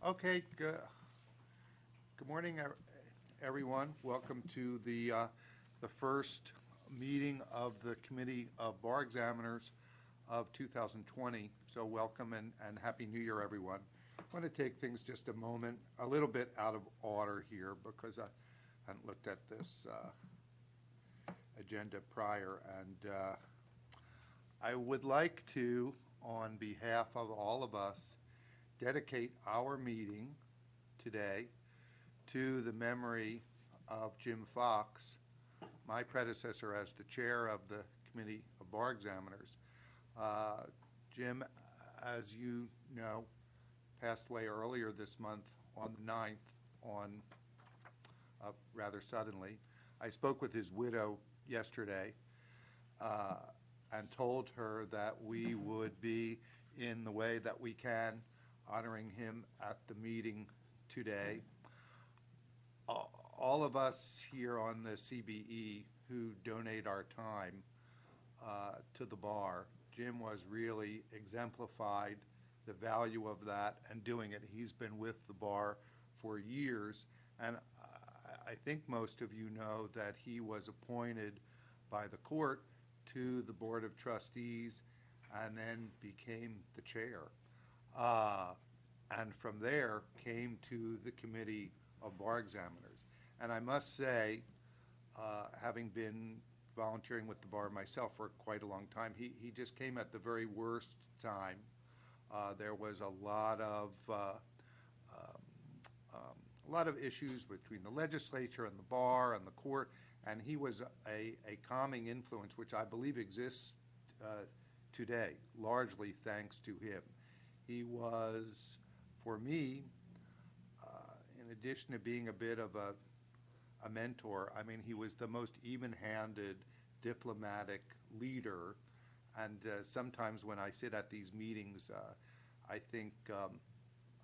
Okay, good morning, everyone. Welcome to the first meeting of the Committee of Bar Examiners of 2020. So welcome and Happy New Year, everyone. I want to take things just a moment, a little bit out of order here because I hadn't looked at this agenda prior, and I would like to, on behalf of all of us, dedicate our meeting today to the memory of Jim Fox, my predecessor as the chair of the Committee of Bar Examiners. Jim, as you know, passed away earlier this month on the 9th, rather suddenly. I spoke with his widow yesterday and told her that we would be, in the way that we can, honoring him at the meeting today. All of us here on the CBE who donate our time to the bar, Jim was really exemplified the value of that and doing it. He's been with the bar for years, and I think most of you know that he was appointed by the court to the Board of Trustees and then became the chair. And from there came to the Committee of Bar Examiners. And I must say, having been volunteering with the bar myself for quite a long time, he just came at the very worst time. There was a lot of issues between the legislature and the bar and the court, and he was a calming influence, which I believe exists today, largely thanks to him. He was, for me, in addition to being a bit of a mentor, I mean, he was the most even-handed diplomatic leader. And sometimes when I sit at these meetings, I think,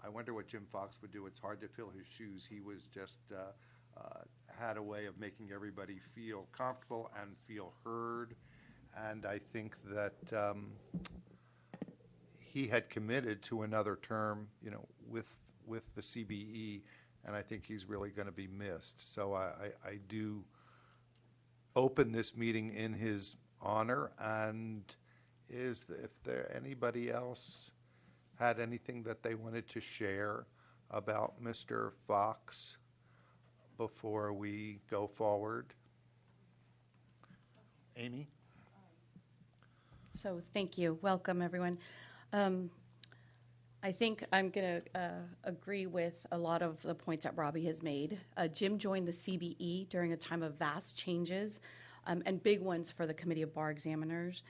I wonder what Jim Fox would do. It's hard to fill his shoes. He was just had a way of making everybody feel comfortable and feel heard. And I think that he had committed to another term, with the CBE, and I think he's really going to be missed. So I do open this meeting in his honor. And if there anybody else had anything that they wanted to share about Mr. Fox before we go forward? Amy? So thank you. Welcome, everyone. I think I'm going to agree with a lot of the points that Robbie has made. Jim joined the CBE during a time of vast changes and big ones for the Committee of Bar Examiners.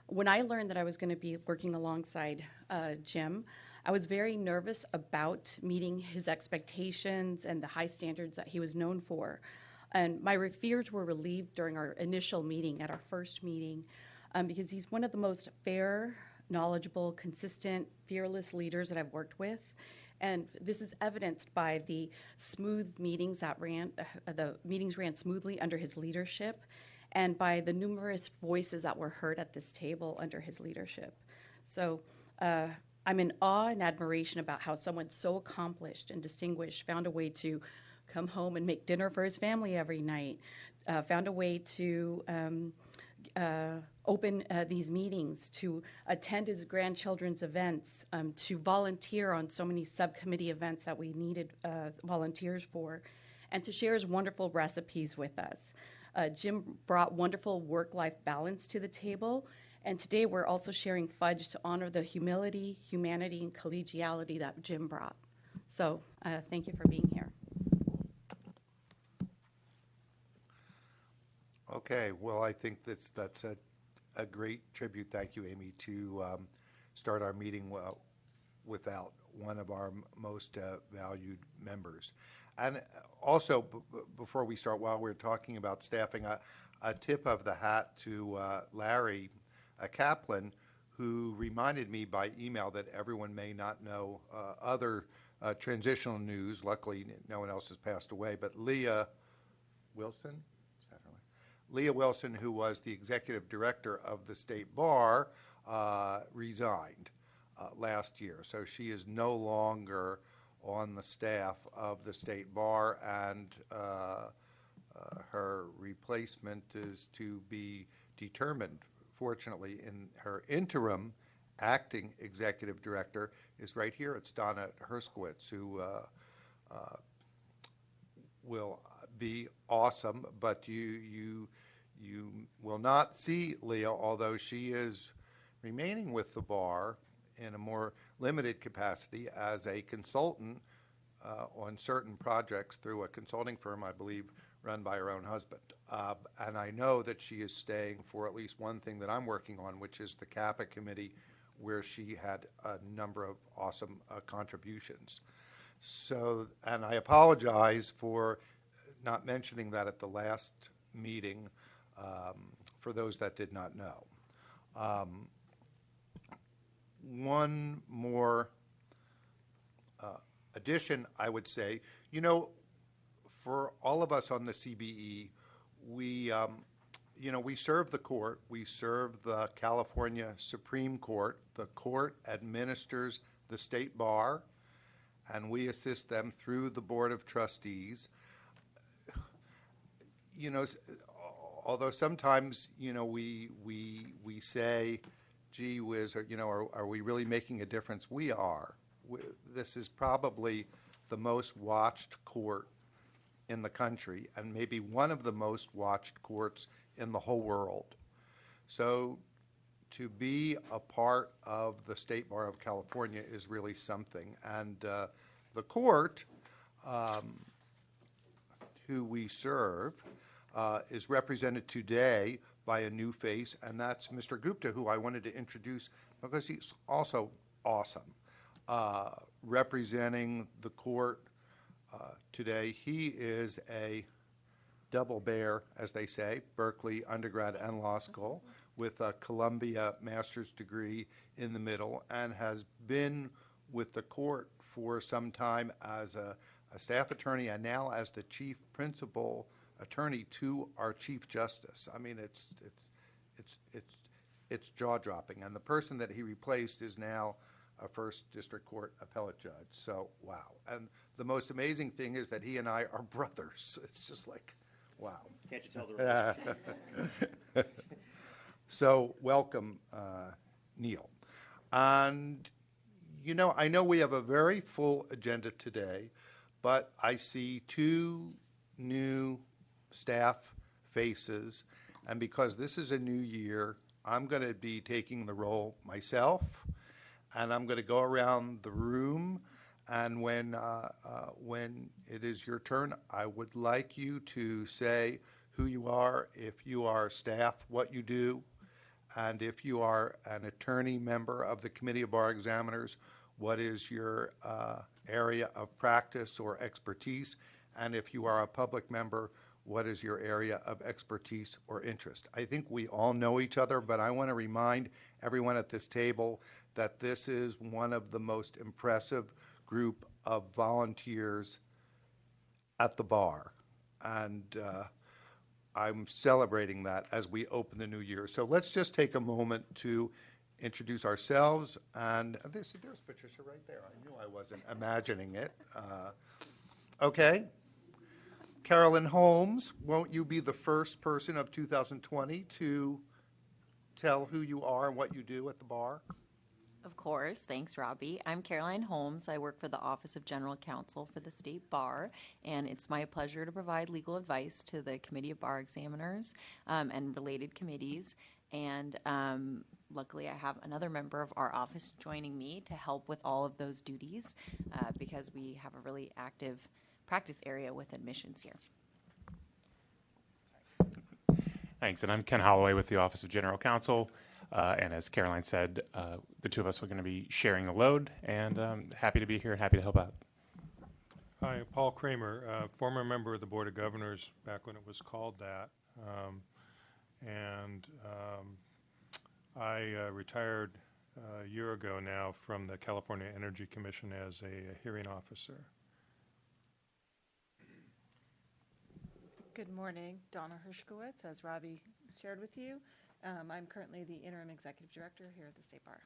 When I learned that I was going to be working alongside Jim, I was very nervous about meeting his expectations and the high standards that he was known for. And my fears were relieved during our initial meeting, at our first meeting, because he's one of the most fair, knowledgeable, consistent, fearless leaders that I've worked with. And this is evidenced by the smooth meetings that the meetings ran smoothly under his leadership, and by the numerous voices that were heard at this table under his leadership. So I'm in awe and admiration about how someone so accomplished and distinguished found a way to come home and make dinner for his family every night, found a way to open these meetings, to attend his grandchildren's events, to volunteer on so many subcommittee events that we needed volunteers for, and to share his wonderful recipes with us. Jim brought wonderful work-life balance to the table, and today we're also sharing fudge to honor the humility, humanity, and collegiality that Jim brought. So thank you for being here. Okay, well, I think that's a great tribute. Thank you, Amy, to start our meeting without one of our most valued members. And also, before we start, while we're talking about staffing, a tip of the hat to Larry Kaplan, who reminded me by email that everyone may not know other transitional news. Luckily, no one else has passed away, but Leah Wilson? Leah Wilson, who was the executive director of the State Bar, resigned last year. So she is no longer on the staff of the State Bar, and her replacement is to be determined. Fortunately, in her interim acting executive director is right here. It's Donna Herskowitz, who will be awesome, but you will not see Leah, although she is remaining with the bar in a more limited capacity as a consultant on certain projects through a consulting firm, I believe, run by her own husband. And I know that she is staying for at least one thing that I'm working on, which is the CAPA committee, where she had a number of awesome contributions. So, and I apologize for not mentioning that at the last meeting, for those that did not know. One more addition, I would say, you know, for all of us on the CBE, we serve the court, we serve the California Supreme Court. The court administers the State Bar, and we assist them through the Board of Trustees. You know, although sometimes, you know, we say, gee whiz, or, you know, are we really making a difference? We are. This is probably the most watched court in the country, and maybe one of the most watched courts in the whole world. So to be a part of the State Bar of California is really something. And the court, who we serve, is represented today by a new face, and that's Mr. Gupta, who I wanted to introduce because he's also awesome. Representing the court today, he is a double bear, as they say, Berkeley undergrad and law school, with a Columbia master's degree in the middle, and has been with the court for some time as a staff attorney and now as the chief principal attorney to our Chief Justice. I mean, it's jaw-dropping. And the person that he replaced is now a First District Court appellate judge. So, wow. And the most amazing thing is that he and I are brothers. It's just like, wow. Can't you tell the relationship? So, welcome, Neil. And, you know, I know we have a very full agenda today, but I see two new staff faces, and because this is a new year, I'm going to be taking the role myself, and I'm going to go around the room, and when it is your turn, I would like you to say who you are, if you are staff, what you do, and if you are an attorney member of the Committee of Bar Examiners, what is your area of practice or expertise, and if you are a public member, what is your area of expertise or interest? I think we all know each other, but I want to remind everyone at this table that this is one of the most impressive group of volunteers at the bar. And I'm celebrating that as we open the new year. So let's just take a moment to introduce ourselves. And there's Patricia right there. I knew I wasn't imagining it. Okay. Carolyn Holmes, won't you be the first person of 2020 to tell who you are and what you do at the bar? Of course. Thanks, Robbie. I'm Caroline Holmes. I work for the Office of General Counsel for the State Bar, and it's my pleasure to provide legal advice to the Committee of Bar Examiners and related committees. And luckily, I have another member of our office joining me to help with all of those duties because we have a really active practice area with admissions here. Thanks, and I'm Ken Holloway with the Office of General Counsel, and as Caroline said, the two of us are going to be sharing the load, and happy to be here and happy to help out. Hi, Paul Kramer, former member of the Board of Governors back when it was called that, I retired a year ago now from the California Energy Commission as a hearing officer. Good morning, Donna Herskowitz, as Robbie shared with you. I'm currently the interim executive director here at the State Bar.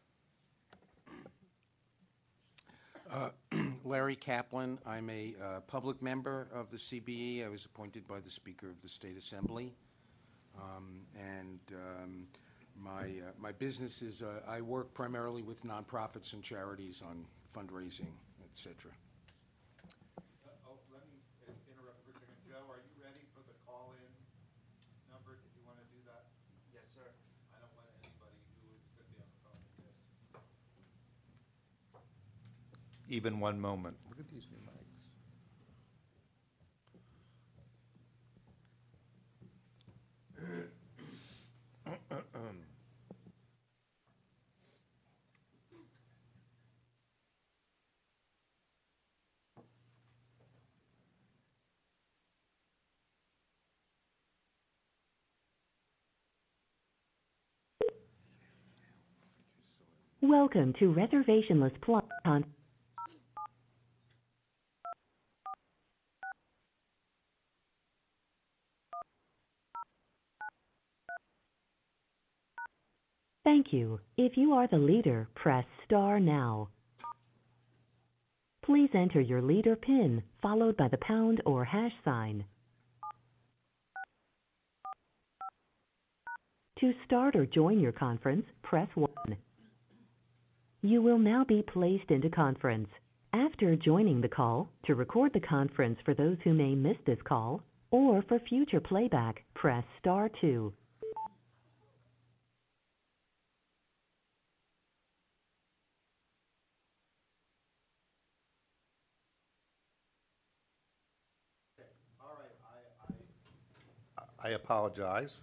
Larry Kaplan. I'm a public member of the CBE. I was appointed by the Speaker of the State Assembly. My business is I work primarily with nonprofits and charities on fundraising, et cetera. Let me interrupt for a second. Joe, are you ready for the call-in number? Did you want to do that? Yes, sir. I don't want anybody who is going to be on the phone with this. Even one moment. Look at these new mics. Welcome to Reservationless Plus. Thank you. If you are the leader, press star now. Please enter your leader PIN, followed by the pound or hash sign. To start or join your conference, press 1. You will now be placed into conference. After joining the call, to record the conference for those who may miss this call, or for future playback, press star 2. I apologize.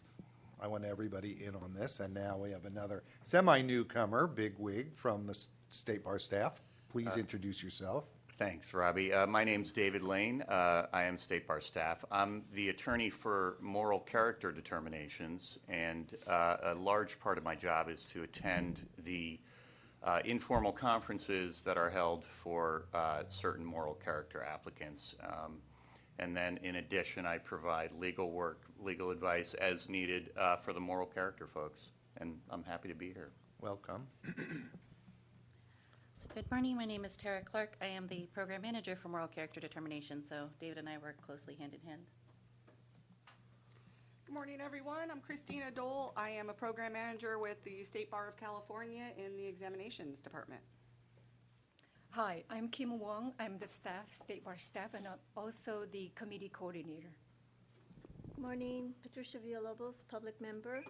I want everybody in on this, and now we have another semi-newcomer, bigwig from the State Bar staff. Please introduce yourself. Thanks, Robbie. My name's David Lane. I am State Bar staff. I'm the attorney for moral character determinations, and a large part of my job is to attend the informal conferences that are held for certain moral character applicants. And then, in addition, I provide legal work, legal advice as needed for the moral character folks. And I'm happy to be here. Welcome. So good morning. My name is Tara Clark. I am the program manager for moral character determination. So David and I work closely hand in hand. Good morning, everyone. I'm Christina Dole. I am a program manager with the State Bar of California in the examinations department. Hi, I'm Kim Wong. I'm the State Bar staff, and I'm also the committee coordinator. Good morning, Patricia Villalobos, public member.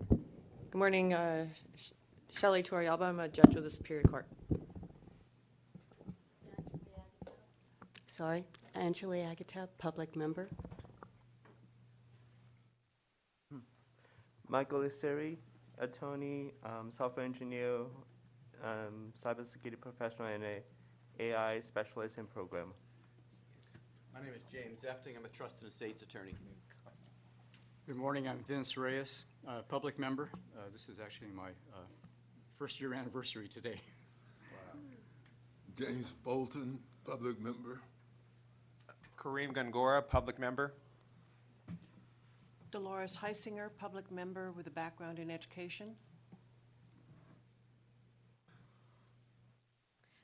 Good morning, Shelley Torrialba. I'm a judge of the Superior Court. Sorry, Angela Agata, public member. Michael Iseri, attorney, software engineer, cybersecurity professional, and a AI specialist in program. My name is James Efting. I'm a trust and estates attorney. Good morning. I'm Vince Reyes, public member. This is actually my first year anniversary today. Wow. James Bolton, public member. Kareem Gongora, public member. Dolores Heisinger, public member with a background in education.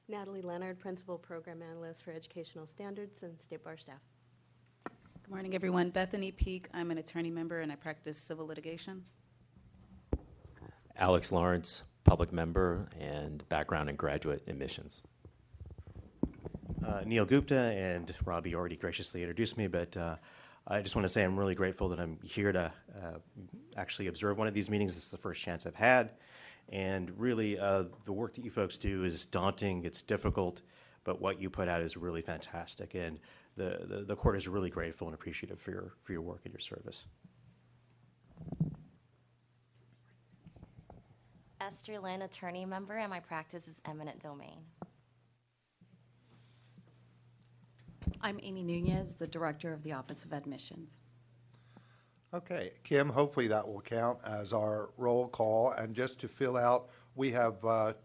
Natalie Leonard, principal program analyst for educational standards and State Bar staff. Good morning, everyone. Bethany Peak. I'm an attorney member and I practice civil litigation. Alex Lawrence, public member and background in graduate admissions. Neil Gupta, and Robbie already graciously introduced me, but I just want to say I'm really grateful that I'm here to actually observe one of these meetings. This is the first chance I've had. And really, the work that you folks do is daunting, it's difficult, but what you put out is really fantastic. And the court is really grateful and appreciative for your work and your service. Esther Lynn, attorney member, and my practice is eminent domain. I'm Amy Nunez, the director of the Office of Admissions. Okay, Kim, hopefully that will count as our roll call. And just to fill out, we have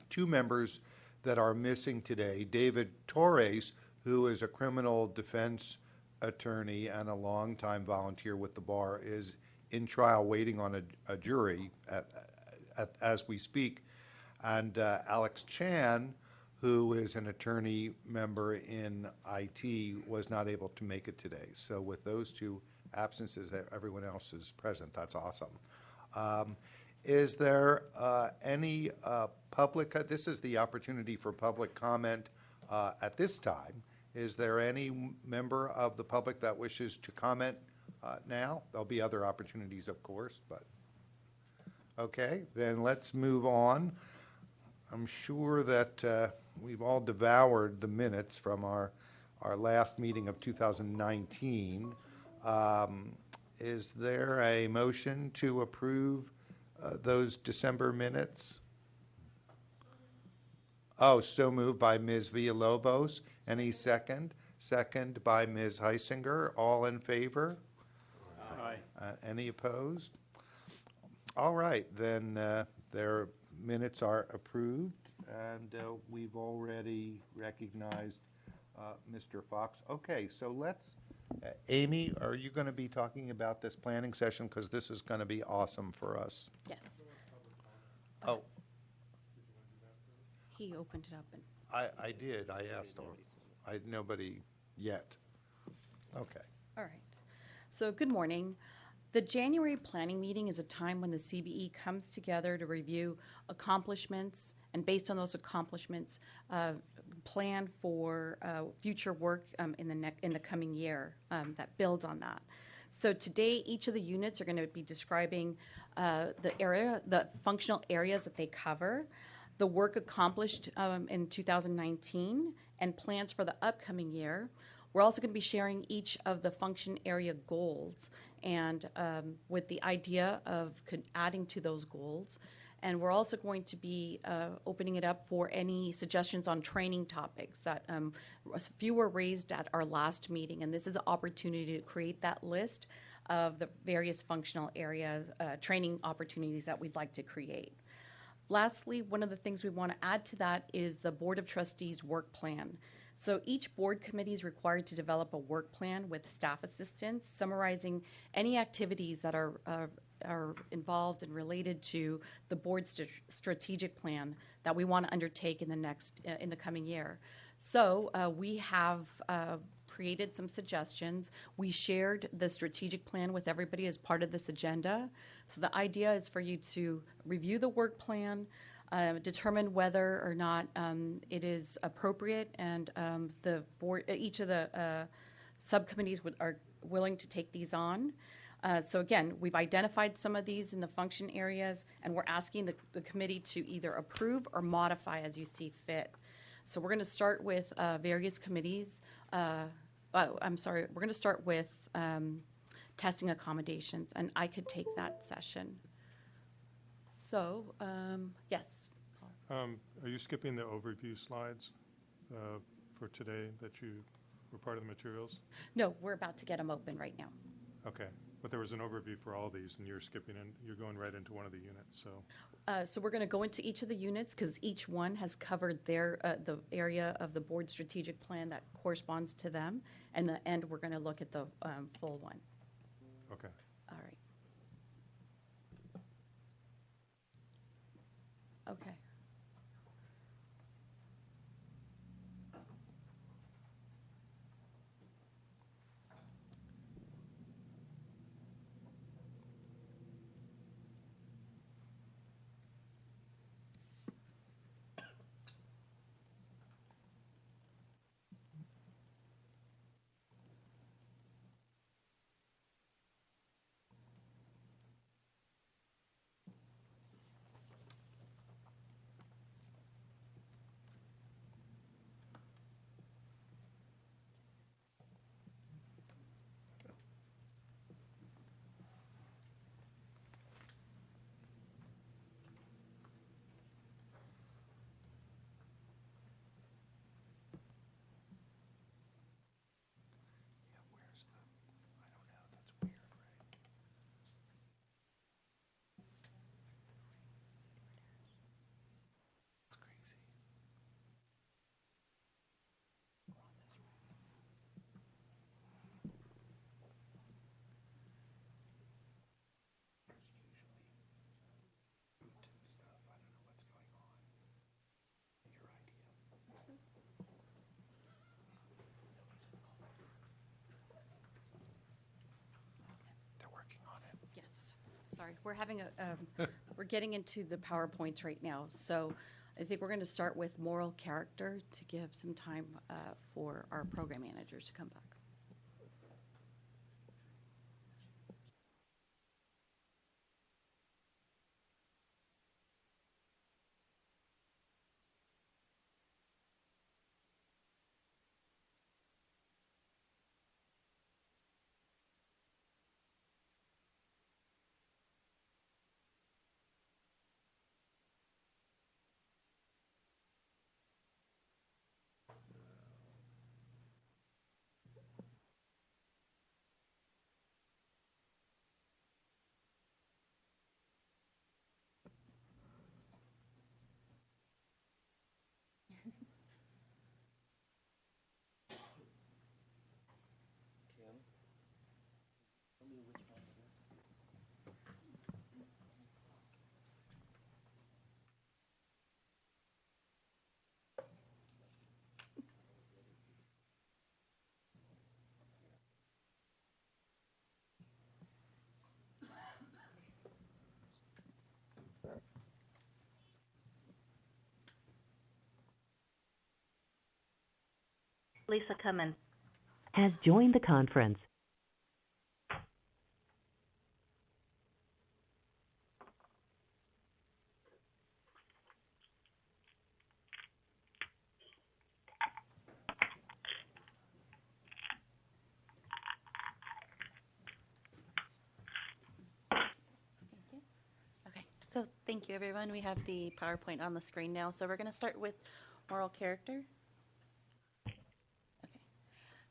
two members that are missing today. David Torres, who is a criminal defense attorney and a longtime volunteer with the bar, is in trial waiting on a jury as we speak. And Alex Chan, who is an attorney member in IT, was not able to make it today. So with those two absences, everyone else is present. That's awesome. Is there any public, this is the opportunity for public comment at this time. Is there any member of the public that wishes to comment now? There'll be other opportunities, of course, but okay, then let's move on. I'm sure that we've all devoured the minutes from our last meeting of 2019. Is there a motion to approve those December minutes? Oh, so moved by Ms. Villalobos. Any second? Second by Ms. Heisinger. All in favor? Aye. Any opposed? All right, then their minutes are approved, and we've already recognized Mr. Fox. Okay, so let's, Amy, are you going to be talking about this planning session? Because this is going to be awesome for us. Yes. Oh, He opened it up and. I did. I asked him. Nobody yet. Okay. All right. So good morning. The January planning meeting is a time when the CBE comes together to review accomplishments and based on those accomplishments, plan for future work in the coming year that builds on that. So today, each of the units are going to be describing the functional areas that they cover, the work accomplished in 2019, and plans for the upcoming year. We're also going to be sharing each of the function area goals and with the idea of adding to those goals. And we're also going to be opening it up for any suggestions on training topics that a few were raised at our last meeting. And this is an opportunity to create that list of the various functional areas, training opportunities that we'd like to create. Lastly, one of the things we want to add to that is the Board of Trustees work plan. So each board committee is required to develop a work plan with staff assistants, summarizing any activities that are involved and related to the board's strategic plan that we want to undertake in the coming year. So we have created some suggestions. We shared the strategic plan with everybody as part of this agenda. So the idea is for you to review the work plan, determine whether or not it is appropriate, and the board, each of the subcommittees are willing to take these on. So again, we've identified some of these in the function areas, and we're asking the committee to either approve or modify as you see fit. So we're going to start with various committees. I'm sorry, we're going to start with testing accommodations, and I could take that session. So, yes. Are you skipping the overview slides for today that you were part of the materials? No, we're about to get them open right now. Okay, but there was an overview for all these, and you're skipping and you're going right into one of the units. So we're going to go into each of the units because each one has covered their the area of the board strategic plan that corresponds to them, and the end we're going to look at the full one. Okay. All right. Okay. Sorry, we're having we're getting into the PowerPoints right now. So I think we're going to start with moral character to give some time for our program managers to come back. Lisa Cummins has joined the conference. Okay, so thank you, everyone. We have the PowerPoint on the screen now. So we're going to start with moral character.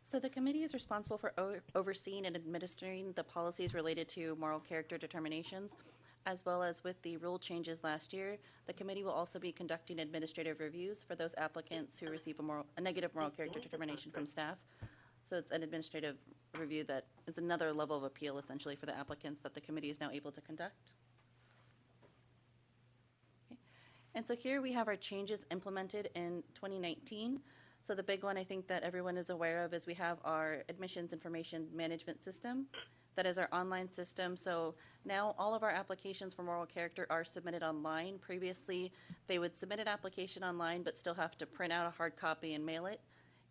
So the committee is responsible for overseeing and administering the policies related to moral character determinations, as well as with the rule changes last year. The committee will also be conducting administrative reviews for those applicants who receive a negative moral character determination from staff. So it's an administrative review that is another level of appeal, essentially, for the applicants that the committee is now able to conduct. Okay. And so here we have our changes implemented in 2019. So the big one I think that everyone is aware of is we have our admissions information management system. That is our online system. So now all of our applications for moral character are submitted online. Previously, they would submit an application online but still have to print out a hard copy and mail it.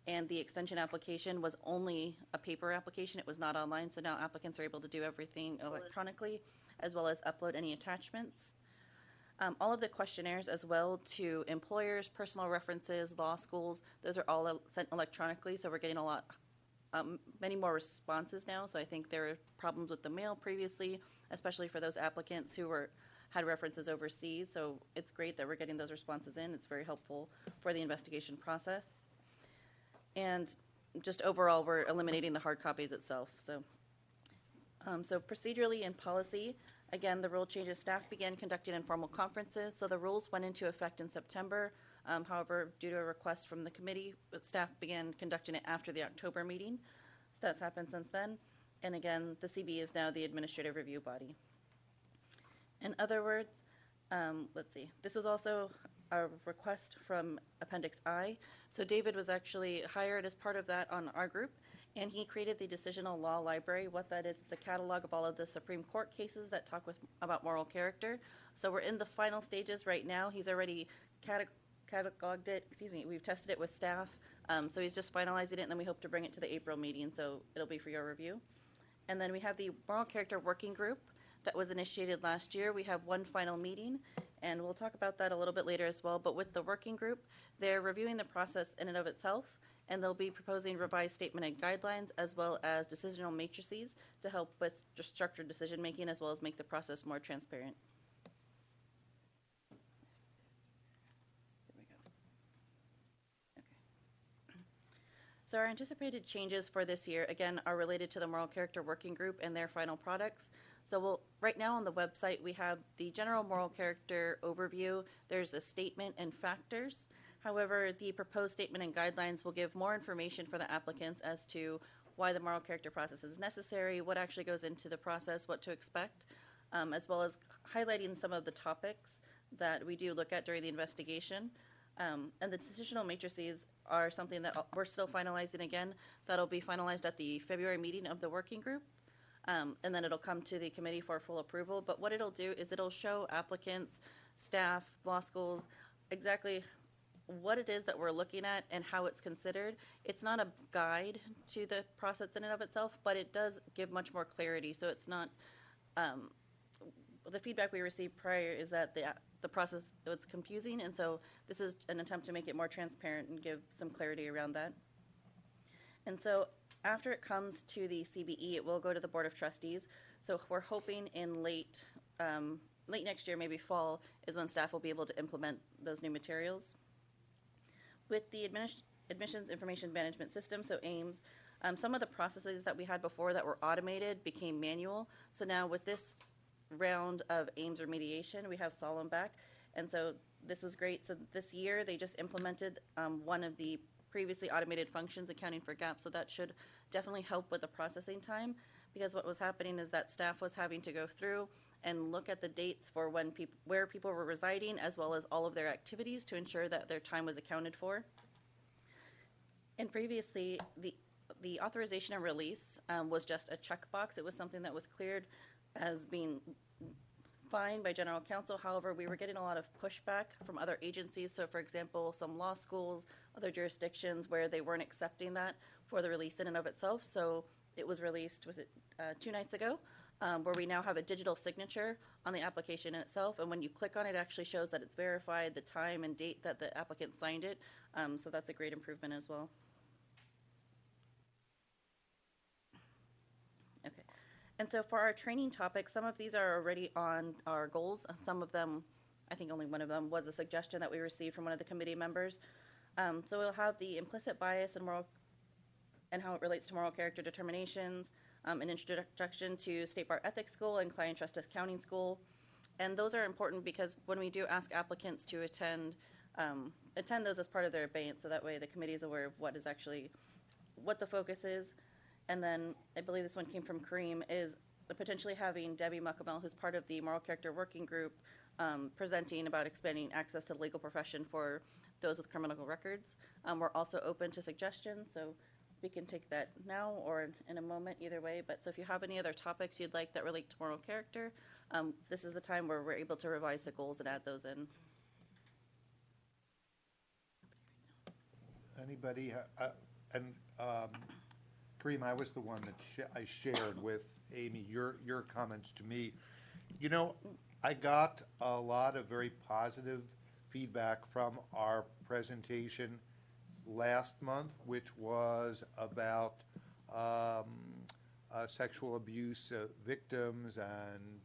And the extension application was only a paper application. It was not online. So now applicants are able to do everything electronically, as well as upload any attachments. All of the questionnaires as well to employers, personal references, law schools, those are all sent electronically, so we're getting a lot, many more responses now. So I think there were problems with the mail previously, especially for those applicants who had references overseas. So it's great that we're getting those responses in. It's very helpful for the investigation process. And just overall, we're eliminating the hard copies itself. So procedurally and policy, again, the rule changes, staff began conducting informal conferences, so the rules went into effect in September. However, due to a request from the committee, staff began conducting it after the October meeting. So that's happened since then. And again, the CB is now the administrative review body. In other words, let's see, this was also a request from Appendix I. So David was actually hired as part of that on our group, and he created the Decisional Law Library. What that is, it's a catalog of all of the Supreme Court cases that talk about moral character. So we're in the final stages right now. He's already cataloged it, we've tested it with staff. So he's just finalizing it, and then we hope to bring it to the April meeting, so it'll be for your review. And then we have the Moral Character Working Group that was initiated last year. We have one final meeting, and we'll talk about that a little bit later as well. But with the working group, they're reviewing the process in and of itself, and they'll be proposing revised statement and guidelines as well as decisional matrices to help with structured decision making as well as make the process more transparent. So our anticipated changes for this year, again, are related to the Moral Character Working Group and their final products. So right now on the website, we have the general moral character overview. There's a statement and factors. However, the proposed statement and guidelines will give more information for the applicants as to why the moral character process is necessary, what actually goes into the process, what to expect, as well as highlighting some of the topics that we do look at during the investigation. And the decisional matrices are something that we're still finalizing again. That'll be finalized at the February meeting of the working group. And then it'll come to the committee for full approval. But what it'll do is it'll show applicants, staff, law schools, exactly what it is that we're looking at and how it's considered. It's not a guide to the process in and of itself, but it does give much more clarity. So it's not, the feedback we received prior is that the process was confusing, and so this is an attempt to make it more transparent and give some clarity around that. And so after it comes to the CBE, it will go to the Board of Trustees. So we're hoping in late next year, maybe fall, is when staff will be able to implement those new materials. With the Admissions Information Management System, so AIMS, some of the processes that we had before that were automated became manual. So now with this round of AIMS remediation, we have Solemn back. And so this was great. So this year, they just implemented one of the previously automated functions accounting for gaps. So that should definitely help with the processing time, because what was happening is that staff was having to go through and look at the dates for where people were residing, as well as all of their activities, to ensure that their time was accounted for. And previously, the authorization and release was just a checkbox. It was something that was cleared as being fine by general counsel. However, we were getting a lot of pushback from other agencies. So for example, some law schools, other jurisdictions, where they weren't accepting that for the release in and of itself. So it was released, was it 2 nights ago, where we now have a digital signature on the application in itself. And when you click on it, it actually shows that it's verified, the time and date that the applicant signed it. So that's a great improvement as well. Okay. And so for our training topics, some of these are already on our goals. Some of them, I think only one of them, was a suggestion that we received from one of the committee members. So we'll have the implicit bias and how it relates to moral character determinations, an introduction to State Bar Ethics School and Client Trust Accounting School. And those are important because when we do ask applicants to attend those as part of their abeyance, so that way the committee is aware of what the focus is. And then I believe this one came from Kareem, is potentially having Debbie Muckamel, who's part of the Moral Character Working Group, presenting about expanding access to the legal profession for those with criminal records. We're also open to suggestions, so we can take that now or in a moment, either way. But so if you have any other topics you'd like that relate to moral character, this is the time where we're able to revise the goals and add those in. Anybody, Kareem, I was the one that I shared with Amy your comments to me. You know, I got a lot of very positive feedback from our presentation last month, which was about sexual abuse victims and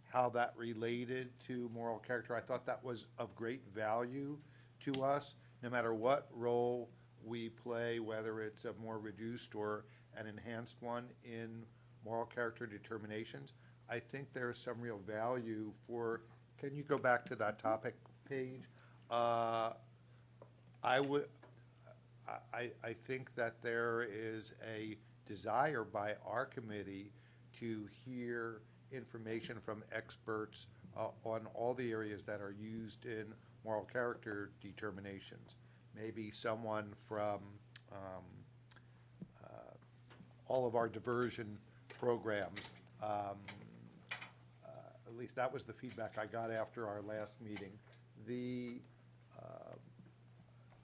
how that related to moral character. I thought that was of great value to us, no matter what role we play, whether it's a more reduced or an enhanced one in moral character determinations. I think there's some real value for, can you go back to that topic page? I think that there is a desire by our committee to hear information from experts on all the areas that are used in moral character determinations. Maybe someone from all of our diversion programs. At least that was the feedback I got after our last meeting. The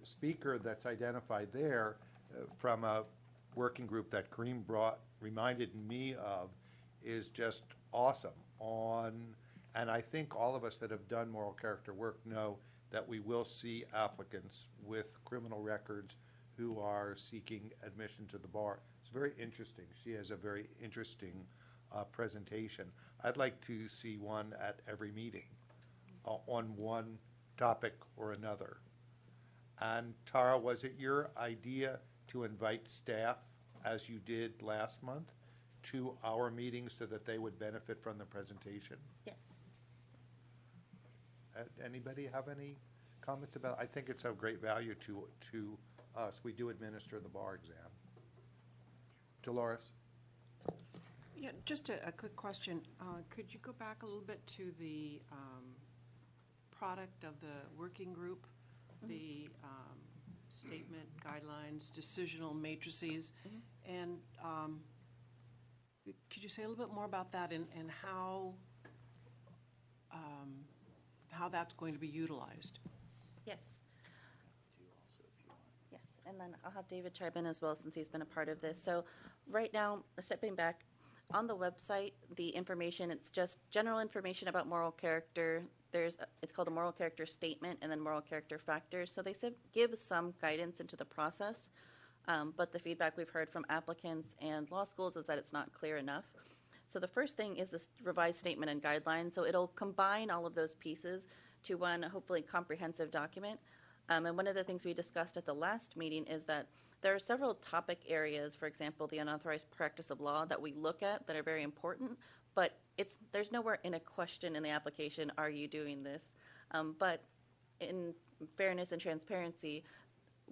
speaker that's identified there from a working group that Kareem reminded me of is just awesome and I think all of us that have done moral character work know that we will see applicants with criminal records who are seeking admission to the bar. It's very interesting. She has a very interesting presentation. I'd like to see one at every meeting on one topic or another. And Tara, was it your idea to invite staff, as you did last month, to our meetings so that they would benefit from the presentation? Yes. Anybody have any comments about it? I think it's of great value to us. We do administer the bar exam. Dolores? Yeah, just a quick question. Could you go back a little bit to the product of the working group, the statement, guidelines, decisional matrices, and Could you say a little bit more about that and how that's going to be utilized? Yes. Yes, and then I'll have David chime in as well since he's been a part of this. So right now, stepping back, on the website, the information, it's just general information about moral character. It's called a moral character statement and then moral character factors. So they give some guidance into the process, but the feedback we've heard from applicants and law schools is that it's not clear enough. So the first thing is this revised statement and guidelines. So it'll combine all of those pieces to one hopefully comprehensive document. And one of the things we discussed at the last meeting is that there are several topic areas, for example, the unauthorized practice of law that we look at that are very important, but there's nowhere in a question in the application, are you doing this? But in fairness and transparency,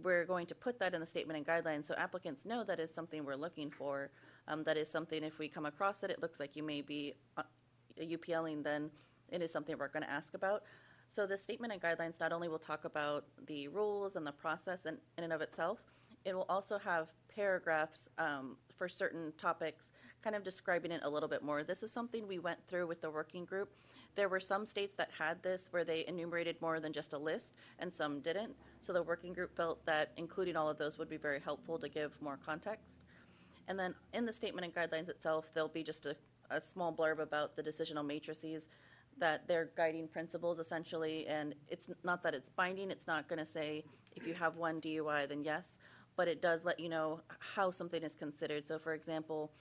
we're going to put that in the statement and guidelines so applicants know that is something we're looking for. That is something, if we come across it, it looks like you may be UPLing, then it is something we're going to ask about. So the statement and guidelines not only will talk about the rules and the process in and of itself, it will also have paragraphs for certain topics, kind of describing it a little bit more. This is something we went through with the working group. There were some states that had this where they enumerated more than just a list, and some didn't. So the working group felt that including all of those would be very helpful to give more context. And then in the statement and guidelines itself, there'll be just a small blurb about the decisional matrices, that they're guiding principles essentially, and it's not that it's binding. It's not going to say if you have one DUI, then yes, but it does let you know how something is considered. So for example,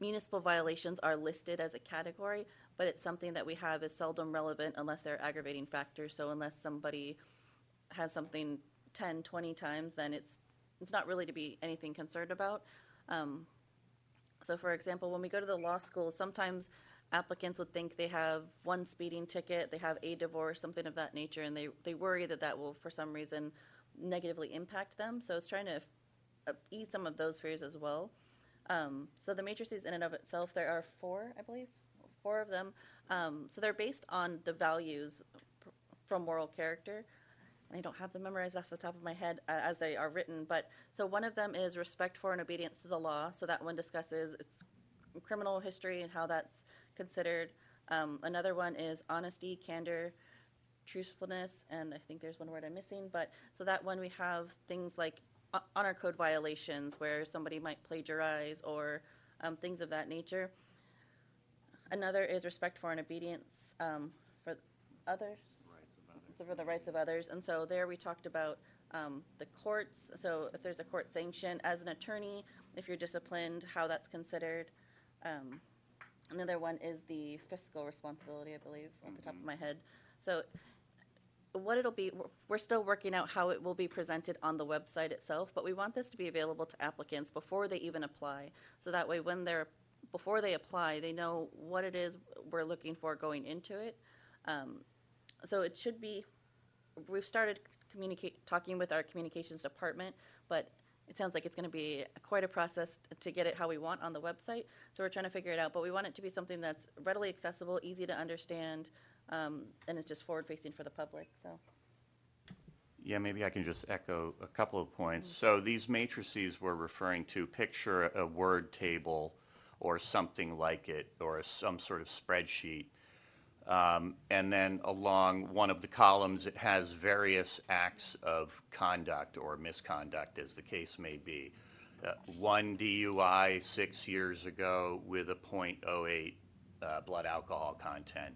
municipal violations are listed as a category, but it's something that we have is seldom relevant unless they're aggravating factors. So unless somebody has something 10, 20 times, then it's not really to be anything concerned about. So for example, when we go to the law school, sometimes applicants would think they have one speeding ticket, they have a divorce, something of that nature, and they worry that will, for some reason, negatively impact them. So it's trying to ease some of those fears as well. So the matrices in and of itself, there are 4, I believe, 4 of them. So they're based on the values from moral character. And I don't have them memorized off the top of my head as they are written, but so one of them is respect for and obedience to the law. So that one discusses its criminal history and how that's considered. Another one is honesty, candor, truthfulness, and I think there's one word I'm missing, but so that one we have things like honor code violations where somebody might plagiarize or things of that nature. Another is respect for and obedience for others. For the rights of others. And so there we talked about the courts. So if there's a court sanction as an attorney, if you're disciplined, how that's considered. Another one is the fiscal responsibility, I believe, off the top of my head. So what it'll be, we're still working out how it will be presented on the website itself, but we want this to be available to applicants before they even apply. So that way before they apply, they know what it is we're looking for going into it. So it should be, we've started talking with our communications department, but it sounds like it's going to be quite a process to get it how we want on the website. So we're trying to figure it out, but we want it to be something that's readily accessible, easy to understand, and it's just forward-facing for the public. So. Yeah, maybe I can just echo a couple of points. So these matrices we're referring to, picture a word table or something like it, or some sort of spreadsheet. And then along one of the columns, it has various acts of conduct or misconduct, as the case may be. One DUI 6 years ago with a 0.08 blood alcohol content.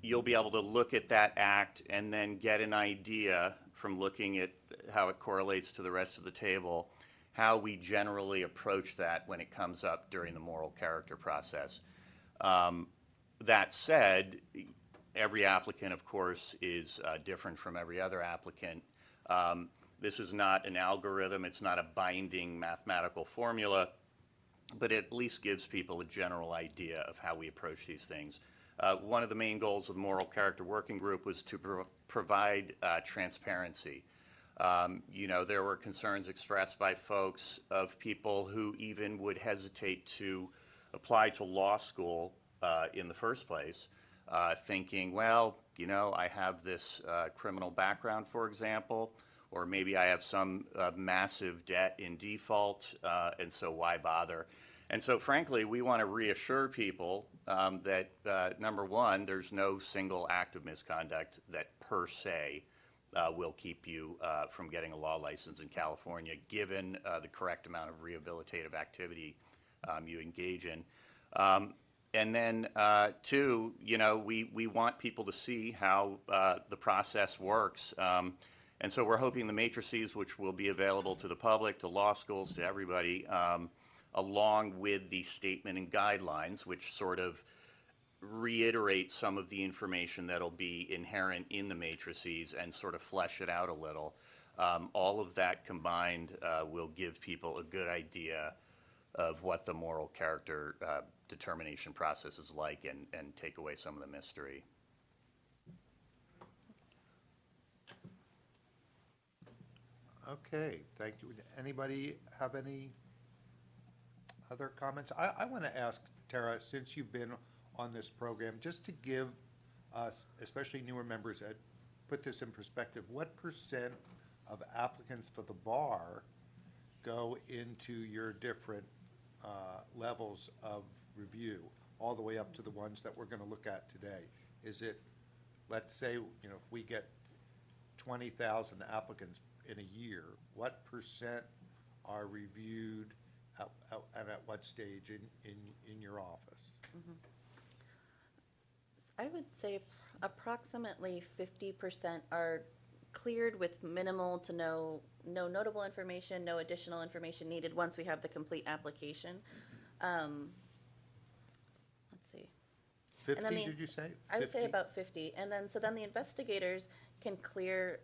You'll be able to look at that act and then get an idea from looking at how it correlates to the rest of the table, how we generally approach that when it comes up during the moral character process. That said, every applicant, of course, is different from every other applicant. This is not an algorithm. It's not a binding mathematical formula, but it at least gives people a general idea of how we approach these things. One of the main goals of the Moral Character Working Group was to provide transparency. There were concerns expressed by folks of people who even would hesitate to apply to law school in the first place, thinking, well, I have this criminal background, for example, or maybe I have some massive debt in default, and so why bother? And so frankly, we want to reassure people that, number one, there's no single act of misconduct that per se will keep you from getting a law license in California, given the correct amount of rehabilitative activity you engage in. And then, two, we want people to see how the process works. And so we're hoping the matrices, which will be available to the public, to law schools, to everybody, along with the statement and guidelines, which sort of reiterate some of the information that'll be inherent in the matrices and sort of flesh it out a little. All of that combined will give people a good idea of what the moral character determination process is like and take away some of the mystery. Okay, thank you. Anybody have any other comments? I want to ask Tara, since you've been on this program, just to give us, especially newer members, put this in perspective, what percent of applicants for the bar go into your different levels of review, all the way up to the ones that we're going to look at today? Is it, let's say, if we get 20,000 applicants in a year, what percent are reviewed and at what stage in your office? Mm-hmm. I would say approximately 50% are cleared with minimal to no notable information, no additional information needed once we have the complete application. Let's see. 50, did you say? I would say about 50. And then, so then the investigators can clear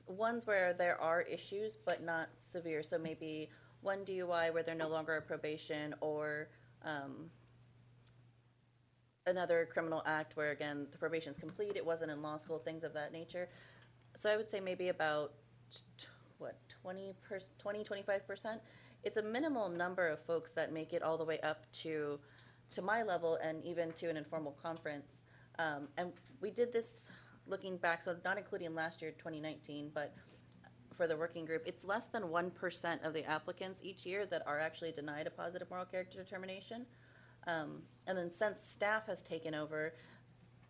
ones where there are issues, but not severe. So maybe one DUI where they're no longer on probation, or another criminal act where, again, the probation's complete, it wasn't in law school, things of that nature. So I would say maybe about, 25%. It's a minimal number of folks that make it all the way up to my level and even to an informal conference. And we did this looking back, so not including last year, 2019, but for the working group, it's less than 1% of the applicants each year that are actually denied a positive moral character determination. And then since staff has taken over,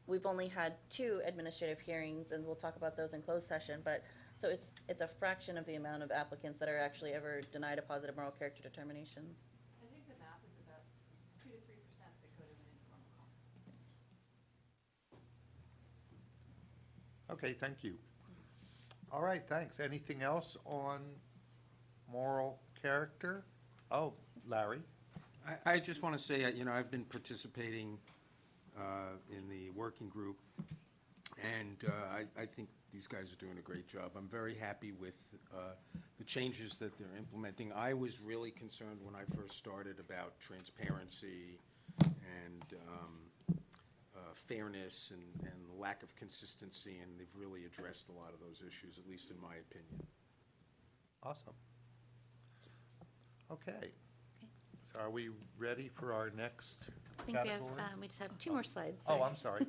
we've only had 2 administrative hearings, and we'll talk about those in closed session, but so it's a fraction of the amount of applicants that are actually ever denied a positive moral character determination. I think the math is about 2 to 3% that go to an informal conference. Okay, thank you. All right, thanks. Anything else on moral character? Oh, Larry. I just want to say, I've been participating in the working group, and I think these guys are doing a great job. I'm very happy with the changes that they're implementing. I was really concerned when I first started about transparency and fairness and the lack of consistency, and they've really addressed a lot of those issues, at least in my opinion. Awesome. Okay. So are we ready for our next I think category? we just have 2 more slides. Oh, I'm sorry.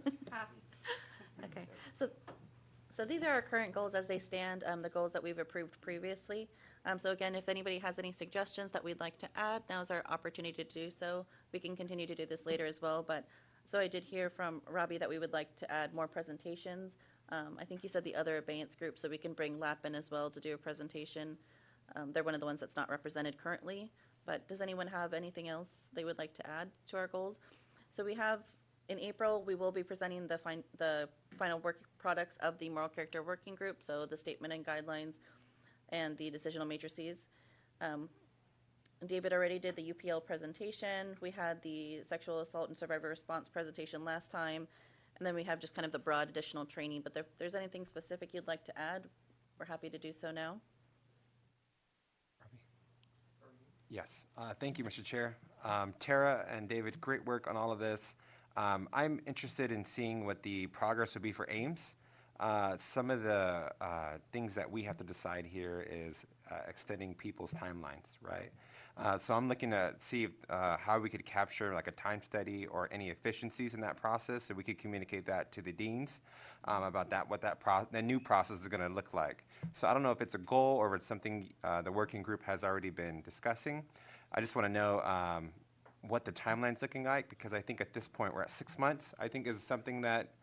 Okay, so these are our current goals as they stand, the goals that we've approved previously. So again, if anybody has any suggestions that we'd like to add, now's our opportunity to do so. We can continue to do this later as well, but so I did hear from Robbie that we would like to add more presentations. I think you said the other abeyance group, so we can bring LAP in as well to do a presentation. They're one of the ones that's not represented currently, but does anyone have anything else they would like to add to our goals? So we have, in April, we will be presenting the final work products of the moral character working group, so the statement and guidelines and the decisional matrices. David already did the UPL presentation. We had the sexual assault and survivor response presentation last time, and then we have just kind of the broad additional training, but if there's anything specific you'd like to add, we're happy to do so now. Yes, thank you, Mr. Chair. Tara and David, great work on all of this. I'm interested in seeing what the progress would be for Ames. Some of the things that we have to decide here is extending people's timelines, right? So I'm looking to see how we could capture like a time study or any efficiencies in that process, so we could communicate that to the deans about what the new process is going to look like. So I don't know if it's a goal or if it's something the working group has already been discussing. I just want to know what the timeline's looking like, because I think at this point we're at 6 months. I think is something that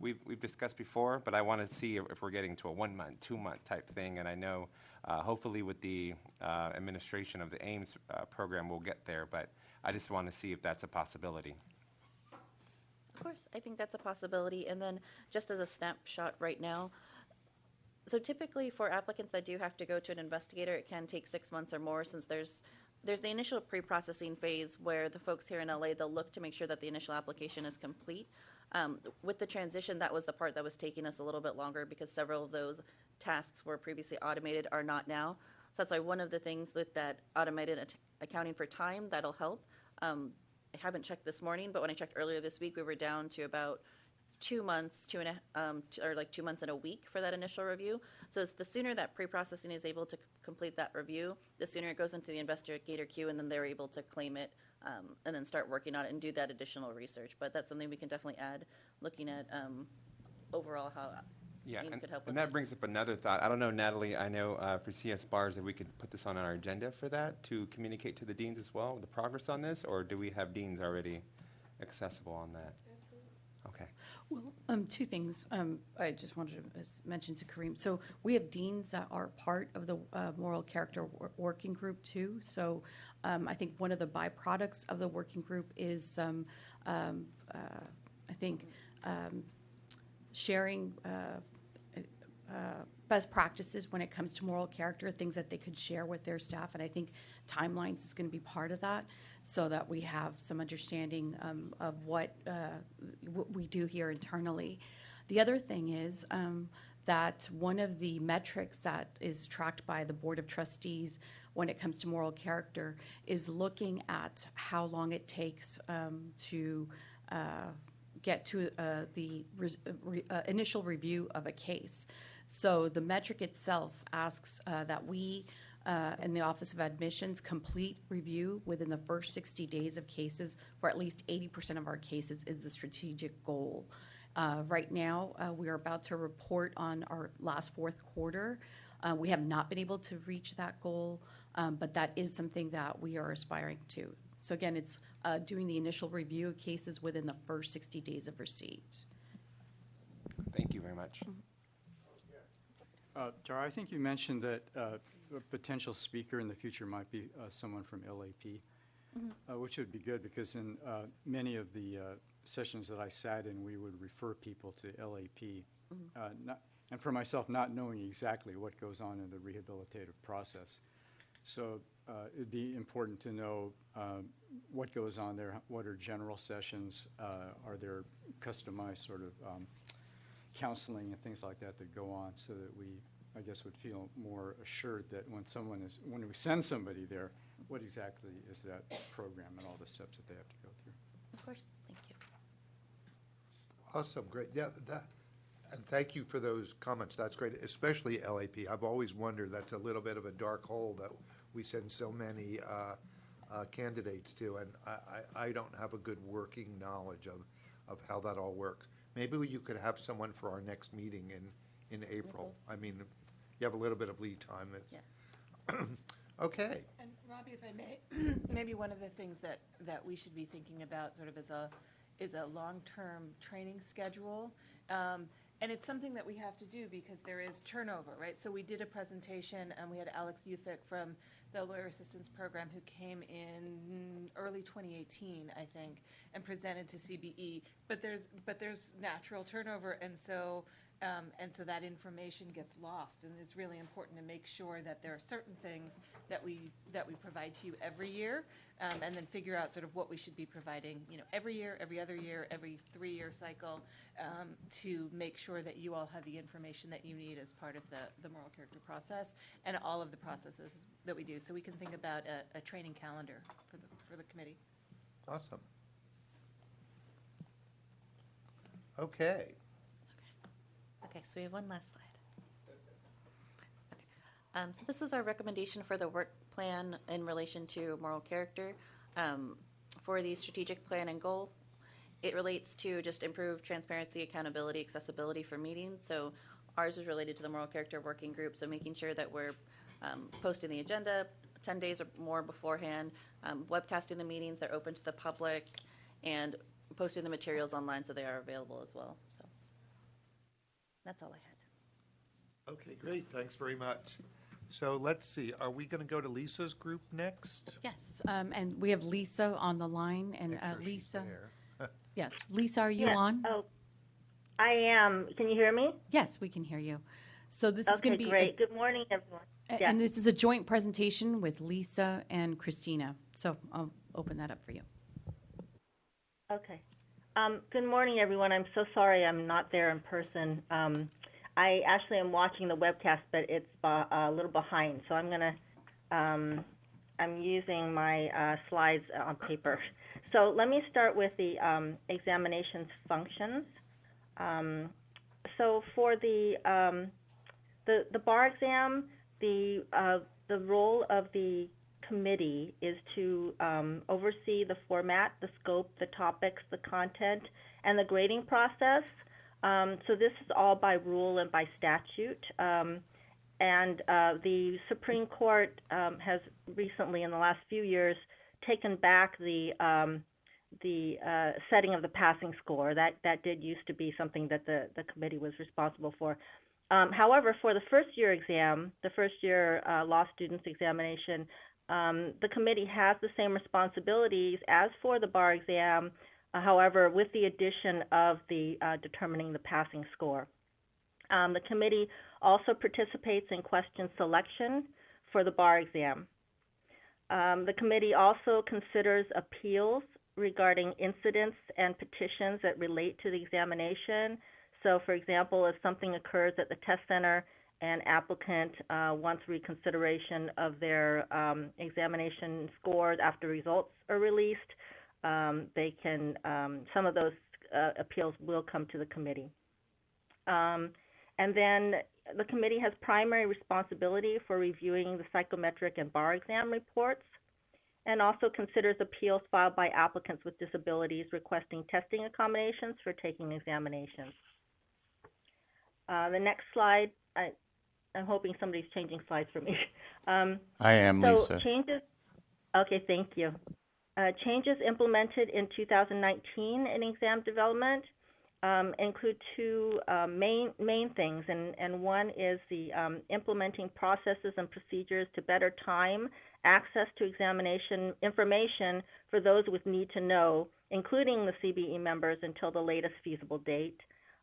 we've discussed before, but I want to see if we're getting to a 1 month, 2 month type thing. And I know hopefully with the administration of the Ames program we'll get there, but I just want to see if that's a possibility. Of course, I think that's a possibility. And then just as a snapshot right now, so typically for applicants that do have to go to an investigator, it can take 6 months or more, since there's the initial pre-processing phase where the folks here in LA, they'll look to make sure that the initial application is complete. With the transition, that was the part that was taking us a little bit longer, because several of those tasks were previously automated are not now. So that's why one of the things with that automated accounting for time, that'll help. I haven't checked this morning, but when I checked earlier this week, we were down to about 2 months, or like 2 months and a week for that initial review. So it's the sooner that pre-processing is able to complete that review, the sooner it goes into the investigator queue, and then they're able to claim it and then start working on it and do that additional research. But that's something we can definitely add, looking at overall how Ames could help with and that it. brings up another thought. I don't know, Natalie, I know for CS BARS if we could put this on our agenda for that, to communicate to the deans as well, the progress on this, or do we have deans already accessible on that? Okay. Well, two things I just wanted to mention to Kareem. So we have deans that are part of the moral character working group too. So I think one of the byproducts of the working group is I think sharing best practices when it comes to moral character, things that they could share with their staff. And I think timelines is going to be part of that, so that we have some understanding of what we do here internally. The other thing is that one of the metrics that is tracked by the Board of Trustees when it comes to moral character is looking at how long it takes to get to the initial review of a case. So the metric itself asks that we, in the Office of Admissions, complete review within the first 60 days of cases for at least 80% of our cases is the strategic goal. Right now, we are about to report on our last fourth quarter. We have not been able to reach that goal, but that is something that we are aspiring to. So again, it's doing the initial review of cases within the first 60 days of receipt. Thank you very much. Tara, I think you mentioned that a potential speaker in the future might be someone from LAP, which would be good, because in many of the sessions that I sat in, we would refer people to LAP. And for myself, not knowing exactly what goes on in the rehabilitative process. So it'd be important to know what goes on there, what are general sessions, are there customized sort of counseling and things like that that go on, so that we, I guess, would feel more assured that when we send somebody there, what exactly is that program and all the steps that they have to go through. Of course, thank you. Awesome, great. Yeah, and thank you for those comments. That's great, especially LAP. I've always wondered, that's a little bit of a dark hole that we send so many candidates to, and I don't have a good working knowledge of how that all works. Maybe you could have someone for our next meeting in April. I mean, you have a little bit of lead time. It's okay. And Robbie, if I may, maybe one of the things that we should be thinking about sort of is a long-term training schedule. And it's something that we have to do because there is turnover, right? So we did a presentation, and we had Alex Ufik from the Lawyer Assistance Program, who came in early 2018, I think, and presented to CBE. But there's natural turnover, and so that information gets lost. And it's really important to make sure that there are certain things that we provide to you every year, and then figure out sort of what we should be providing, every year, every other year, every 3-year cycle, to make sure that you all have the information that you need as part of the moral character process and all of the processes that we do. So we can think about a training calendar for the committee. Awesome. Okay. Okay, so we have one last slide. Okay. So this was our recommendation for the work plan in relation to moral character. For the strategic plan and goal, it relates to just improved transparency, accountability, accessibility for meetings. So ours is related to the moral character working group, so making sure that we're posting the agenda, 10 days or more beforehand, webcasting the meetings, they're open to the public, and posting the materials online so they are available as well. So that's all I had. Okay, great, thanks very much. So let's see, are we going to go to Lisa's group next? Yes, and we have Lisa on the line, and Make sure she's Lisa. there. Yes, Lisa, are you Yeah. on? Oh, I am. Can you hear me? Yes, we can hear you. So this is going Okay, to be great. Good morning, everyone. Yeah. and this is a joint presentation with Lisa and Christina. So I'll open that up for you. Okay. Good morning, everyone. I'm so sorry I'm not there in person. I actually am watching the webcast, but it's a little behind. So I'm using my slides on paper. So let me start with the examinations functions. So for the bar exam, the role of the committee is to oversee the format, the scope, the topics, the content, and the grading process. So this is all by rule and by statute. And the Supreme Court has recently, in the last few years, taken back the setting of the passing score. That did used to be something that the committee was responsible for. However, for the first-year exam, the first-year law students examination, the committee has the same responsibilities as for the bar exam, however, with the addition of the determining the passing score. The committee also participates in question selection for the bar exam. The committee also considers appeals regarding incidents and petitions that relate to the examination. So, for example, if something occurs at the test center, an applicant wants reconsideration of their examination scores after results are released, they can, some of those appeals will come to the committee. And then the committee has primary responsibility for reviewing the psychometric and bar exam reports, and also considers appeals filed by applicants with disabilities requesting testing accommodations for taking examinations. The next slide, I'm hoping somebody's changing slides for me. I am, so Lisa. Changes, okay, thank you. Changes implemented in 2019 in exam development include two main things, and one is the implementing processes and procedures to better time access to examination information for those with need to know, including the CBE members, until the latest feasible date.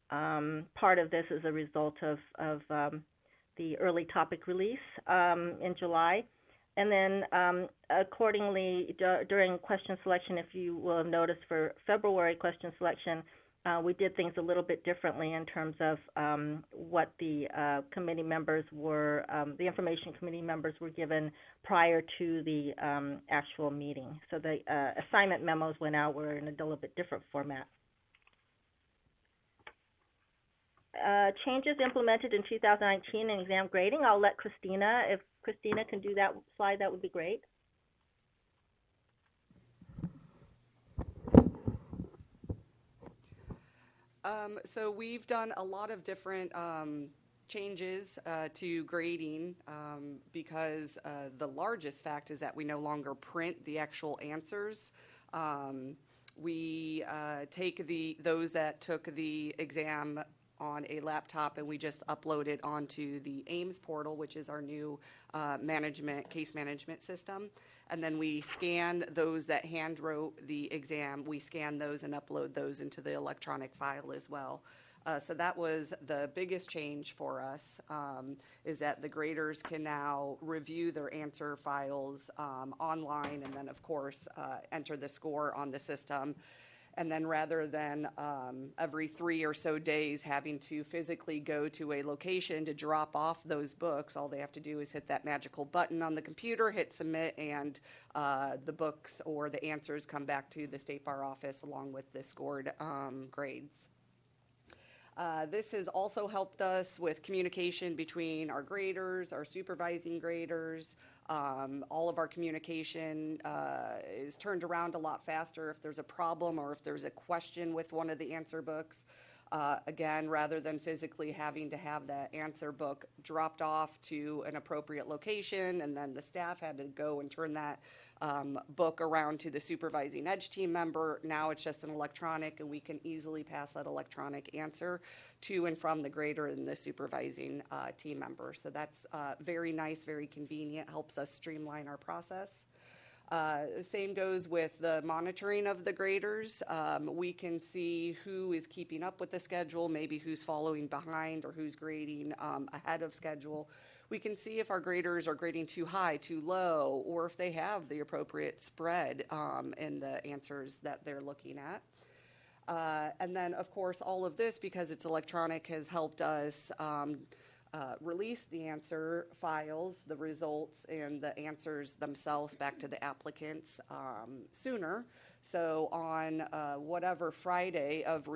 Part of this is a result of the early topic release in July. And then accordingly, during question selection, if you will have noticed for February question selection, we did things a little bit differently in terms of what the committee members were, the information committee members were given prior to the actual meeting. So the assignment memos went out were in a little bit different format. Changes implemented in 2019 in exam grading. I'll let Christina, if Christina can do that slide, that would be great. So we've done a lot of different changes to grading because the largest fact is that we no longer print the actual answers. We take those that took the exam on a laptop and we just upload it onto the Ames portal, which is our new case management system. And then we scan those that hand wrote the exam. We scan those and upload those into the electronic file as well. So that was the biggest change for us, is that the graders can now review their answer files online and then, of course, enter the score on the system. And then rather than every 3 or so days having to physically go to a location to drop off those books, all they have to do is hit that magical button on the computer, hit submit, and the books or the answers come back to the State Bar office along with the scored grades. This has also helped us with communication between our graders, our supervising graders. All of our communication is turned around a lot faster if there's a problem or if there's a question with one of the answer books. Again, rather than physically having to have the answer book dropped off to an appropriate location, and then the staff had to go and turn that book around to the supervising EDGE team member. Now it's just an electronic, and we can easily pass that electronic answer to and from the grader and the supervising team member. So that's very nice, very convenient, helps us streamline our process. The same goes with the monitoring of the graders. We can see who is keeping up with the schedule, maybe who's following behind or who's grading ahead of schedule. We can see if our graders are grading too high, too low, or if they have the appropriate spread in the answers that they're looking at. And then, of course, all of this, because it's electronic, has helped us release the answer files, the results, and the answers themselves back to the applicants sooner. So on whatever Friday of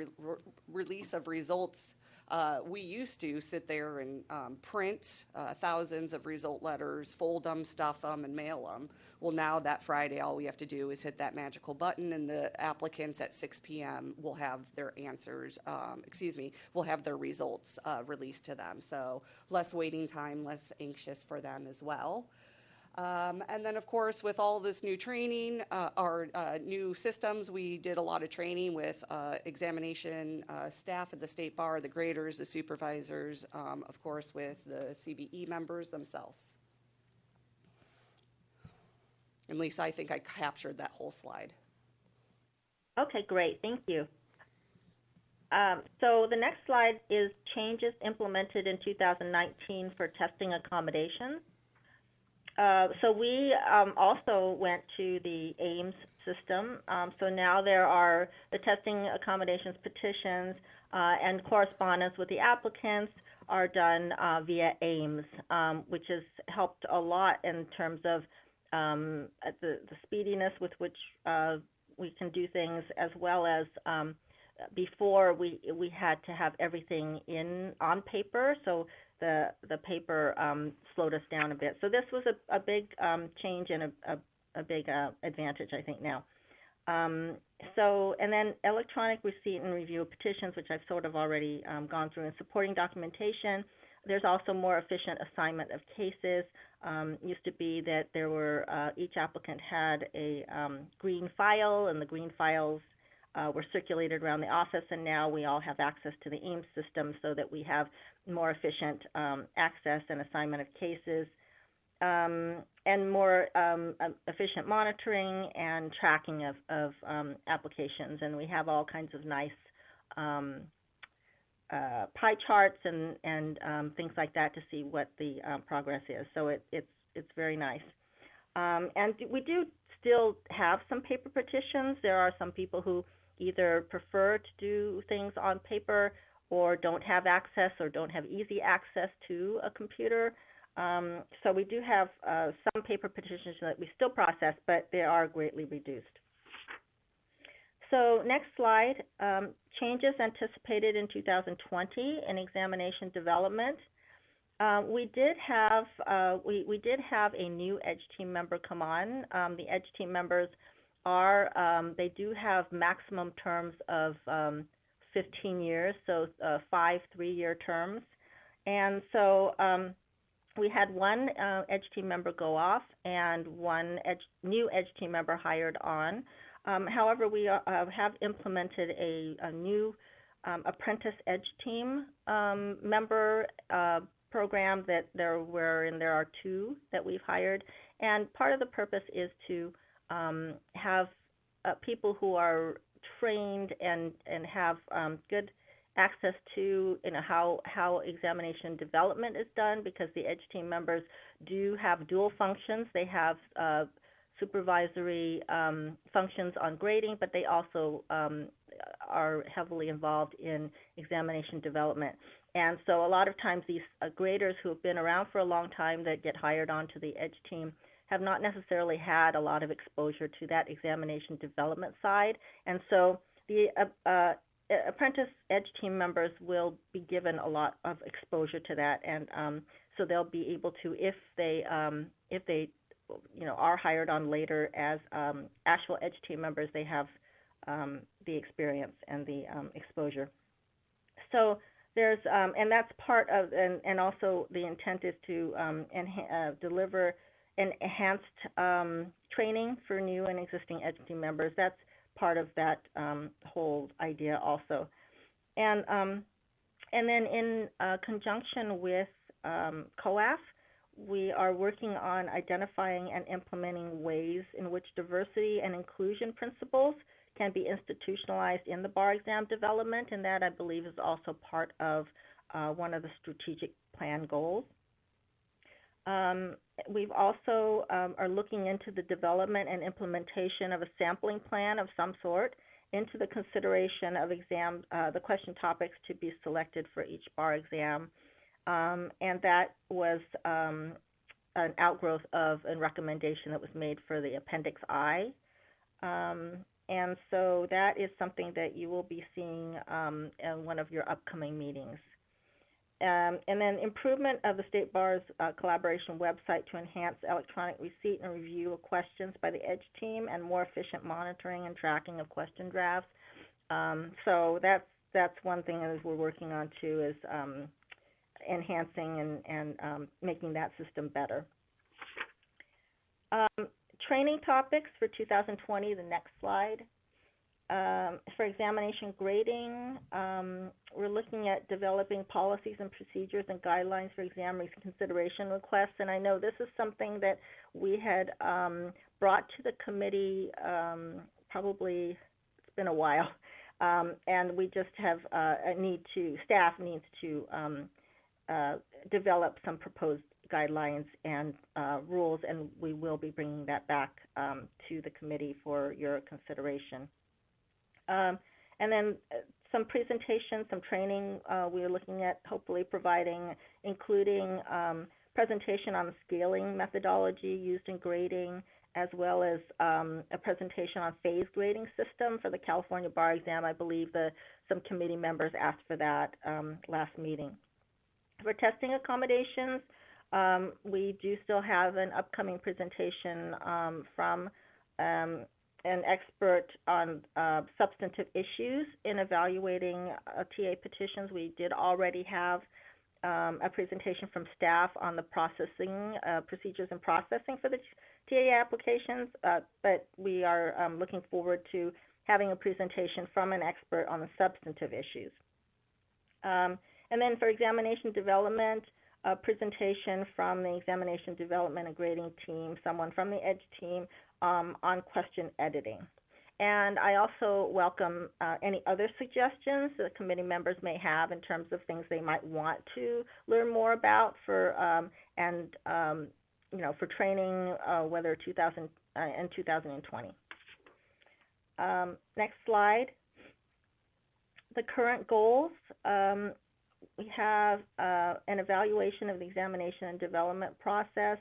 release of results, we used to sit there and print thousands of result letters, fold them, stuff them, and mail them. Well, now that Friday, all we have to do is hit that magical button, and the applicants at 6 p.m. will have their answers, will have their results released to them. So less waiting time, less anxious for them as well. And then, of course, with all this new training, our new systems, we did a lot of training with examination staff at the State Bar, the graders, the supervisors, of course, with the CBE members themselves. And Lisa, I think I captured that whole slide. Okay, great. Thank you. So the next slide is changes implemented in 2019 for testing accommodations. So we also went to the AIMS system. So now there are the testing accommodations petitions and correspondence with the applicants are done via AIMS, which has helped a lot in terms of the speediness with which we can do things, as well as before we had to have everything on paper. So the paper slowed us down a bit. So this was a big change and a big advantage, I think, now. And then electronic receipt and review of petitions, which I've sort of already gone through, and supporting documentation. There's also more efficient assignment of cases. Used to be that there were, each applicant had a green file, and the green files were circulated around the office, and now we all have access to the AIMS system so that we have more efficient access and assignment of cases, and more efficient monitoring and tracking of applications. And we have all kinds of nice pie charts and things like that to see what the progress is. So it's very nice. And we do still have some paper petitions. There are some people who either prefer to do things on paper or don't have access or don't have easy access to a computer. So we do have some paper petitions that we still process, but they are greatly reduced. So next slide, changes anticipated in 2020 in examination development. We did have a new EDGE team member come on. The EDGE team members they do have maximum terms of 15 years, so 5 3-year terms. And so we had one EDGE team member go off and one new EDGE team member hired on. However, we have implemented a new apprentice EDGE team member program that there are 2 that we've hired. And part of the purpose is to have people who are trained and have good access to how examination development is done, because the EDGE team members do have dual functions. They have supervisory functions on grading, but they also are heavily involved in examination development. And so a lot of times these graders who have been around for a long time that get hired onto the EDGE team have not necessarily had a lot of exposure to that examination development side. And so the apprentice EDGE team members will be given a lot of exposure to that, and so they'll be able to, if they are hired on later as actual EDGE team members, they have the experience and the exposure. So there's, and that's part of, and also the intent is to deliver enhanced training for new and existing EDGE team members. That's part of that whole idea also. And then in conjunction with COAF, we are working on identifying and implementing ways in which diversity and inclusion principles can be institutionalized in the bar exam development, and that, I believe, is also part of one of the strategic plan goals. We've also are looking into the development and implementation of a sampling plan of some sort into the consideration of the question topics to be selected for each bar exam. And that was an outgrowth of a recommendation that was made for the Appendix I. And so that is something that you will be seeing in one of your upcoming meetings. And then improvement of the State Bar's collaboration website to enhance electronic receipt and review of questions by the EDGE team and more efficient monitoring and tracking of question drafts. So that's one thing that we're working on too, is enhancing and making that system better. Training topics for 2020, the next slide. For examination grading, we're looking at developing policies and procedures and guidelines for exam reconsideration requests. And I know this is something that we had brought to the committee probably, it's been a while, and we just have staff needs to develop some proposed guidelines and rules, and we will be bringing that back to the committee for your consideration. And then some presentation, some training we are looking at hopefully providing, including presentation on the scaling methodology used in grading, as well as a presentation on phase grading system for the California bar exam. I believe some committee members asked for that last meeting. For testing accommodations, we do still have an upcoming presentation from an expert on substantive issues in evaluating TA petitions. We did already have a presentation from staff on the processing, procedures and processing for the TA applications, but we are looking forward to having a presentation from an expert on the substantive issues. And then for examination development, a presentation from the examination development and grading team, someone from the EDGE team, on question editing. And I also welcome any other suggestions that committee members may have in terms of things they might want to learn more about for for training, whether 2020. Next slide. The current goals. We have an evaluation of the examination and development process.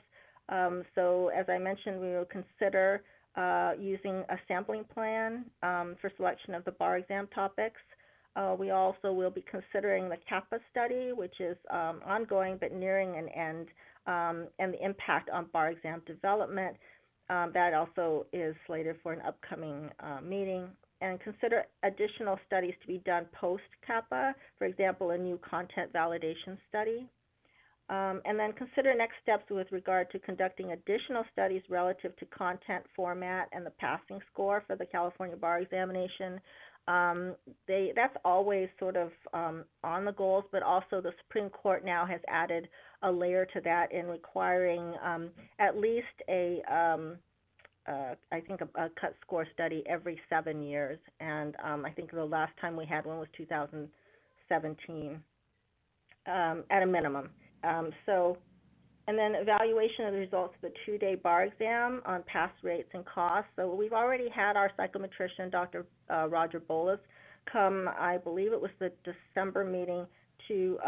So as I mentioned, we will consider using a sampling plan for selection of the bar exam topics. We also will be considering the CAPA study, which is ongoing but nearing an end, and the impact on bar exam development. That also is slated for an upcoming meeting. And consider additional studies to be done post-CAPA, for example, a new content validation study. And then consider next steps with regard to conducting additional studies relative to content format and the passing score for the California bar examination. That's always sort of on the goals, but also the Supreme Court now has added a layer to that in requiring at least I think a cut score study every 7 years, and I think the last time we had one was 2017 at a minimum. And then evaluation of the results of the 2-day bar exam on pass rates and costs. So we've already had our psychometrician, Dr. Roger Bolas, come, I believe it was the December meeting, to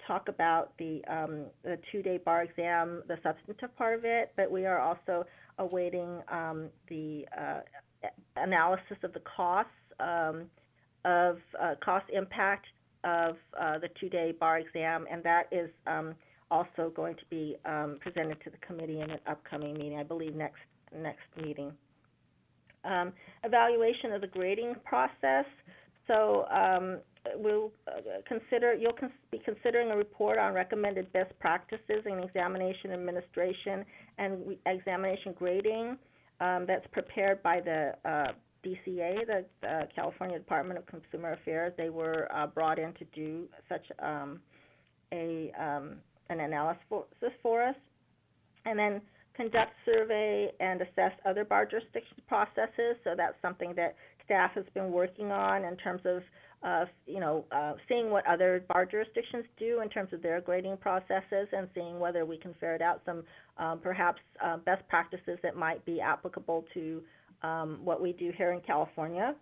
talk about the 2-day bar exam, the substantive part of it, but we are also awaiting the analysis of the costs cost impact of the 2-day bar exam, and that is also going to be presented to the committee in an upcoming meeting, I believe next meeting. Evaluation of the grading process. so we'll be considering a report on recommended best practices in examination administration and examination grading that's prepared by the DCA, the California Department of Consumer Affairs. They were brought in to do such an analysis for us. And then conduct survey and assess other bar jurisdiction processes. So that's something that staff has been working on in terms of seeing what other bar jurisdictions do in terms of their grading processes and seeing whether we can ferret out some perhaps best practices that might be applicable to what we do here in California.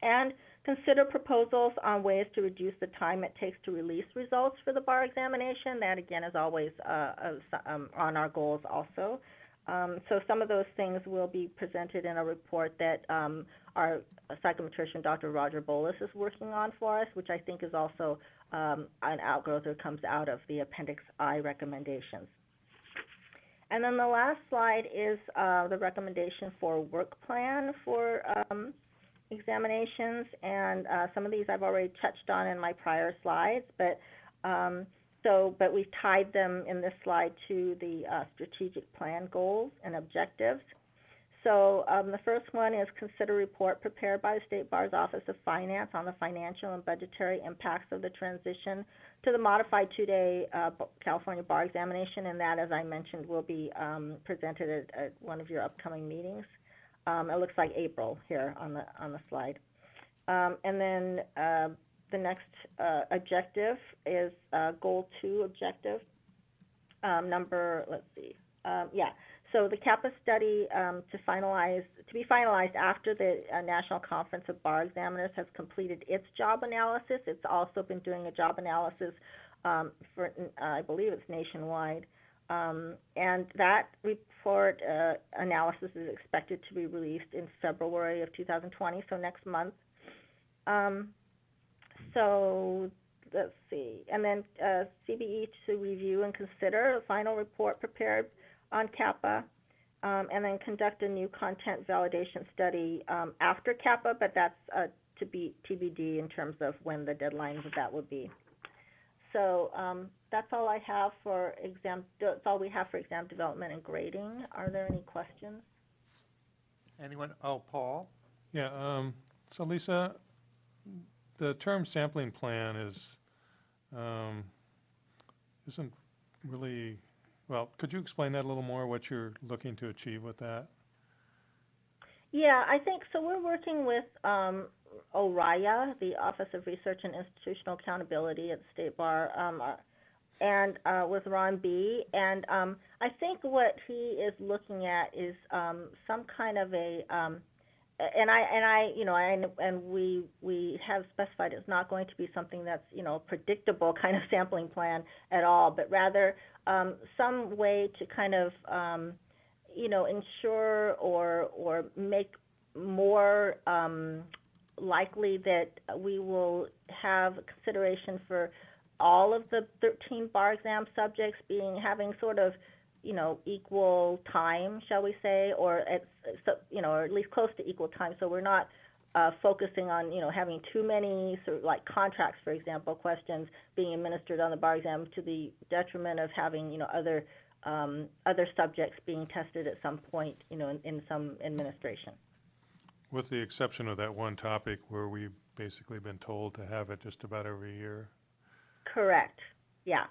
And consider proposals on ways to reduce the time it takes to release results for the bar examination. That, again, is always on our goals also. So some of those things will be presented in a report that our psychometrician, Dr. Roger Bolus, is working on for us, which I think is also an outgrowth or comes out of the Appendix I recommendations. And then the last slide is the recommendation for work plan for examinations, and some of these I've already touched on in my prior slides, but we've tied them in this slide to the strategic plan goals and objectives. So the first one is consider report prepared by the State Bar's Office of Finance on the financial and budgetary impacts of the transition to the modified two-day California bar examination, and that, as I mentioned, will be presented at one of your upcoming meetings. It looks like April here on the slide. And then the next objective is Goal 2 objective. So the CAPA study to be finalized after the National Conference of Bar Examiners has completed its job analysis. It's also been doing a job analysis for, I believe it's nationwide. And that report analysis is expected to be released in February of 2020, so next month. So let's see. And then CBE to review and consider a final report prepared on CAPA, and then conduct a new content validation study after CAPA, but that's to be TBD in terms of when the deadlines of that would be. So that's all I have for exam. That's all we have for exam development and grading. Are there any questions? Anyone? Oh, Paul? Yeah. So Lisa, the term sampling plan isn't really. Well, could you explain that a little more, what you're looking to achieve with that? Yeah, I think so. We're working with ORIA, the Office of Research and Institutional Accountability at the State Bar, and with Ron B. And I think what he is looking at is some kind of a we have specified it's not going to be something that's predictable kind of sampling plan at all, but rather some way to kind of ensure or make more likely that we will have consideration for all of the 13 bar exam subjects having sort of equal time, shall we say, or at least close to equal time. So we're not focusing on having too many sort of like contracts, for example, questions being administered on the bar exam to the detriment of having other subjects being tested at some point in some administration. With the exception of that one topic where we've basically been told to have it just about every year. Correct. Yeah.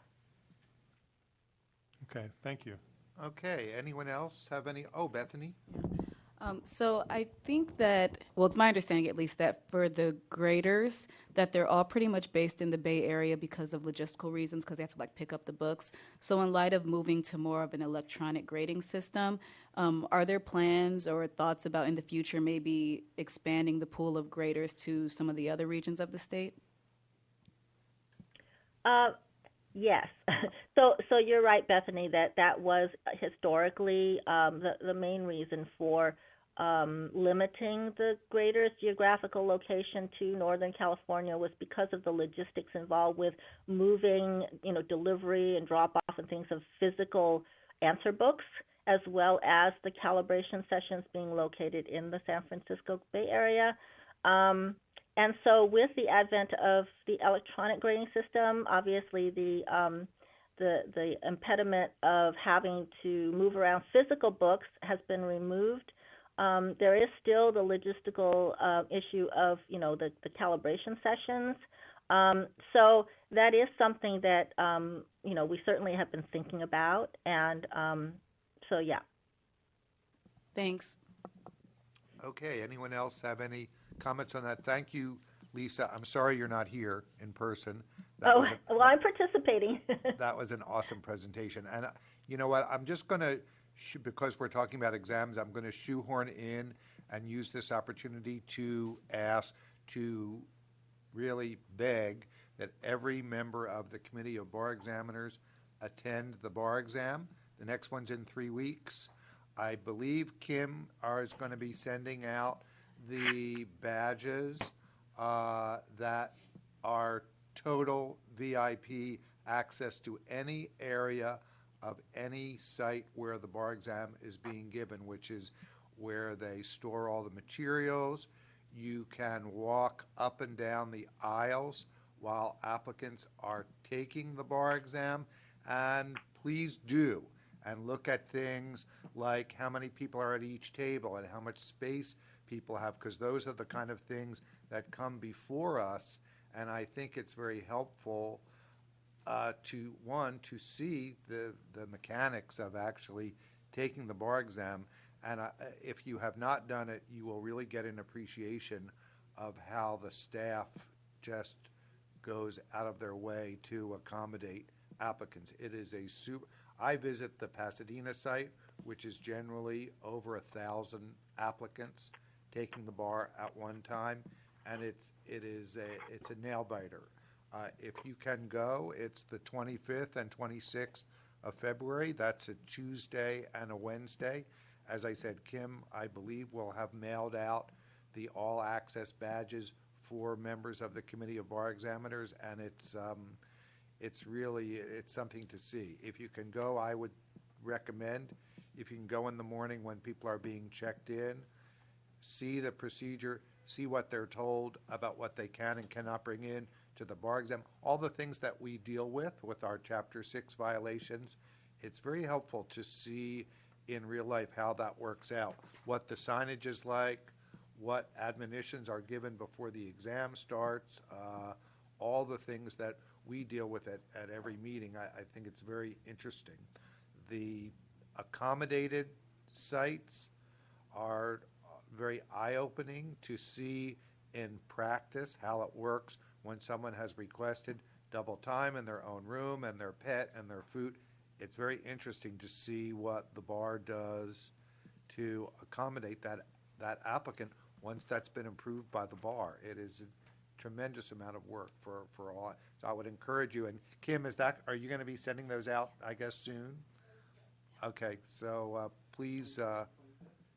Okay, thank you. Okay, anyone else have any? Oh, Bethany? So I think that, well, it's my understanding at least that for the graders, that they're all pretty much based in the Bay Area because of logistical reasons, because they have to pick up the books. So in light of moving to more of an electronic grading system, are there plans or thoughts about in the future maybe expanding the pool of graders to some of the other regions of the state? Yes. So you're right, Bethany, that was historically the main reason for limiting the graders' geographical location to Northern California was because of the logistics involved with moving, delivery and drop-off and things of physical answer books, as well as the calibration sessions being located in the San Francisco Bay Area. And so with the advent of the electronic grading system, obviously the impediment of having to move around physical books has been removed. There is still the logistical issue of, the calibration sessions. So that is something that, we certainly have been thinking about. And so, yeah. Thanks. Okay, anyone else have any comments on that? Thank you, Lisa. I'm sorry you're not here in person. Well, I'm participating. That was an awesome presentation. And you know what? I'm just going to, because we're talking about exams, I'm going to shoehorn in and use this opportunity to ask, to really beg that every member of the Committee of Bar Examiners attend the bar exam. The next one's in 3 weeks. I believe Kim is going to be sending out the badges that are total VIP access to any area of any site where the bar exam is being given, which is where they store all the materials. You can walk up and down the aisles while applicants are taking the bar exam, and please do, and look at things like how many people are at each table and how much space people have, because those are the kind of things that come before us. And I think it's very helpful to see the mechanics of actually taking the bar exam. And if you have not done it, you will really get an appreciation of how the staff just goes out of their way to accommodate applicants. It is a super. I visit the Pasadena site, which is generally over 1,000 applicants taking the bar at one time, and it's a nail biter. If you can go, it's the 25th and 26th of February. That's a Tuesday and a Wednesday. As I said, Kim, I believe, will have mailed out the all-access badges for members of the Committee of Bar Examiners, and it's something to see. If you can go, I would recommend, if you can go in the morning when people are being checked in, see the procedure, see what they're told about what they can and cannot bring in to the bar exam, all the things that we deal with our Chapter 6 violations. It's very helpful to see in real life how that works out, what the signage is like, what admonitions are given before the exam starts, all the things that we deal with at every meeting. I think it's very interesting. The accommodated sites are very eye-opening to see in practice how it works when someone has requested double time in their own room and their pet and their food. It's very interesting to see what the bar does to accommodate that applicant once that's been approved by the bar. It is a tremendous amount of work for all. So I would encourage you. And Kim, are you going to be sending those out, I guess, soon? Okay, so please,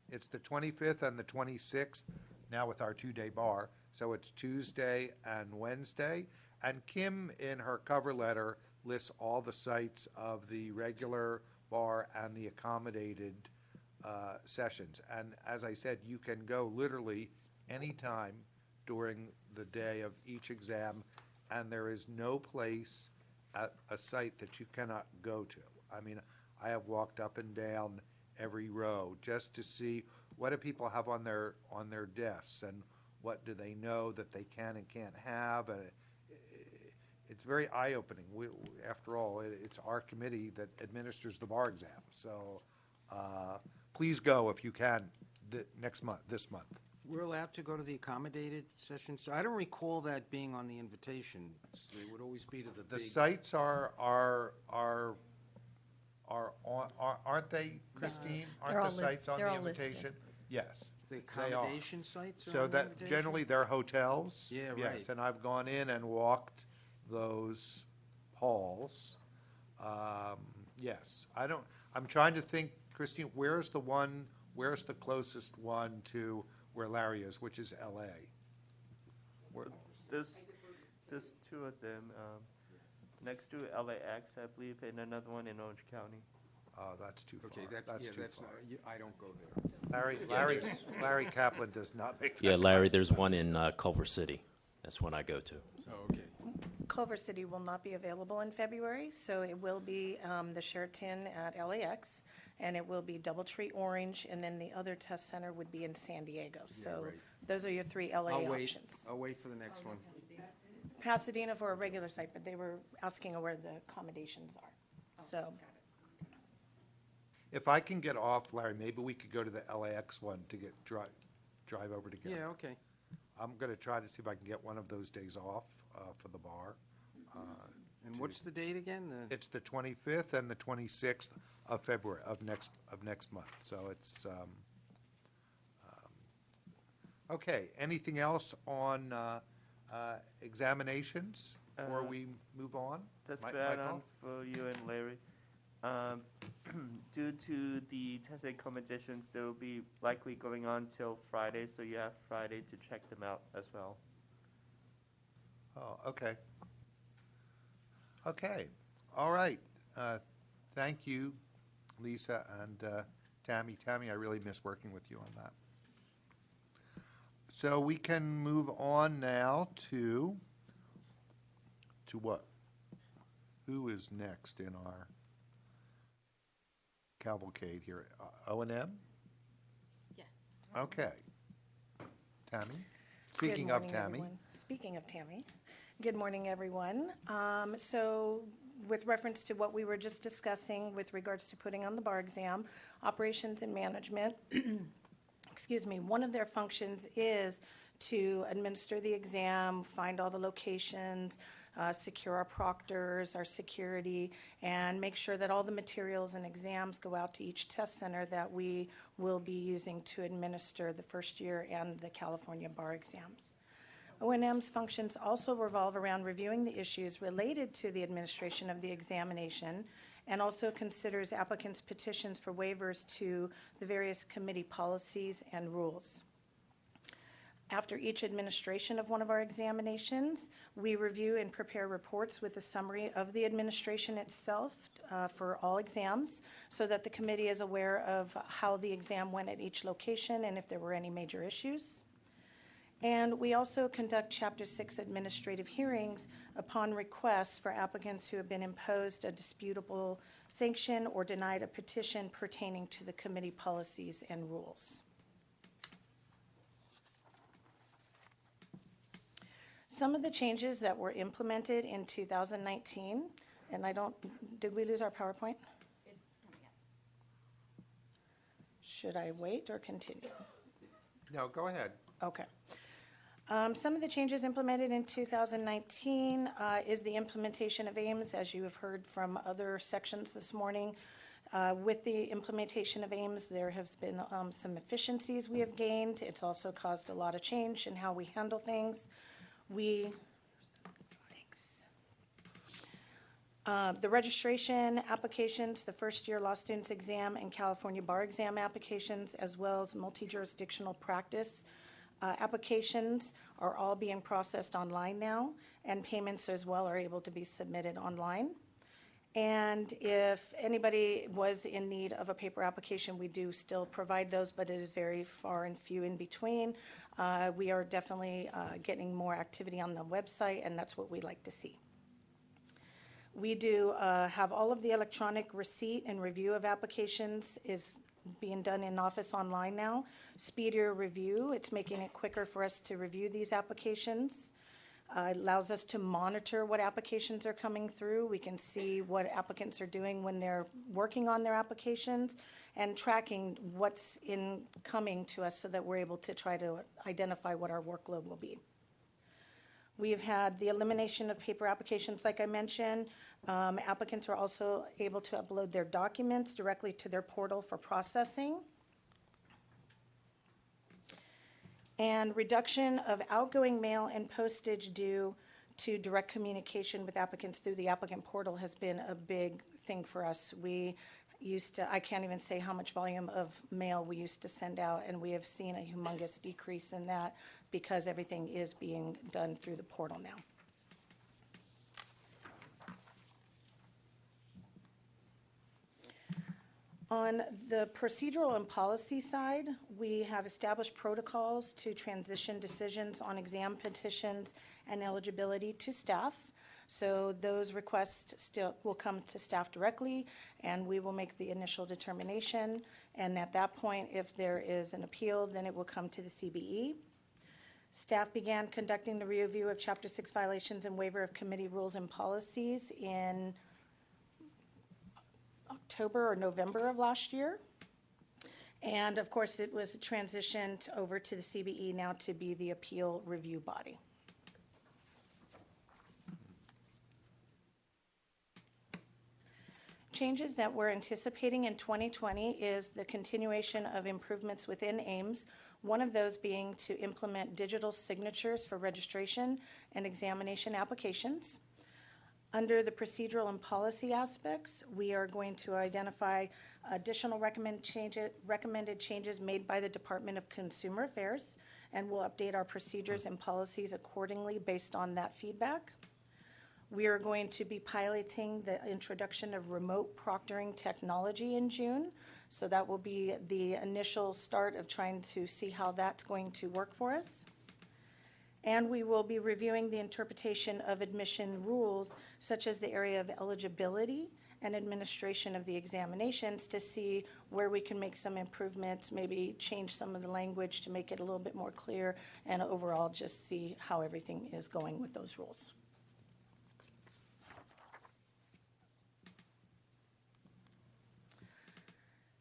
it's the 25th and the 26th now with our 2-day bar. So it's Tuesday and Wednesday. And Kim, in her cover letter, lists all the sites of the regular bar and the accommodated sessions. And as I said, you can go literally anytime during the day of each exam, and there is no place at a site that you cannot go to. I mean, I have walked up and down every row just to see what do people have on their desks and what do they know that they can and can't have. And it's very eye-opening. After all, it's our committee that administers the bar exam. So please go if you can this month. We're allowed to go to the accommodated session, so I don't recall that being on the invitation. It would always be to the big. The sites are aren't they, Christine? They're Aren't the all sites on they're the all listed. invitation? Yes. The they are. accommodation sites are So on the that invitation? generally they're hotels. Yeah, right. Yes, and I've gone in and walked those halls. Yes, I'm trying to think, Christine, where's the closest one to where Larry is, which is LA? There's two of them, next to LAX, I believe, and another one in Orange County. That's too far. Okay, that's, yeah, too that's, far. I don't go there. Larry Kaplan does not make that. Yeah, Larry, there's one in Culver City. That's one I go to. Okay. Culver City will not be available in February, so it will be the Sheraton at LAX, and it will be Doubletree Orange, and then the other test center would be in San Diego. So right. those are your three LA I'll wait. options. I'll wait for the next one. Pasadena for a regular site, but they were asking where the accommodations are. So, If I can get off, Larry, maybe we could go to the LAX one to get, drive over together. Yeah, okay. I'm going to try to see if I can get one of those days off for the bar. And what's the date again? It's the 25th and the 26th of February, of next month. So it's, okay, anything else on examinations before we move on? Just Mi- to add Michael? on for you and Larry. Due to the testing competitions, they will be likely going on till Friday, so you have Friday to check them out as well. Oh, okay. Okay, all right. Thank you, Lisa and Tammy. Tammy, I really miss working with you on that. So we can move on now to what? Who is next in our cavalcade here? O&M? yes. Okay. Tammy? Good Speaking of morning, Tammy. everyone. Speaking of Tammy, good morning, everyone. So with reference to what we were just discussing with regards to putting on the bar exam, operations and management, excuse me, one of their functions is to administer the exam, find all the locations, secure our proctors, our security, and make sure that all the materials and exams go out to each test center that we will be using to administer the first year and the California bar exams. O&M's functions also revolve around reviewing the issues related to the administration of the examination and also considers applicants' petitions for waivers to the various committee policies and rules. After each administration of one of our examinations, we review and prepare reports with a summary of the administration itself for all exams so that the committee is aware of how the exam went at each location and if there were any major issues. And we also conduct Chapter 6 administrative hearings upon requests for applicants who have been imposed a disputable sanction or denied a petition pertaining to the committee policies and rules. Some of the changes that were implemented in 2019, and did we lose our PowerPoint? Should I wait or continue? No, go ahead. Okay. Some of the changes implemented in 2019 is the implementation of AIMS, as you have heard from other sections this morning. With the implementation of AIMS, there has been some efficiencies we have gained. It's also caused a lot of change in how we handle things. The registration applications, the first-year law students exam and California bar exam applications, as well as multi-jurisdictional practice applications are all being processed online now, and payments as well are able to be submitted online. And if anybody was in need of a paper application, we do still provide those, but it is very far and few in between. We are definitely getting more activity on the website, and that's what we like to see. We do have all of the electronic receipt and review of applications is being done in office online now. Speedier review, it's making it quicker for us to review these applications. It allows us to monitor what applications are coming through. We can see what applicants are doing when they're working on their applications and tracking what's incoming to us so that we're able to try to identify what our workload will be. We've had the elimination of paper applications, like I mentioned. Applicants are also able to upload their documents directly to their portal for processing. And reduction of outgoing mail and postage due to direct communication with applicants through the applicant portal has been a big thing for us. I can't even say how much volume of mail we used to send out, and we have seen a humongous decrease in that because everything is being done through the portal now. On the procedural and policy side, we have established protocols to transition decisions on exam petitions and eligibility to staff. So those requests still will come to staff directly, and we will make the initial determination. And at that point, if there is an appeal, then it will come to the CBE. Staff began conducting the review of Chapter 6 violations and waiver of committee rules and policies in October or November of last year. And of course, it was transitioned over to the CBE now to be the appeal review body. Changes that we're anticipating in 2020 is the continuation of improvements within AIMS, one of those being to implement digital signatures for registration and examination applications. Under the procedural and policy aspects, we are going to identify additional recommended changes made by the Department of Consumer Affairs, and we'll update our procedures and policies accordingly based on that feedback. We are going to be piloting the introduction of remote proctoring technology in June. So that will be the initial start of trying to see how that's going to work for us. And we will be reviewing the interpretation of admission rules, such as the area of eligibility and administration of the examinations, to see where we can make some improvements, maybe change some of the language to make it a little bit more clear, and overall just see how everything is going with those rules.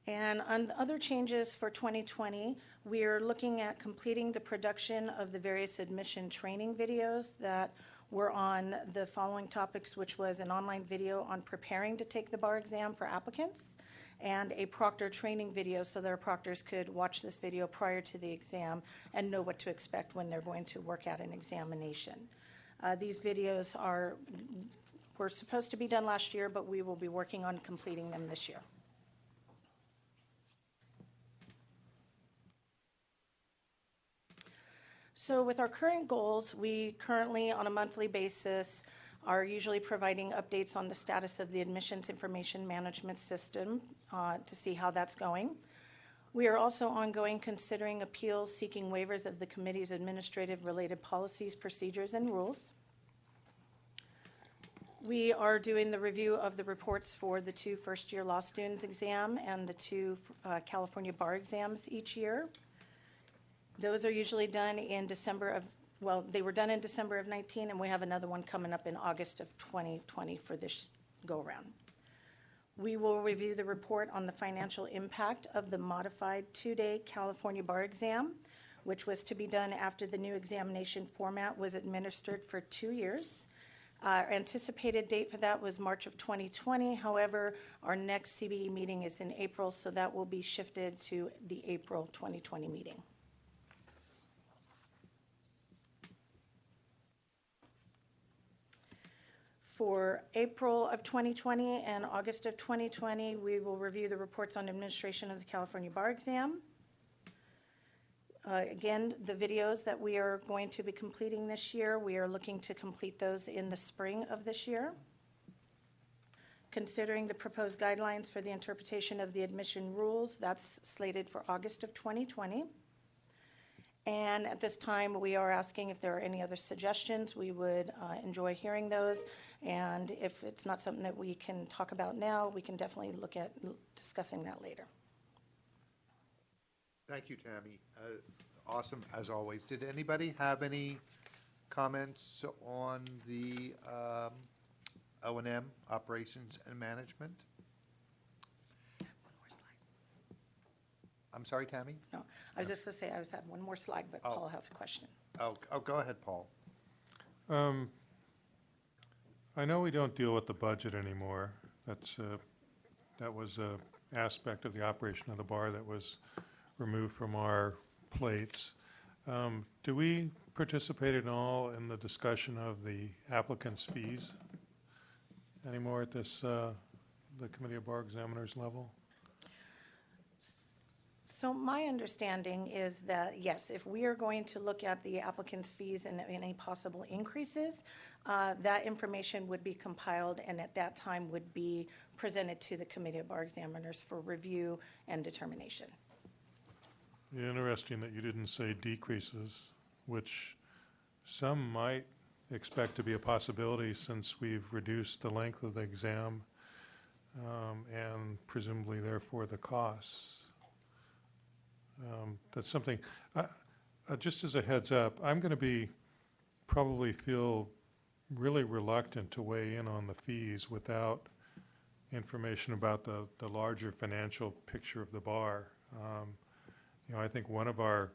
And on other changes for 2020, we are looking at completing the production of the various admission training videos that were on the following topics, which was an online video on preparing to take the bar exam for applicants, and a proctor training video so their proctors could watch this video prior to the exam and know what to expect when they're going to work at an examination. These videos were supposed to be done last year, but we will be working on completing them this year. So with our current goals, we currently, on a monthly basis, are usually providing updates on the status of the admissions information management system to see how that's going. We are also ongoing considering appeals seeking waivers of the committee's administrative related policies, procedures, and rules. We are doing the review of the reports for the 2 first-year law students exam and the 2 California bar exams each year. Those are usually done in they were done in December of 19, and we have another one coming up in August of 2020 for this go-around. We will review the report on the financial impact of the modified 2-day California bar exam, which was to be done after the new examination format was administered for 2 years. Our anticipated date for that was March of 2020. However, our next CBE meeting is in April, so that will be shifted to the April 2020 meeting. For April of 2020 and August of 2020, we will review the reports on administration of the California bar exam. Again, the videos that we are going to be completing this year, we are looking to complete those in the spring of this year. Considering the proposed guidelines for the interpretation of the admission rules, that's slated for August of 2020. And at this time, we are asking if there are any other suggestions. We would enjoy hearing those. And if it's not something that we can talk about now, we can definitely look at discussing that later. Thank you, Tammy. Awesome, as always. Did anybody have any comments on the O&M, operations and management? I'm sorry, Tammy? No, I was just going to say I was had one more slide, but Paul has a question. Oh, go ahead, Paul. I know we don't deal with the budget anymore. That was an aspect of the operation of the bar that was removed from our plates. Do we participate at all in the discussion of the applicants' fees anymore at this, the Committee of Bar Examiners level? So my understanding is that, yes, if we are going to look at the applicant's fees and any possible increases, that information would be compiled and at that time would be presented to the Committee of Bar Examiners for review and determination. Interesting that you didn't say decreases, which some might expect to be a possibility since we've reduced the length of the exam and presumably therefore the costs. That's something, just as a heads up, I'm going to probably feel really reluctant to weigh in on the fees without information about the larger financial picture of the bar. I think one of our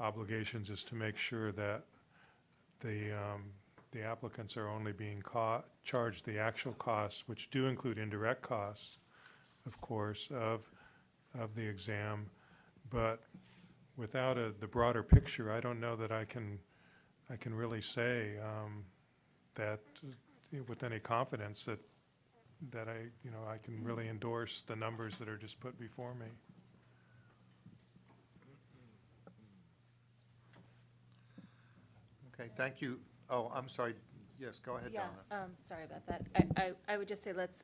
obligations is to make sure that the applicants are only being charged the actual costs, which do include indirect costs, of course, of the exam. But without the broader picture, I don't know that I can really say that with any confidence that I can really endorse the numbers that are just put before me. Okay, thank you. Oh, I'm sorry. Yes, go ahead, Yeah, Donna. sorry about that. I would just say let's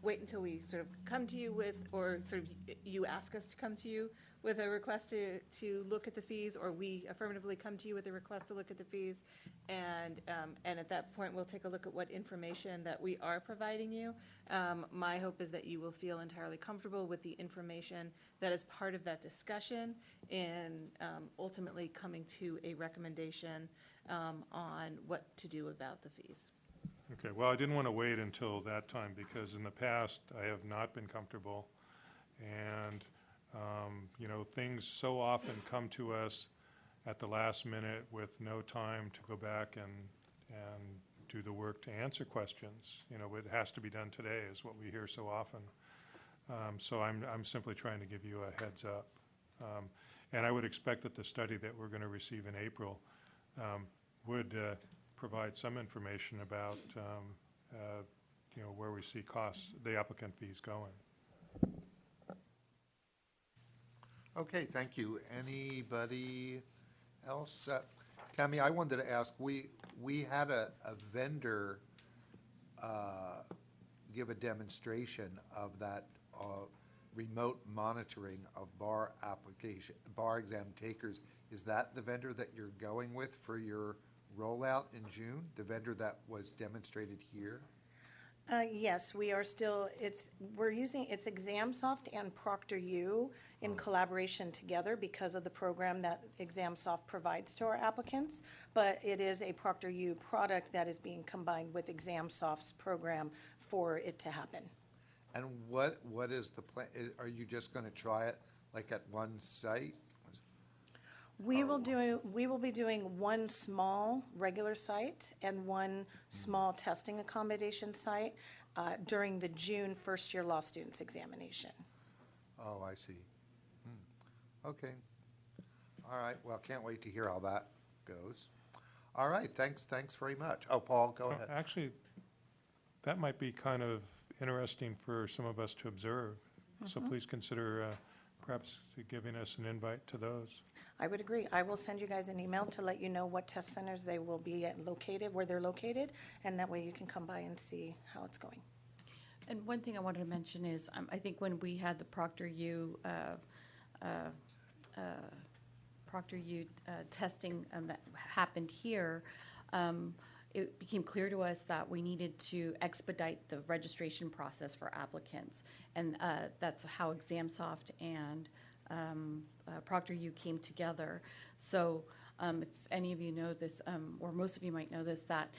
wait until we sort of come to you with, or sort of you ask us to come to you with a request to look at the fees, or we affirmatively come to you with a request to look at the fees. And at that point, we'll take a look at what information that we are providing you. My hope is that you will feel entirely comfortable with the information that is part of that discussion and ultimately coming to a recommendation on what to do about the fees. Okay, well, I didn't want to wait until that time because in the past, I have not been comfortable. And, things so often come to us at the last minute with no time to go back and do the work to answer questions. It has to be done today is what we hear so often. So I'm simply trying to give you a heads up. And I would expect that the study that we're going to receive in April would provide some information about, where we see costs, the applicant fees going. Okay, thank you. Anybody else? Tammy, I wanted to ask, we had a vendor give a demonstration of that remote monitoring of bar exam takers. Is that the vendor that you're going with for your rollout in June? The vendor that was demonstrated here? Yes, we are still, it's ExamSoft and ProctorU in collaboration together because of the program that ExamSoft provides to our applicants. But it is a ProctorU product that is being combined with ExamSoft's program for it to happen. And what is the plan? Are you just going to try it like at one site? We will be doing one small regular site and one small testing accommodation site during the June first-year law students examination. Oh, I see. Okay. All right. Well, can't wait to hear how that goes. All right. Thanks very much. Oh, Paul, go ahead. Actually, that might be kind of interesting for some of us to observe. So please consider perhaps giving us an invite to those. I would agree. I will send you guys an email to let you know what test centers they will be where they're located, and that way you can come by and see how it's going. And one thing I wanted to mention is, I think when we had the ProctorU testing that happened here, it became clear to us that we needed to expedite the registration process for applicants. And that's how ExamSoft and ProctorU came together. So if any of you know this, or most of you might know this, that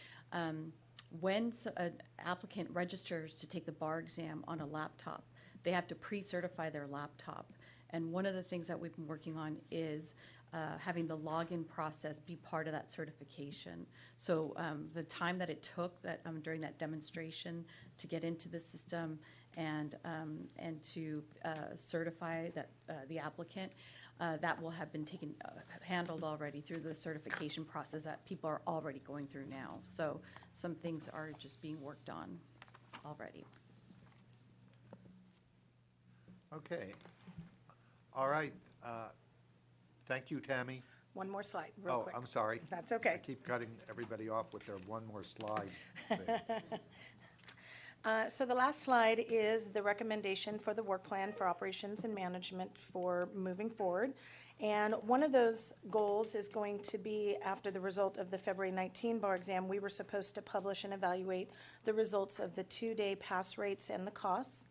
when an applicant registers to take the bar exam on a laptop, they have to pre-certify their laptop. And one of the things that we've been working on is having the login process be part of that certification. So the time that it took during that demonstration to get into the system and to certify that the applicant, that will have been handled already through the certification process that people are already going through now. So some things are just being worked on already. Okay. All right. Thank you, Tammy. One more slide, real quick. Oh, I'm sorry. That's okay. I keep cutting everybody off with their one more slide thing. So the last slide is the recommendation for the work plan for operations and management for moving forward. And one of those goals is going to be, after the result of the February 19 bar exam, we were supposed to publish and evaluate the results of the 2-day pass rates and the costs.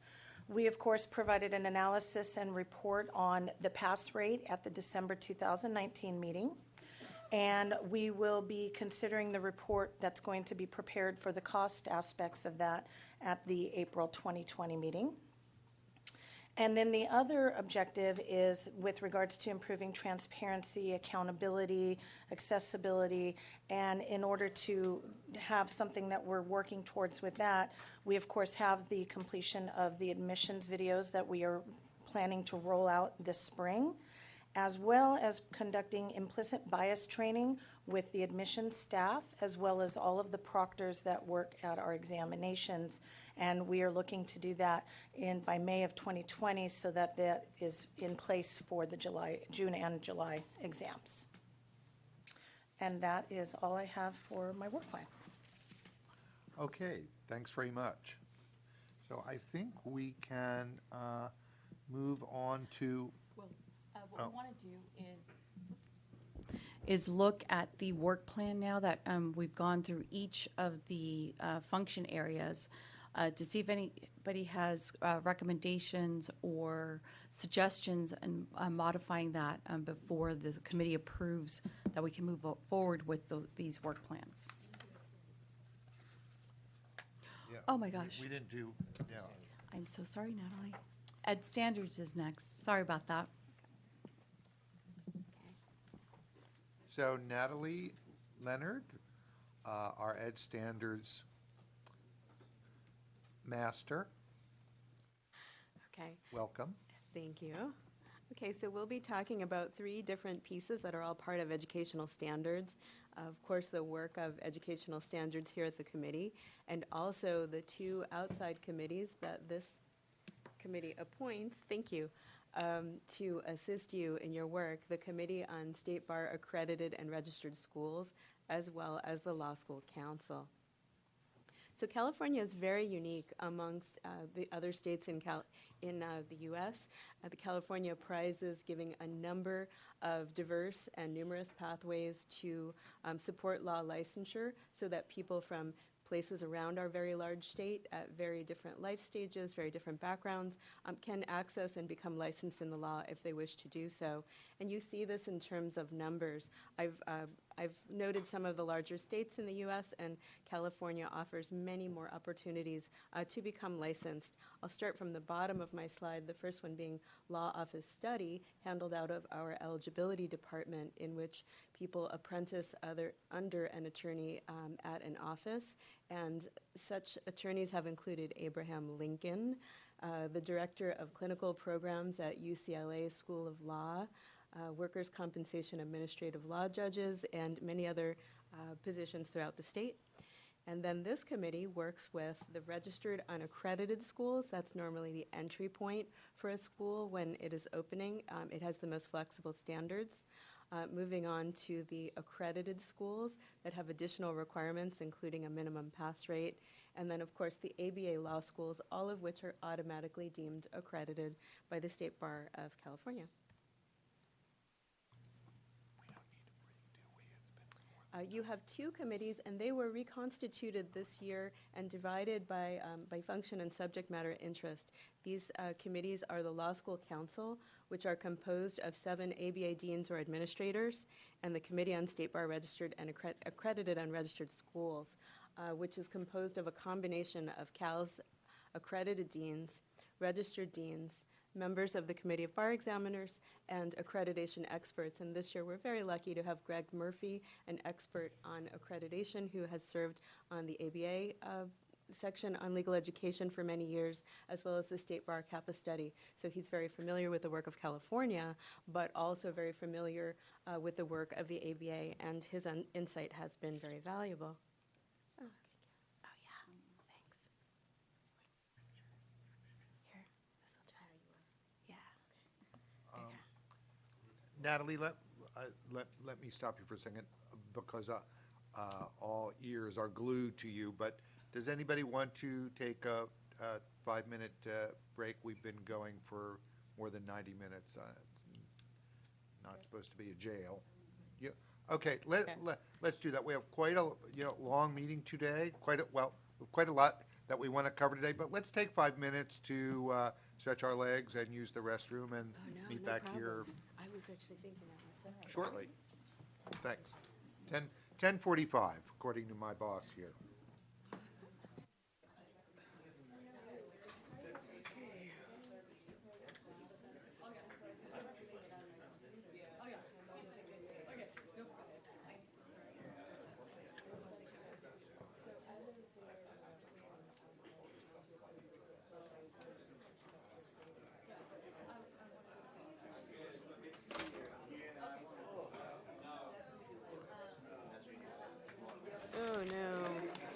We, of course, provided an analysis and report on the pass rate at the December 2019 meeting. And we will be considering the report that's going to be prepared for the cost aspects of that at the April 2020 meeting. And then the other objective is with regards to improving transparency, accountability, accessibility, and in order to have something that we're working towards with that, we of course have the completion of the admissions videos that we are planning to roll out this spring, as well as conducting implicit bias training with the admissions staff, as well as all of the proctors that work at our examinations. And we are looking to do that by May of 2020 so that that is in place for the June and July exams. And that is all I have for my work plan. Okay, thanks very much. So I think we can move on to. Well, what we want to do is look at the work plan now that we've gone through each of the function areas to see if anybody has recommendations or suggestions and modifying that before the committee approves that we can move forward with these work plans. Yeah, Oh my gosh. We didn't do, yeah. I'm so sorry, Natalie. Ed Standards is next. Sorry about that. So Natalie Leonard, our Ed Standards master. Okay. Welcome. Thank you. Okay, so we'll be talking about 3 different pieces that are all part of educational standards. Of course, the work of educational standards here at the committee, and also the 2 outside committees that this committee appoints, thank you, to assist you in your work, the Committee on State Bar Accredited and Registered Schools, as well as the Law School Council. So California is very unique amongst the other states in the U.S. The California Prize is giving a number of diverse and numerous pathways to support law licensure so that people from places around our very large state at very different life stages, very different backgrounds, can access and become licensed in the law if they wish to do so. And you see this in terms of numbers. I've noted some of the larger states in the U.S., and California offers many more opportunities to become licensed. I'll start from the bottom of my slide, the first one being Law Office Study, handled out of our eligibility department, in which people apprentice under an attorney at an office. And such attorneys have included Abraham Lincoln, the Director of Clinical Programs at UCLA School of Law, Workers' Compensation Administrative Law judges, and many other positions throughout the state. And then this committee works with the registered unaccredited schools. That's normally the entry point for a school when it is opening. It has the most flexible standards. Moving on to the accredited schools that have additional requirements, including a minimum pass rate. And then, of course, the ABA law schools, all of which are automatically deemed accredited by the State Bar of California. You have 2 committees, and they were reconstituted this year and divided by function and subject matter interest. These committees are the Law School Council, which are composed of 7 ABA deans or administrators, and the Committee on State Bar Registered and Accredited and Registered Schools, which is composed of a combination of CAL's accredited deans, registered deans, members of the Committee of Bar Examiners, and accreditation experts. And this year we're very lucky to have Greg Murphy, an expert on accreditation who has served on the ABA section on legal education for many years, as well as the State Bar Kappa study. So he's very familiar with the work of California, but also very familiar with the work of the ABA, and his insight has been very valuable. Oh, thank you. Oh, yeah, thanks. Here, this will try. Yeah. Natalie, let me stop you for a second, because all ears are glued to you, but does anybody want to take a 5-minute break? We've been going for more than 90 minutes. It's not supposed to be a jail. Yeah, okay, let's do that. We have quite a, long meeting today, quite a lot that we want to cover today, but let's take 5 minutes to stretch our legs and use the restroom and meet back here I was actually thinking that myself. shortly. Thanks. 10:45, according to my boss here. Oh, no.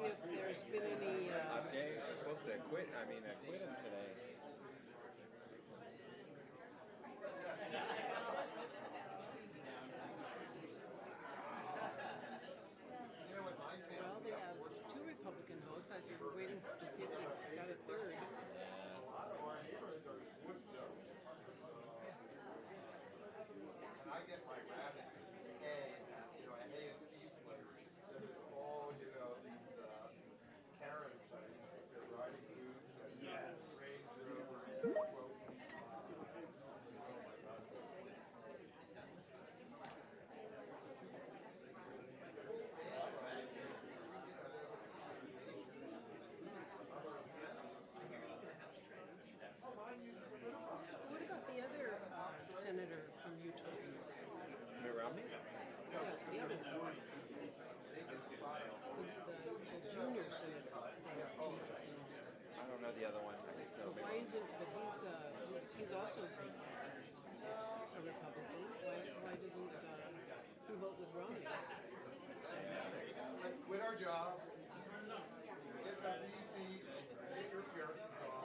if there's been any, Update, I'm supposed to quit, I quit him today. well, they have 2 Republican votes. I think we're waiting to see if they got a third. I get my rabbits hay, hay and feed place. There's all, these Karens, they're riding boots and Range Rover. What about the other senator from Utah? Mitt Romney? Yeah, the other one. The junior senator. I don't know the other one, I just know. But why isn't, but he's also a Republican. Why doesn't he vote with Romney? Let's quit our jobs, get some PC, get your parents' jobs.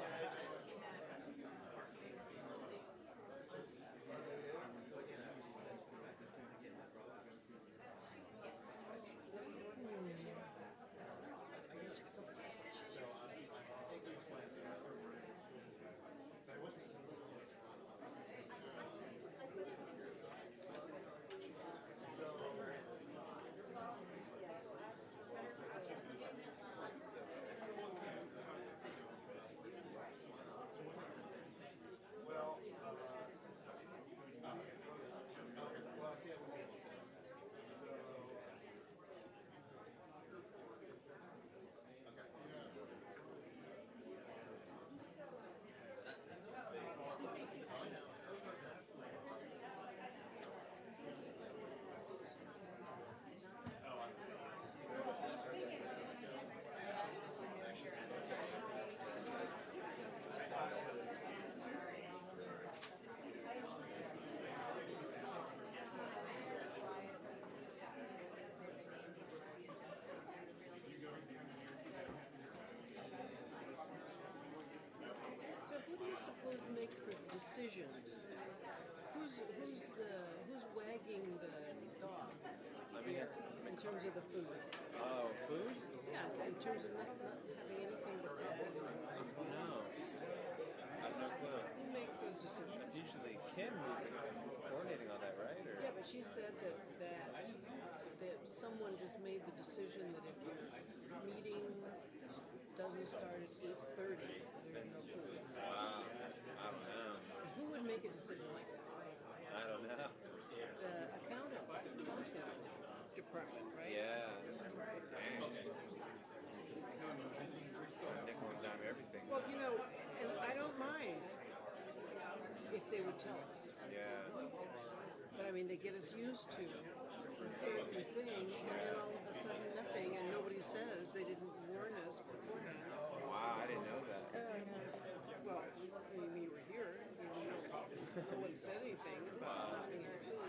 So who do you suppose makes the decisions? Who's wagging the dog? Here, in terms of the food. Oh, food? Yeah, in terms of not having anything but problem. No. I have no clue. Who makes those decisions? It's usually Kim who's coordinating all that, right? Or? Yeah, but she said that someone just made the decision that if your meeting doesn't start at 8:30, there's no food. Wow. I don't know. Who would make a decision like that? I don't know. The accountant department, right? Yeah. Dang. Nickel and dime everything. Well, and I don't mind if they would tell us. Yeah. But I mean, they get us used to a certain thing, and then all of a sudden nothing, and nobody says they didn't warn us beforehand. Wow, I didn't know that. Well, I mean, you were here. No one said anything about not having any food.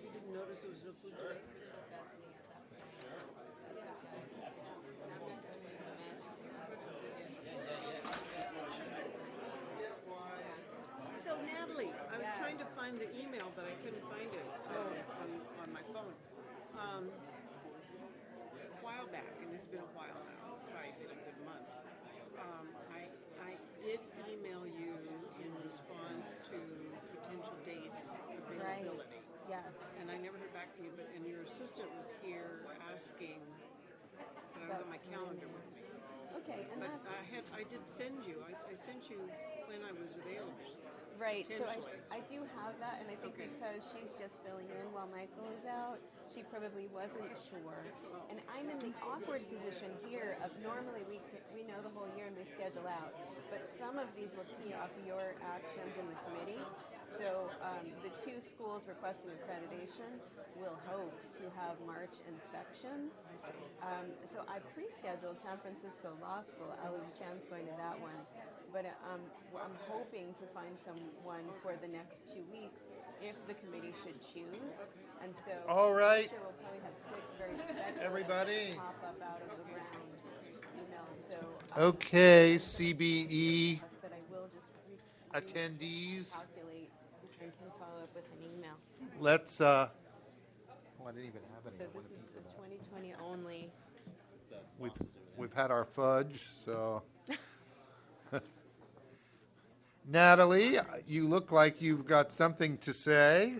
You didn't notice there was no food today? So Natalie, I was trying to find the email, but I couldn't find it on my phone. A while back, and it's been a while now, probably been a good month, I did email you in response to potential dates availability. Yes. And I never heard back from you, and your assistant was here asking, but I don't have my calendar with me. Okay, and But that's... I did send you, I sent you when I was available. Right, so Potentially. I do have that, and I think because she's just filling in while Michael is out, she probably wasn't sure. And I'm in the awkward position here of normally we know the whole year and we schedule out, but some of these will key off your actions in the committee. So the 2 schools requesting accreditation will hope to have March inspections. So I pre-scheduled San Francisco Law School. Alex Chan's going to that one. but I'm hoping to find someone for the next 2 weeks if the committee should choose. And so All right. this year we'll probably have 6 very special Everybody. pop up out of the ground emails. So Okay, CBE that I will just attendees, calculate and can follow up with an email. let's, oh, I didn't even have any. So I want this a is piece the of that. 2020 only. We've had our fudge, so. Natalie, you look like you've got something to say,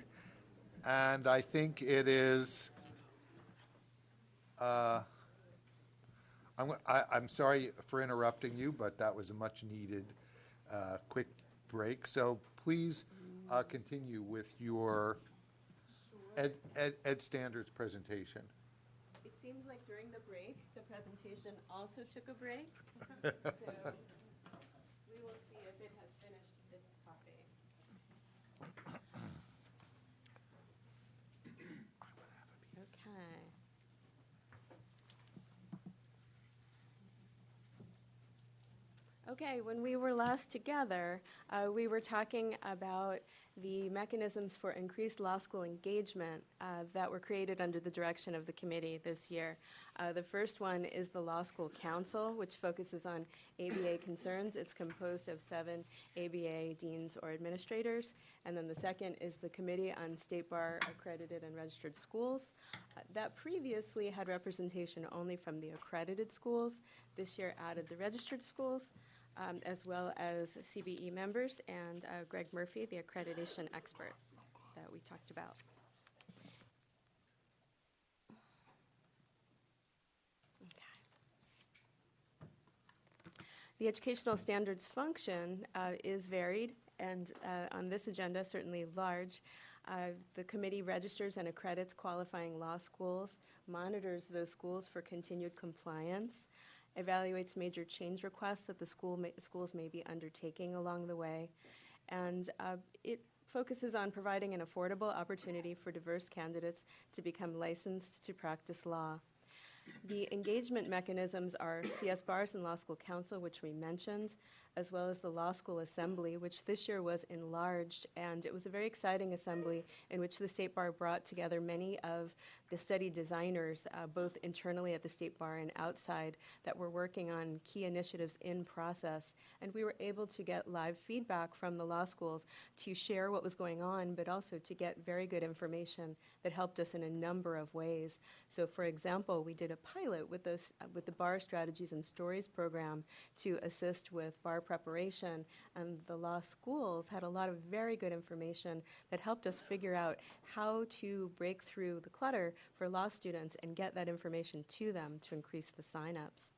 and I think it is, I'm sorry for interrupting you, but that was a much-needed quick break. So please continue with your Ed Standards presentation. It seems like during the break, the presentation also took a break. So we will see if it has finished its coffee. Okay. Okay, when we were last together, we were talking about the mechanisms for increased law school engagement that were created under the direction of the committee this year. The first one is the Law School Council, which focuses on ABA concerns. It's composed of 7 ABA deans or administrators. And then the second is the Committee on State Bar Accredited and Registered Schools. That previously had representation only from the accredited schools. This year added the registered schools. As well as CBE members and Greg Murphy, the accreditation expert that we talked about. Okay. The educational standards function is varied and on this agenda certainly large. The committee registers and accredits qualifying law schools, monitors those schools for continued compliance, evaluates major change requests that the schools may be undertaking along the way, and it focuses on providing an affordable opportunity for diverse candidates to become licensed to practice law. The engagement mechanisms are CS Bars and Law School Council, which we mentioned, as well as the Law School Assembly, which this year was enlarged, and it was a very exciting assembly in which the State Bar brought together many of the study designers, both internally at the State Bar and outside, that were working on key initiatives in process. And we were able to get live feedback from the law schools to share what was going on, but also to get very good information that helped us in a number of ways. So, for example, we did a pilot with the Bar Strategies and Stories program to assist with bar preparation, and the law schools had a lot of very good information that helped us figure out how to break through the clutter for law students and get that information to them to increase the signups.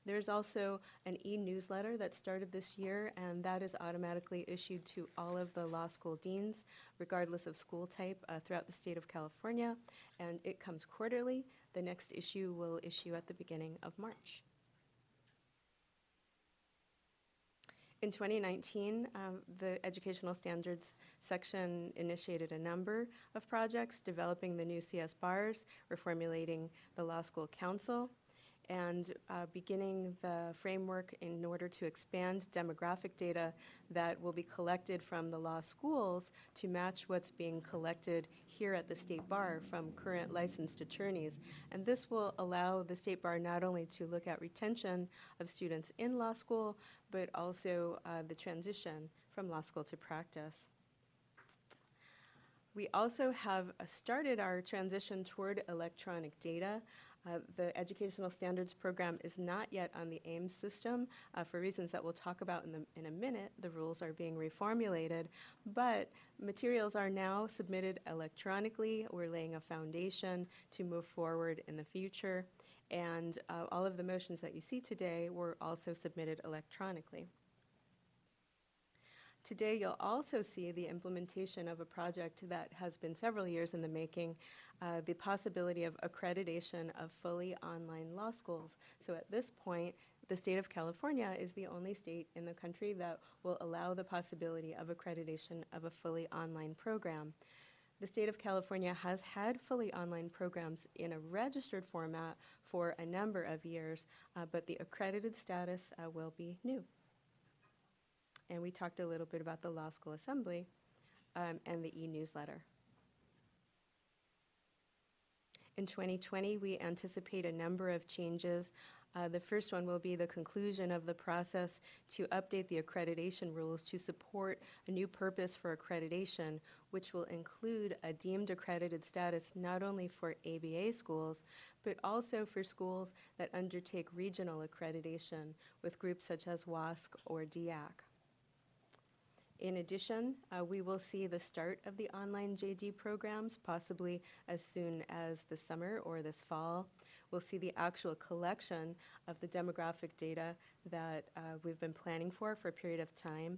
There's also an e-newsletter that started this year, and that is automatically issued to all of the law school deans, regardless of school type, throughout the state of California, and it comes quarterly. The next issue will issue at the beginning of March. In 2019, the Educational Standards section initiated a number of projects, developing the new CS Bars, reformulating the Law School Council, and beginning the framework in order to expand demographic data that will be collected from the law schools to match what's being collected here at the State Bar from current licensed attorneys. And this will allow the State Bar not only to look at retention of students in law school, but also the transition from law school to practice. We also have started our transition toward electronic data. The Educational Standards Program is not yet on the AIMS system for reasons that we'll talk about in a minute. The rules are being reformulated, but materials are now submitted electronically. We're laying a foundation to move forward in the future, and all of the motions that you see today were also submitted electronically. Today, you'll also see the implementation of a project that has been several years in the making, the possibility of accreditation of fully online law schools. So at this point, the state of California is the only state in the country that will allow the possibility of accreditation of a fully online program. The state of California has had fully online programs in a registered format for a number of years, but the accredited status will be new. and we talked a little bit about the Law School Assembly and the e-newsletter. In 2020, we anticipate a number of changes. The first one will be the conclusion of the process to update the accreditation rules to support a new purpose for accreditation, which will include a deemed accredited status not only for ABA schools, but also for schools that undertake regional accreditation with groups such as WASC or DIAC. In addition, we will see the start of the online JD programs, possibly as soon as the summer or this fall. We'll see the actual collection of the demographic data that we've been planning for a period of time.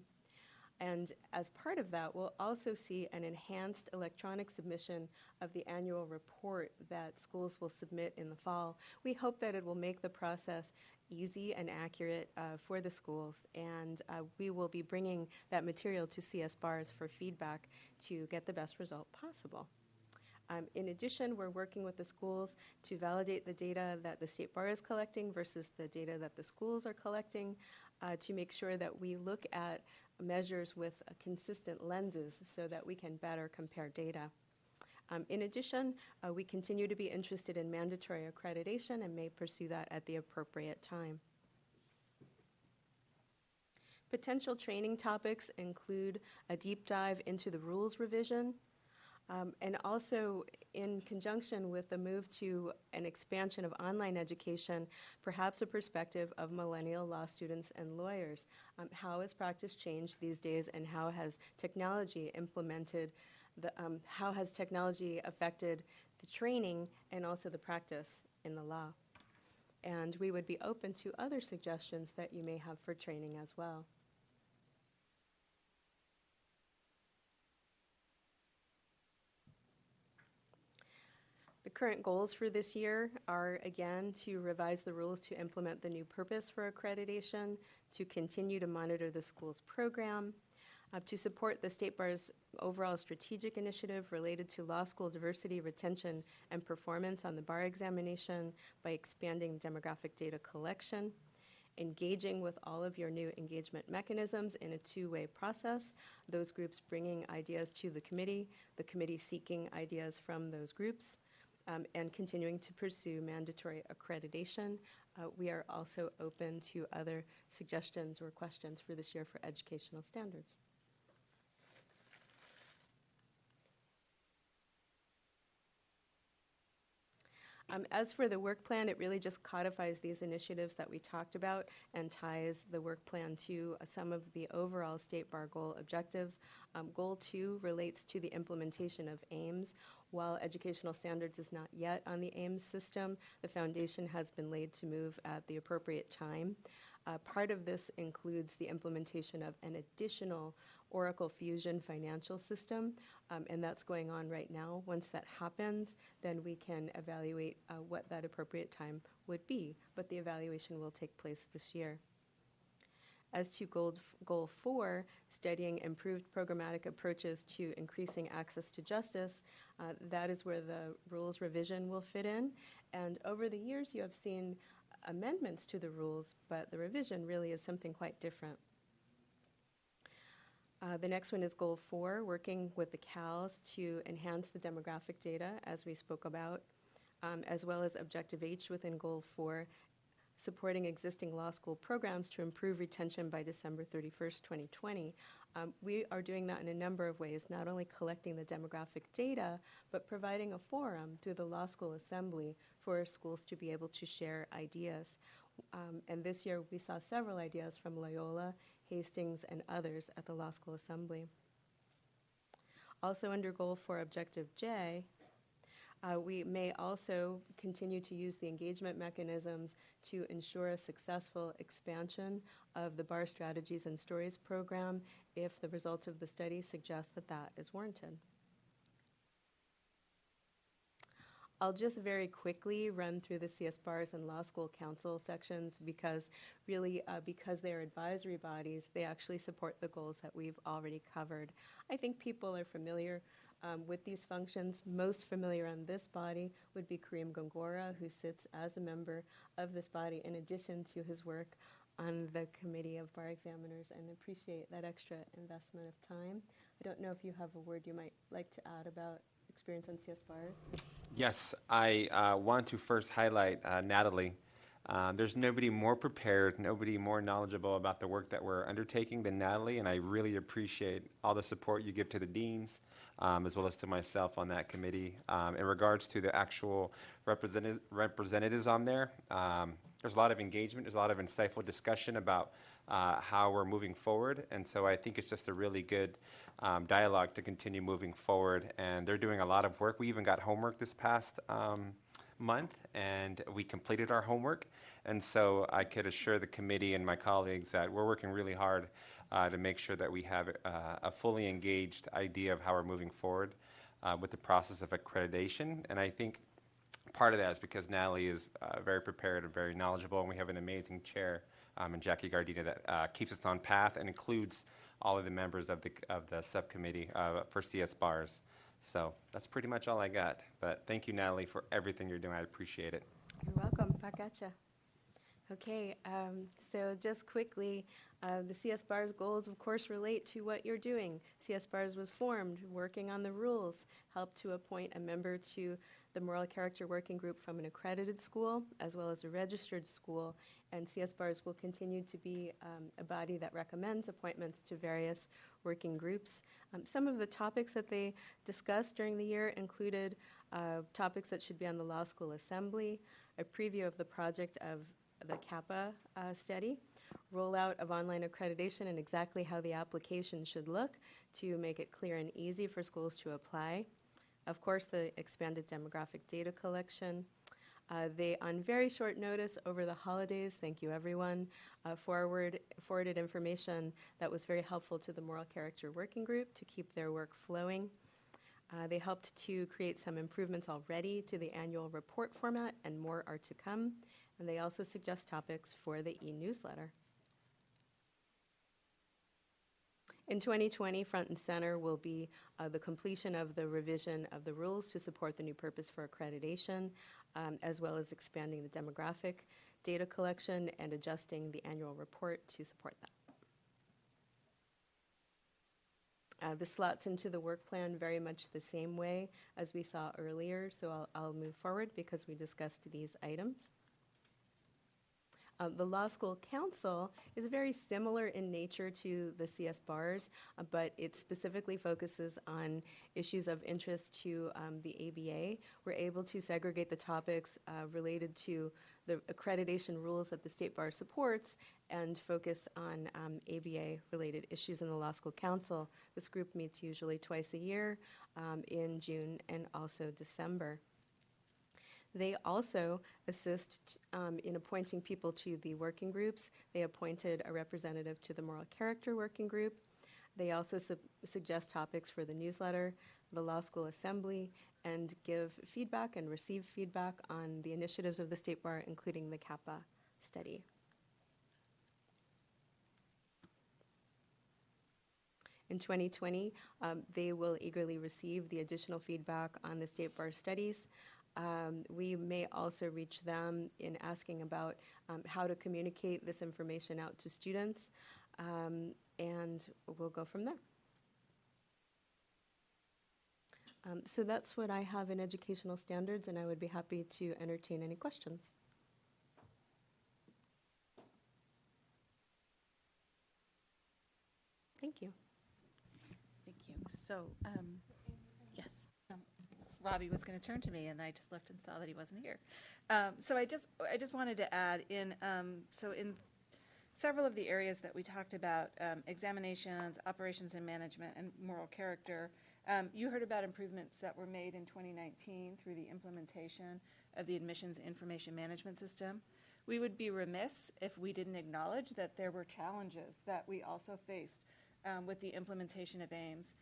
And as part of that, we'll also see an enhanced electronic submission of the annual report that schools will submit in the fall. We hope that it will make the process easy and accurate for the schools, and we will be bringing that material to CS BARS for feedback to get the best result possible. In addition, we're working with the schools to validate the data that the State Bar is collecting versus the data that the schools are collecting to make sure that we look at measures with consistent lenses so that we can better compare data. In addition, we continue to be interested in mandatory accreditation and may pursue that at the appropriate time. Potential training topics include a deep dive into the rules revision, and also in conjunction with the move to an expansion of online education, perhaps a perspective of millennial law students and lawyers. How has practice changed these days, and how has technology how has technology affected the training and also the practice in the law? And we would be open to other suggestions that you may have for training as well. The current goals for this year are, again, to revise the rules to implement the new purpose for accreditation, to continue to monitor the school's program, to support the State Bar's overall strategic initiative related to law school diversity, retention, and performance on the bar examination by expanding demographic data collection, engaging with all of your new engagement mechanisms in a two-way process, those groups bringing ideas to the committee seeking ideas from those groups, and continuing to pursue mandatory accreditation. We are also open to other suggestions or questions for this year for educational standards. As for the work plan, it really just codifies these initiatives that we talked about and ties the work plan to some of the overall State Bar goal objectives. Goal 2 relates to the implementation of AIMS. While educational standards is not yet on the AIMS system, the foundation has been laid to move at the appropriate time. Part of this includes the implementation of an additional Oracle Fusion financial system, and that's going on right now. Once that happens, then we can evaluate what that appropriate time would be, but the evaluation will take place this year. As to goal 4, studying improved programmatic approaches to increasing access to justice, that is where the rules revision will fit in. And over the years, you have seen amendments to the rules, but the revision really is something quite different. The next one is goal 4, working with the CALs to enhance the demographic data, as we spoke about, as well as objective H within goal 4, supporting existing law school programs to improve retention by December 31st, 2020. We are doing that in a number of ways, not only collecting the demographic data, but providing a forum through the Law School Assembly for schools to be able to share ideas. And this year we saw several ideas from Loyola, Hastings, and others at the Law School Assembly. Also under goal 4, objective J, we may also continue to use the engagement mechanisms to ensure a successful expansion of the Bar Strategies and Stories program if the results of the study suggest that that is warranted. I'll just very quickly run through the CS Bars and Law School Council sections because really, because they are advisory bodies, they actually support the goals that we've already covered. I think people are familiar with these functions. Most familiar on this body would be Kareem Gongora, who sits as a member of this body in addition to his work on the Committee of Bar Examiners and appreciate that extra investment of time. I don't know if you have a word you might like to add about experience on CS Bars. Yes, I want to first highlight Natalie. There's nobody more prepared, nobody more knowledgeable about the work that we're undertaking than Natalie, and I really appreciate all the support you give to the deans, as well as to myself on that committee. In regards to the actual representatives on there, there's a lot of engagement, there's a lot of insightful discussion about how we're moving forward, and so I think it's just a really good dialogue to continue moving forward, and they're doing a lot of work. We even got homework this past month, and we completed our homework, and so I could assure the committee and my colleagues that we're working really hard to make sure that we have a fully engaged idea of how we're moving forward with the process of accreditation, and I think part of that is because Natalie is very prepared and very knowledgeable, and we have an amazing chair and Jackie Gardina that keeps us on path and includes all of the members of the subcommittee for CS Bars. So that's pretty much all I got. But thank you, Natalie, for everything you're doing. I appreciate it. You're welcome. Back at ya. Okay, so just quickly, the CS Bars goals, of course, relate to what you're doing. CS Bars was formed, working on the rules, helped to appoint a member to the Moral Character Working Group from an accredited school as well as a registered school, and CS Bars will continue to be a body that recommends appointments to various working groups. Some of the topics that they discussed during the year included topics that should be on the Law School Assembly, a preview of the project of the CAPA study, rollout of online accreditation and exactly how the application should look to make it clear and easy for schools to apply. Of course, the expanded demographic data collection. They, on very short notice over the holidays, thank you everyone, forwarded information that was very helpful to the Moral Character Working Group to keep their work flowing. They helped to create some improvements already to the annual report format, and more are to come. And they also suggest topics for the e-newsletter. In 2020, front and center will be the completion of the revision of the rules to support the new purpose for accreditation, as well as expanding the demographic data collection and adjusting the annual report to support that. This slots into the work plan very much the same way as we saw earlier, so I'll move forward because we discussed these items. The Law School Council is very similar in nature to the CS Bars, but it specifically focuses on issues of interest to the ABA. We're able to segregate the topics related to the accreditation rules that the State Bar supports and focus on ABA-related issues in the Law School Council. This group meets usually twice a year in June and also December. They also assist in appointing people to the working groups. They appointed a representative to the Moral Character Working Group. They also suggest topics for the newsletter, the Law School Assembly, and give feedback and receive feedback on the initiatives of the State Bar, including the CAPA study. In 2020, they will eagerly receive the additional feedback on the State Bar studies. We may also reach them in asking about how to communicate this information out to students, and we'll go from there. So that's what I have in educational standards, and I would be happy to entertain any questions. Thank you. Thank you. So, yes. Robbie was going to turn to me, and I just looked and saw that he wasn't here. So I just wanted to add in, so in several of the areas that we talked about, examinations, operations and management, and moral character, you heard about improvements that were made in 2019 through the implementation of the admissions information management system. We would be remiss if we didn't acknowledge that there were challenges that we also faced with the implementation of AIMS.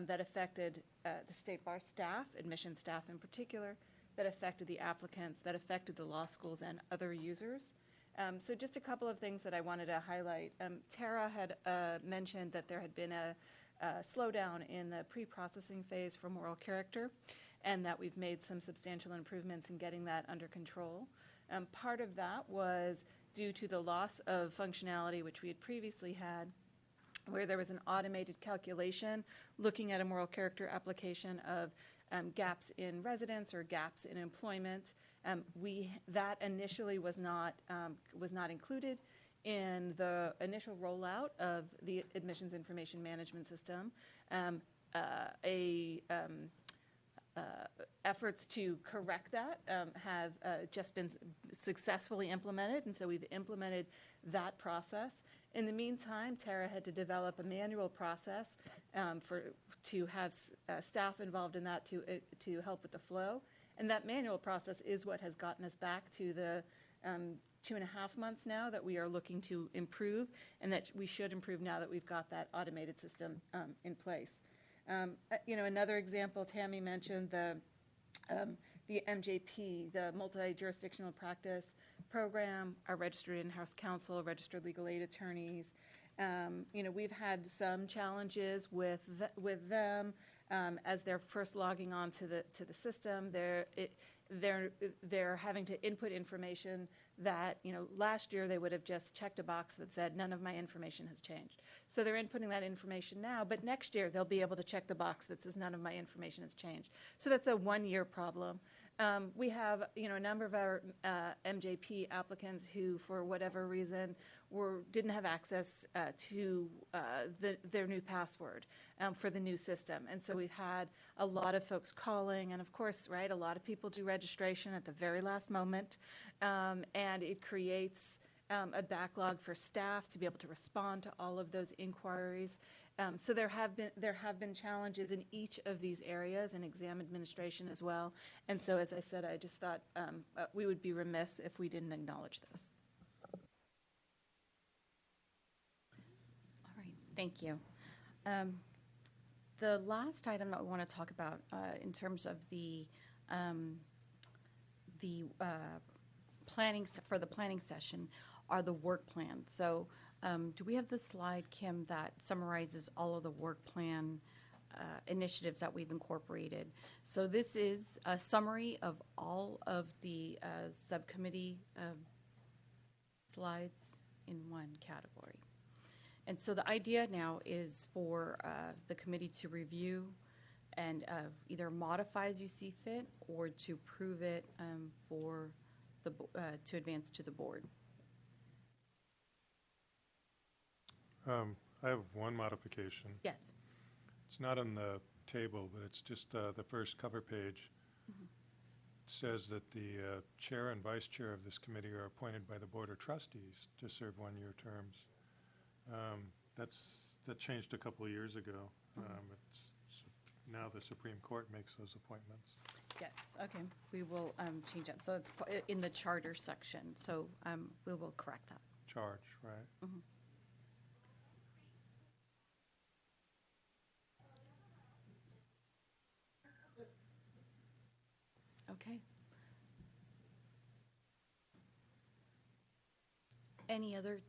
That affected the State Bar staff, admission staff in particular, that affected the applicants, that affected the law schools and other users. So just a couple of things that I wanted to highlight. Tara had mentioned that there had been a slowdown in the pre-processing phase for moral character, and that we've made some substantial improvements in getting that under control. Part of that was due to the loss of functionality which we had previously had, where there was an automated calculation looking at a moral character application of gaps in residence or gaps in employment. That initially was not included in the initial rollout of the admissions information management system. Efforts to correct that have just been successfully implemented, and so we've implemented that process. In the meantime, Tara had to develop a manual process to have staff involved in that to help with the flow, and that manual process is what has gotten us back to the 2.5 months now that we are looking to improve, and that we should improve now that we've got that automated system in place. Another example, Tammy mentioned the MJP, the Multi-Jurisdictional Practice Program, our registered in-house counsel, registered legal aid attorneys. We've had some challenges with them as they're first logging on to the system. They're having to input information that, last year they would have just checked a box that said, none of my information has changed. So they're inputting that information now, but next year they'll be able to check the box that says, none of my information has changed. So that's a one-year problem. We have, a number of our MJP applicants who, for whatever reason, didn't have access to their new password for the new system. And so we've had a lot of folks calling, and of course, right, a lot of people do registration at the very last moment, and it creates a backlog for staff to be able to respond to all of those inquiries. So there have been challenges in each of these areas, in exam administration as well. And so, as I said, I just thought we would be remiss if we didn't acknowledge those. All right, thank you. The last item that we want to talk about in terms of the planning for the planning session are the work plans. So do we have the slide, Kim, that summarizes all of the work plan initiatives that we've incorporated? So this is a summary of all of the subcommittee slides in one category. And so the idea now is for the committee to review and either modify as you see fit, or to approve it for the to advance to the board. I have one modification. Yes. It's not on the table, but it's just the first cover page. Mm-hmm. It says that the chair and vice chair of this committee are appointed by the board of trustees to serve one-year terms. That changed a couple of years ago. Now the Supreme Court makes those appointments. Yes, okay, we will change that. So it's in the charter section, so we will correct that. Charge, right? Mm-hmm. Okay. Any other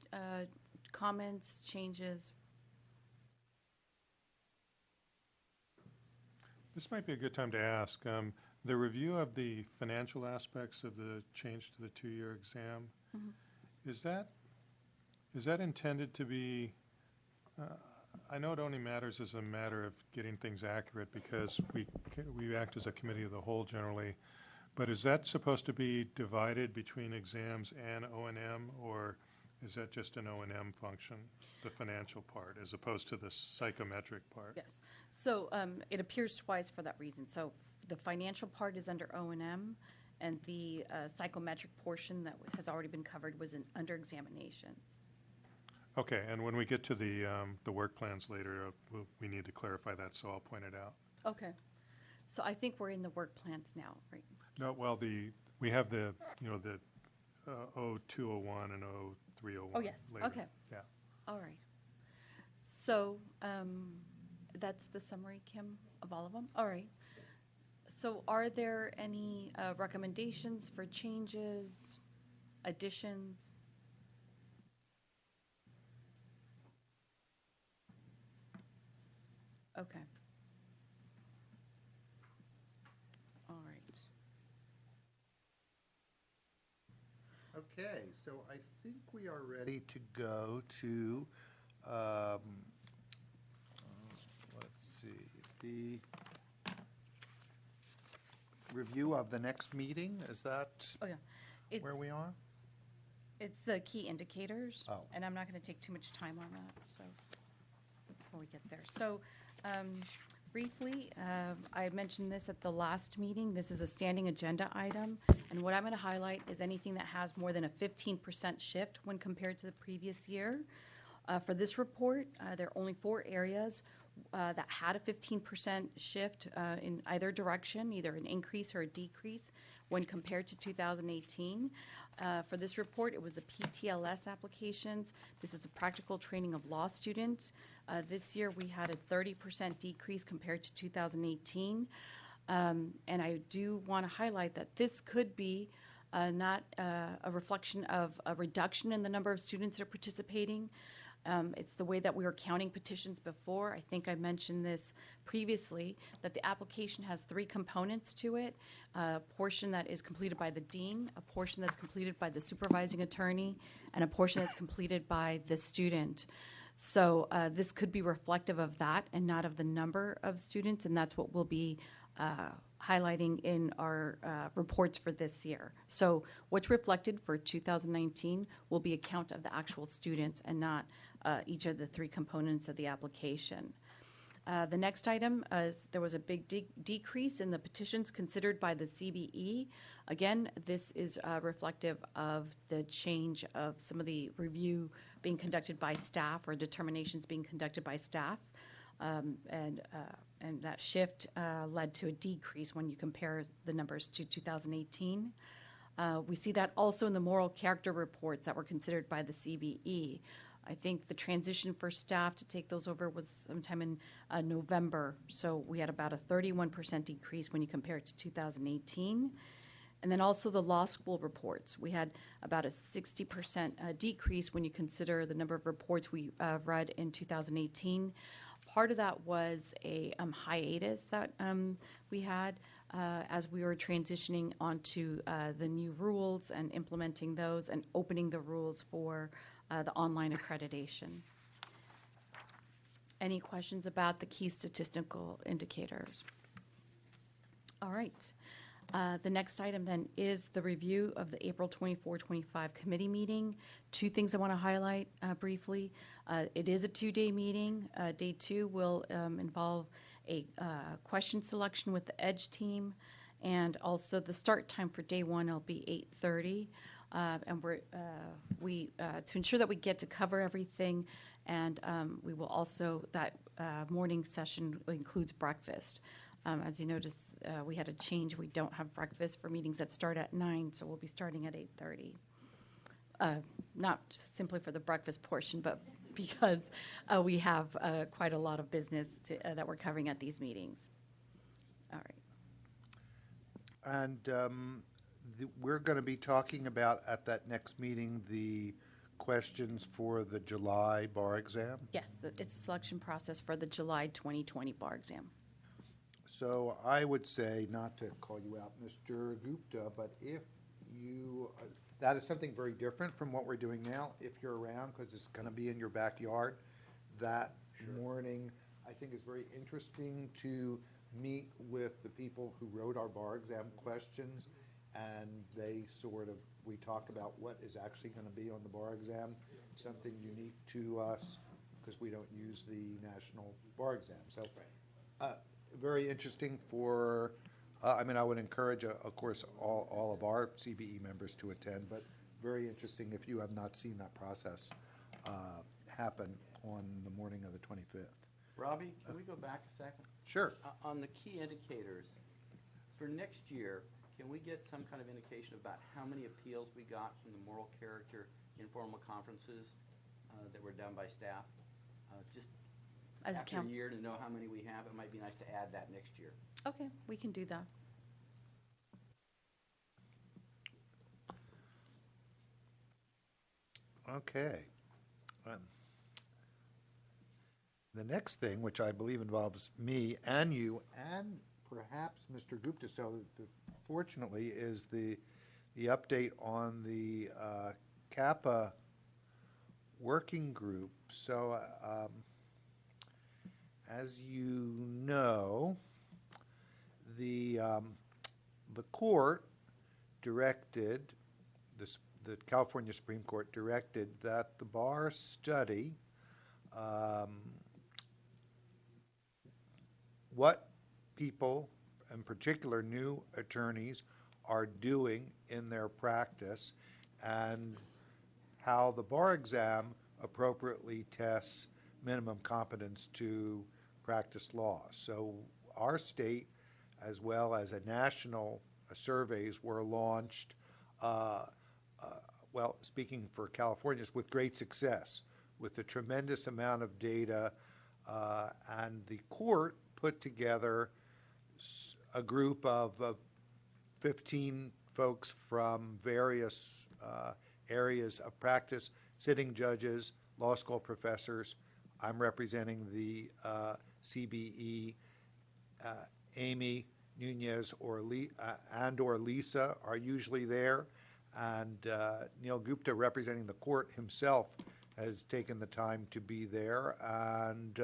comments, changes? This might be a good time to ask. The review of the financial aspects of the change to the two-year exam, Mm-hmm. is that intended to be, I know it only matters as a matter of getting things accurate because we act as a committee of the whole generally, but is that supposed to be divided between exams and O&M, or is that just an O&M function, the financial part, as opposed to the psychometric part? Yes. So it appears twice for that reason. So the financial part is under O&M, and the psychometric portion that has already been covered was under examinations. Okay, and when we get to the work plans later, we need to clarify that, so I'll point it out. Okay. So I think we're in the work plans now, right? No, well, we have the 0201 and 0301. Oh, yes, later. okay. Yeah. All right. So that's the summary, Kim, of all of them? All right. So are there any recommendations for changes, additions? Okay. All right. Okay, so I think we are ready to go to, let's see, the review of the next meeting, is that Oh, yeah. where It's, we are? it's the key indicators. Oh. And I'm not going to take too much time on that, so, before we get there. So, briefly, I mentioned this at the last meeting. This is a standing agenda item. And what I'm going to highlight is anything that has more than a 15% shift when compared to the previous year. For this report, there are only 4 areas that had a 15% shift in either direction, either an increase or a decrease when compared to 2018. For this report, it was the PTLS applications. This is a practical training of law students. This year, we had a 30% decrease compared to 2018. And I do want to highlight that this could be not a reflection of a reduction in the number of students that are participating. It's the way that we were counting petitions before. I think I mentioned this previously, that the application has 3 components to it. A portion that is completed by the dean, a portion that's completed by the supervising attorney, and a portion that's completed by the student. So this could be reflective of that and not of the number of students, and that's what we'll be highlighting in our reports for this year. So what's reflected for 2019 will be a count of the actual students and not each of the 3 components of the application. The next item is there was a big decrease in the petitions considered by the CBE. Again, this is reflective of the change of some of the review being conducted by staff or determinations being conducted by staff. And that shift led to a decrease when you compare the numbers to 2018. We see that also in the moral character reports that were considered by the CBE. I think the transition for staff to take those over was sometime in November, so we had about a 31% decrease when you compare it to 2018. And then also the law school reports. We had about a 60% decrease when you consider the number of reports we read in 2018. Part of that was a hiatus that we had as we were transitioning onto the new rules and implementing those and opening the rules for the online accreditation. Any questions about the key statistical indicators? All right. The next item then is the review of the April 24-25 committee meeting. 2 things I want to highlight briefly. It is a 2-day meeting. Day 2 will involve a question selection with the EDGE team, and also the start time for day 1 will be 8:30. And we to ensure that we get to cover everything, and we will also, that morning session includes breakfast. As you notice, we had a change. We don't have breakfast for meetings that start at 9, so we'll be starting at 8:30. Not simply for the breakfast portion, but because we have quite a lot of business that we're covering at these meetings. All right. And we're going to be talking about at that next meeting the questions for the July bar exam. Yes, it's a selection process for the July 2020 bar exam. So I would say, not to call you out, Mr. Gupta, but if you, that is something very different from what we're doing now. If you're around, because it's going to be in your backyard, that morning, I think is very interesting to meet with the people who wrote our bar exam questions, and they sort of, we talk about what is actually going to be on the bar exam, something unique to us, because we don't use the national bar exam. So, very interesting for, I mean, I would encourage, of course, all of our CBE members to attend, but very interesting if you have not seen that process happen on the morning of the 25th. Robbie, can we go back a second? Sure. On the key indicators, for next year, can we get some kind of indication about how many appeals we got from the moral character informal conferences that were done by staff? Just As after count. a year to know how many we have, it might be nice to add that next year. Okay, we can do that. Okay. The next thing, which I believe involves me and you and perhaps Mr. Gupta, so fortunately, is the the update on the CAPA working group. So, as you know, the court directed, the California Supreme Court directed that the bar study what people, in particular new attorneys, are doing in their practice and how the bar exam appropriately tests minimum competence to practice law. So our state, as well as a national surveys, were launched, well, speaking for Californians, with great success, with a tremendous amount of data, and the court put together a group of 15 folks from various areas of practice, sitting judges, law school professors. I'm representing the CBE. Amy Nunez or Lisa are usually there, and Neil Gupta, representing the court himself, has taken the time to be there. And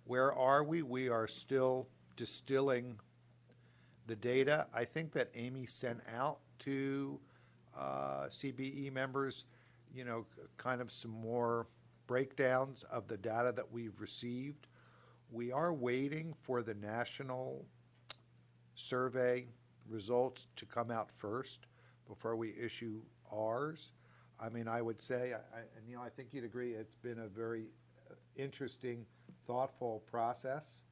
where are we? We are still distilling the data. I think that Amy sent out to CBE members, you know, kind of some more breakdowns of the data that we've received. We are waiting for the national survey results to come out first before we issue ours. I mean, I would say, and you know, I think you'd agree, it's been a very interesting, thoughtful process.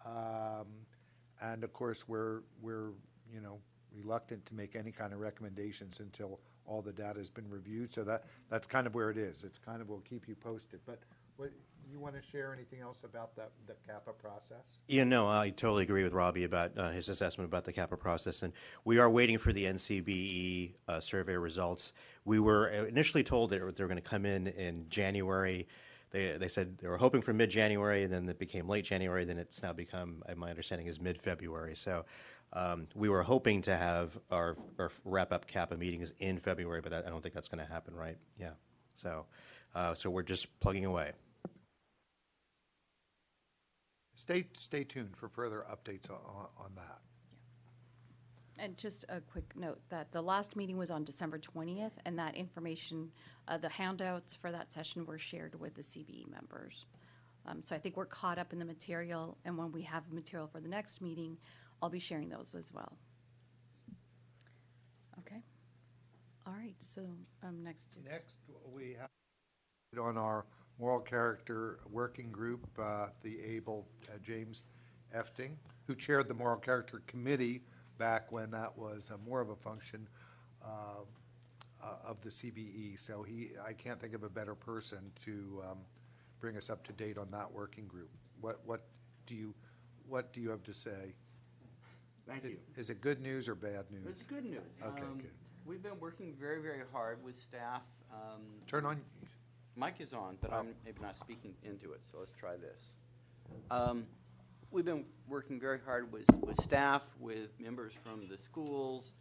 And of course, we're you know, reluctant to make any kind of recommendations until all the data has been reviewed. So that's kind of where it is. It's kind of, we'll keep you posted. But what, you want to share anything else about the CAPA process? Yeah, no, I totally agree with Robbie about his assessment about the CAPA process. And we are waiting for the NCBE survey results. We were initially told that they were going to come in January. They said they were hoping for mid-January, and then it became late January. Then it's now become, my understanding is mid-February. So we were hoping to have our wrap-up CAPA meetings in February, but I don't think that's going to happen, right? Yeah. So we're just plugging away. Stay tuned for further updates on that. And just a quick note that the last meeting was on December 20th, and that information, the handouts for that session were shared with the CBE members. So I think we're caught up in the material, and when we have material for the next meeting, I'll be sharing those as well. Okay. All right, so next is... Next, we have on our moral character working group, the able James Efting, who chaired the moral character committee back when that was more of a function of the CBE. So I can't think of a better person to bring us up to date on that working group. What do you have to say? Thank you. Is it good news or bad news? It's good news. Okay, good. We've been working very, very hard with staff. Turn on. Mic is on, but I'm maybe not speaking into it, so let's try this. We've been working very hard with staff, with members from the schools,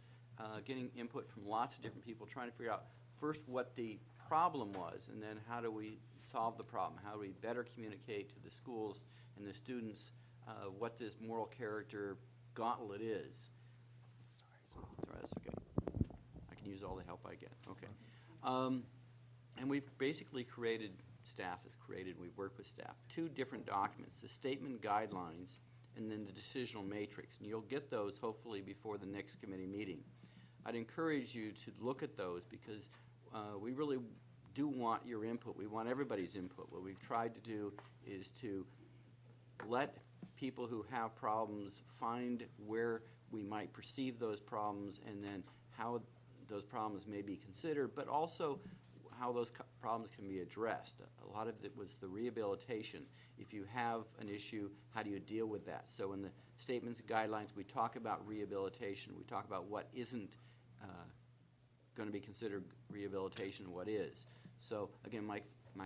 getting input from lots of different people, trying to figure out first what the problem was, and then how do we solve the problem? How do we better communicate to the schools and the students what this moral character gauntlet is? Sorry, that's okay. I can use all the help I get. Okay. And we've basically we've worked with staff, 2 different documents, the statement guidelines and then the decisional matrix. And you'll get those hopefully before the next committee meeting. I'd encourage you to look at those because we really do want your input. We want everybody's input. What we've tried to do is to let people who have problems find where we might perceive those problems and then how those problems may be considered, but also how those problems can be addressed. A lot of it was the rehabilitation. If you have an issue, how do you deal with that? So in the statements and guidelines, we talk about rehabilitation. We talk about what isn't going to be considered rehabilitation and what is. So again, my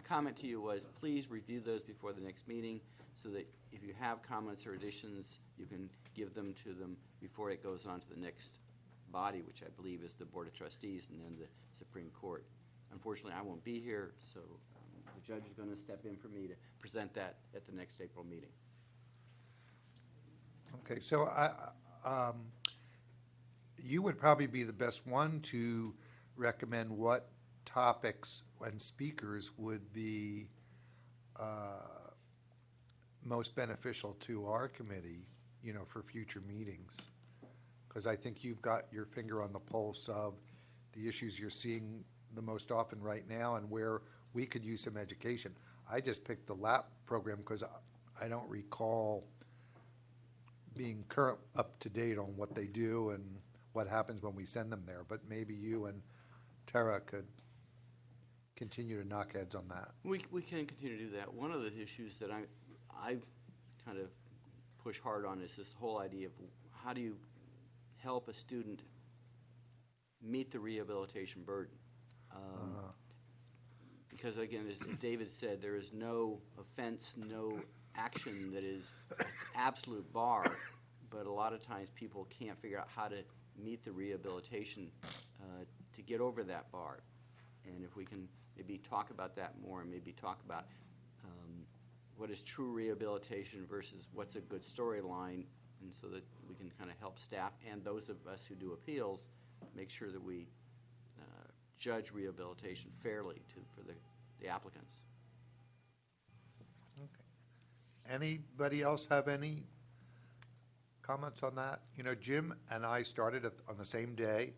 comment to you was please review those before the next meeting so that if you have comments or additions, you can give them to them before it goes on to the next body, which I believe is the Board of Trustees and then the Supreme Court. Unfortunately, I won't be here, so the judge is going to step in for me to present that at the next April meeting. Okay, so you would probably be the best one to recommend what topics and speakers would be most beneficial to our committee, for future meetings. Because I think you've got your finger on the pulse of the issues you're seeing the most often right now and where we could use some education. I just picked the LAP program because I don't recall being current, up to date on what they do and what happens when we send them there. But maybe you and Tara could continue to knock heads on that. We can continue to do that. One of the issues that I've kind of pushed hard on is this whole idea of how do you help a student meet the rehabilitation burden. Because again, as David said, there is no offense, no action that is absolute bar, but a lot of times people can't figure out how to meet the rehabilitation to get over that bar. And if we can maybe talk about that more and maybe talk about what is true rehabilitation versus what's a good storyline, and so that we can kind of help staff and those of us who do appeals make sure that we judge rehabilitation fairly for the applicants. Okay. Anybody else have any comments on that? Jim and I started on the same day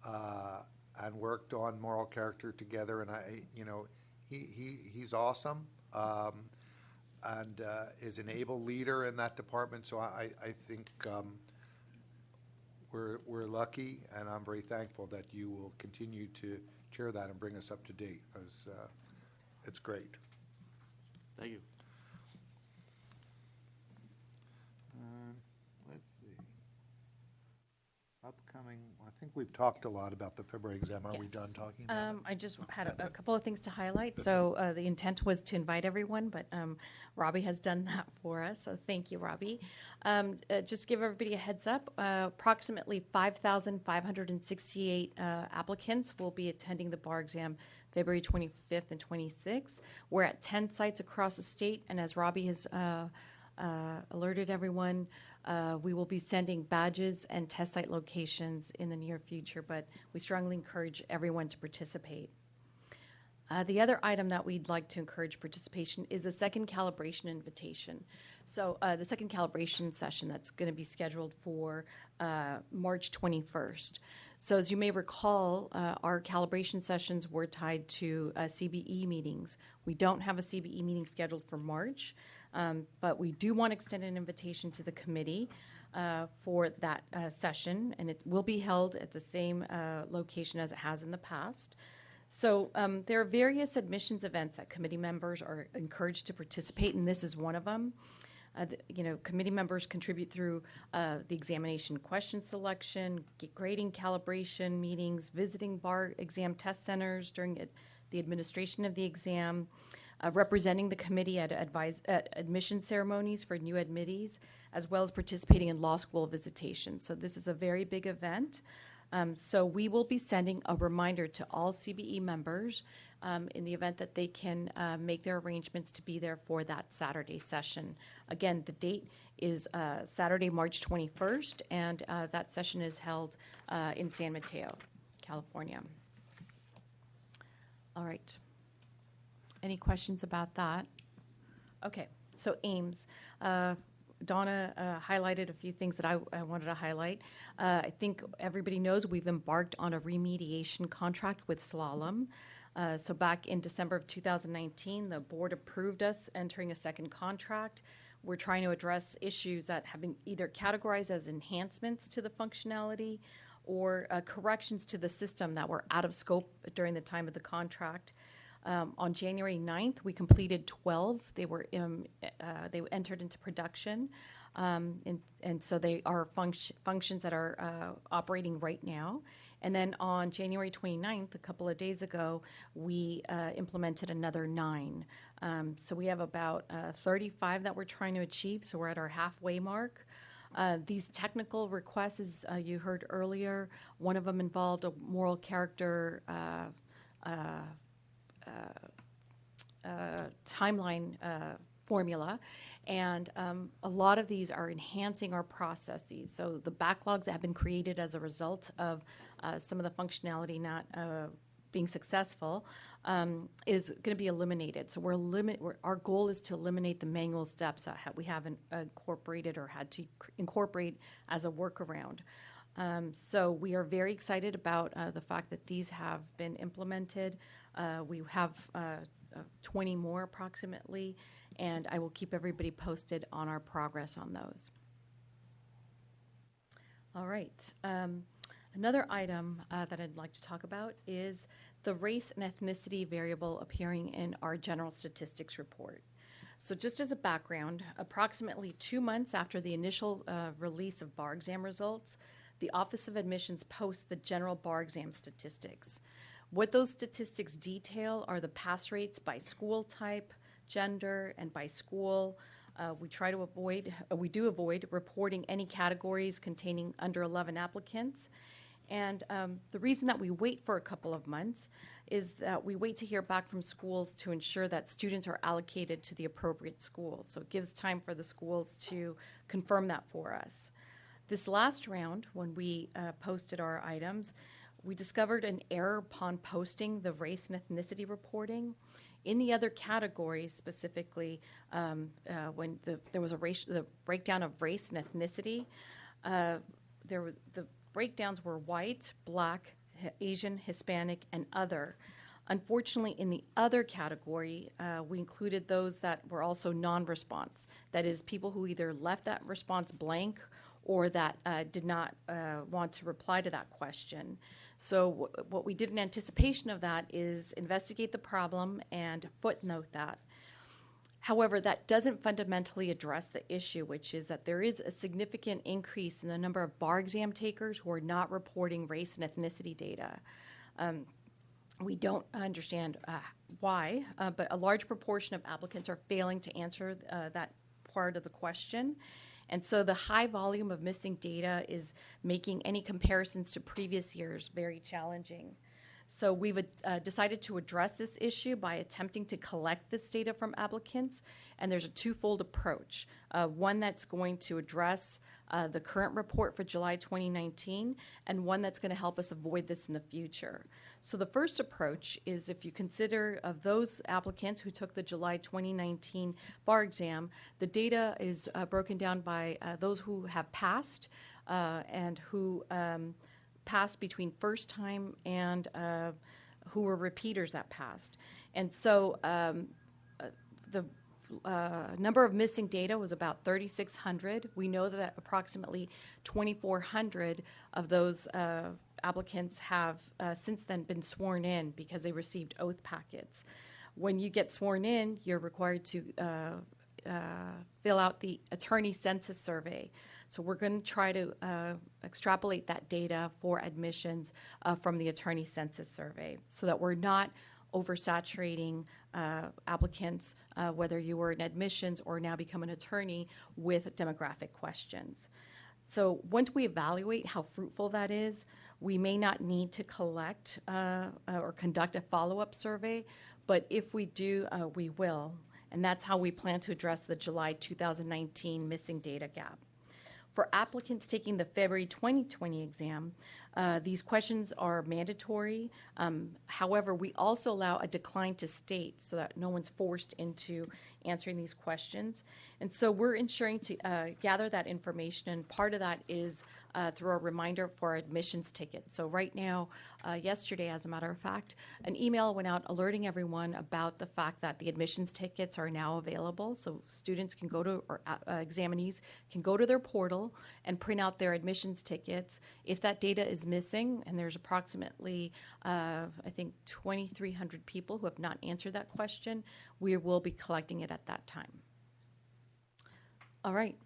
and worked on moral character together, and he's awesome and is an able leader in that department. So I think we're lucky, and I'm very thankful that you will continue to chair that and bring us up to date, because it's great. Thank you. Let's see. Upcoming, I think we've talked a lot about the February exam. Are we done talking about it? I just had a couple of things to highlight. So the intent was to invite everyone, but Robbie has done that for us. So thank you, Robbie. Just give everybody a heads up. Approximately 5,568 applicants will be attending the bar exam February 25th and 26th. We're at 10 sites across the state, and as Robbie has alerted everyone, we will be sending badges and test site locations in the near future, but we strongly encourage everyone to participate. The other item that we'd like to encourage participation is a second calibration invitation. So the second calibration session that's going to be scheduled for March 21st. So as you may recall, our calibration sessions were tied to CBE meetings. We don't have a CBE meeting scheduled for March, but we do want to extend an invitation to the committee for that session, and it will be held at the same location as it has in the past. So there are various admissions events that committee members are encouraged to participate, and this is one of them. Committee members contribute through the examination question selection, grading calibration meetings, visiting bar exam test centers during the administration of the exam, representing the committee at admission ceremonies for new admittees, as well as participating in law school visitations. So this is a very big event. So we will be sending a reminder to all CBE members in the event that they can make their arrangements to be there for that Saturday session. Again, the date is Saturday, March 21st, and that session is held in San Mateo, California. All right. Any questions about that? Okay, so Ames. Donna highlighted a few things that I wanted to highlight. I think everybody knows we've embarked on a remediation contract with Slalom. So back in December of 2019, the board approved us entering a second contract. We're trying to address issues that have been either categorized as enhancements to the functionality or corrections to the system that were out of scope during the time of the contract. On January 9th, we completed 12. They entered into production, and so they are functions that are operating right now. And then on January 29th, a couple of days ago, we implemented another 9. So we have about 35 that we're trying to achieve, so we're at our halfway mark. These technical requests, as you heard earlier, one of them involved a moral character timeline formula, and a lot of these are enhancing our processes. So the backlogs that have been created as a result of some of the functionality not being successful is going to be eliminated. So our goal is to eliminate the manual steps that we haven't incorporated or had to incorporate as a workaround. So we are very excited about the fact that these have been implemented. We have 20 more approximately, and I will keep everybody posted on our progress on those. All right. Another item that I'd like to talk about is the race and ethnicity variable appearing in our general statistics report. So just as a background, approximately 2 months after the initial release of bar exam results, the Office of Admissions posts the general bar exam statistics. What those statistics detail are the pass rates by school type, gender, and by school. We do avoid reporting any categories containing under 11 applicants. And the reason that we wait for a couple of months is that we wait to hear back from schools to ensure that students are allocated to the appropriate school. So it gives time for the schools to confirm that for us. This last round, when we posted our items, we discovered an error upon posting the race and ethnicity reporting. In the other categories, specifically, when there was the breakdown of race and ethnicity, the breakdowns were white, black, Asian, Hispanic, and other. Unfortunately, in the other category, we included those that were also non-response. That is, people who either left that response blank or that did not want to reply to that question. So what we did in anticipation of that is investigate the problem and footnote that. However, that doesn't fundamentally address the issue, which is that there is a significant increase in the number of bar exam takers who are not reporting race and ethnicity data. We don't understand why, but a large proportion of applicants are failing to answer that part of the question. And so the high volume of missing data is making any comparisons to previous years very challenging. So we've decided to address this issue by attempting to collect this data from applicants, and there's a twofold approach. One that's going to address the current report for July 2019, and one that's going to help us avoid this in the future. So the first approach is, if you consider of those applicants who took the July 2019 bar exam, the data is broken down by those who have passed and who passed between first time and who were repeaters that passed. And so the number of missing data was about 3,600. We know that approximately 2,400 of those applicants have since then been sworn in because they received oath packets. When you get sworn in, you're required to fill out the attorney census survey. So we're going to try to extrapolate that data for admissions from the attorney census survey so that we're not oversaturating applicants, whether you were in admissions or now become an attorney, with demographic questions. So once we evaluate how fruitful that is, we may not need to collect or conduct a follow-up survey, but if we do, we will. And that's how we plan to address the July 2019 missing data gap. For applicants taking the February 2020 exam, these questions are mandatory. However, we also allow a decline to state so that no one's forced into answering these questions. And so we're ensuring to gather that information, and part of that is through a reminder for admissions tickets. So right now, yesterday, as a matter of fact, an email went out alerting everyone about the fact that the admissions tickets are now available. So students can go to, or examinees can go to their portal and print out their admissions tickets. If that data is missing, and there's approximately, I think, 2,300 people who have not answered that question, we will be collecting it at that time. All right.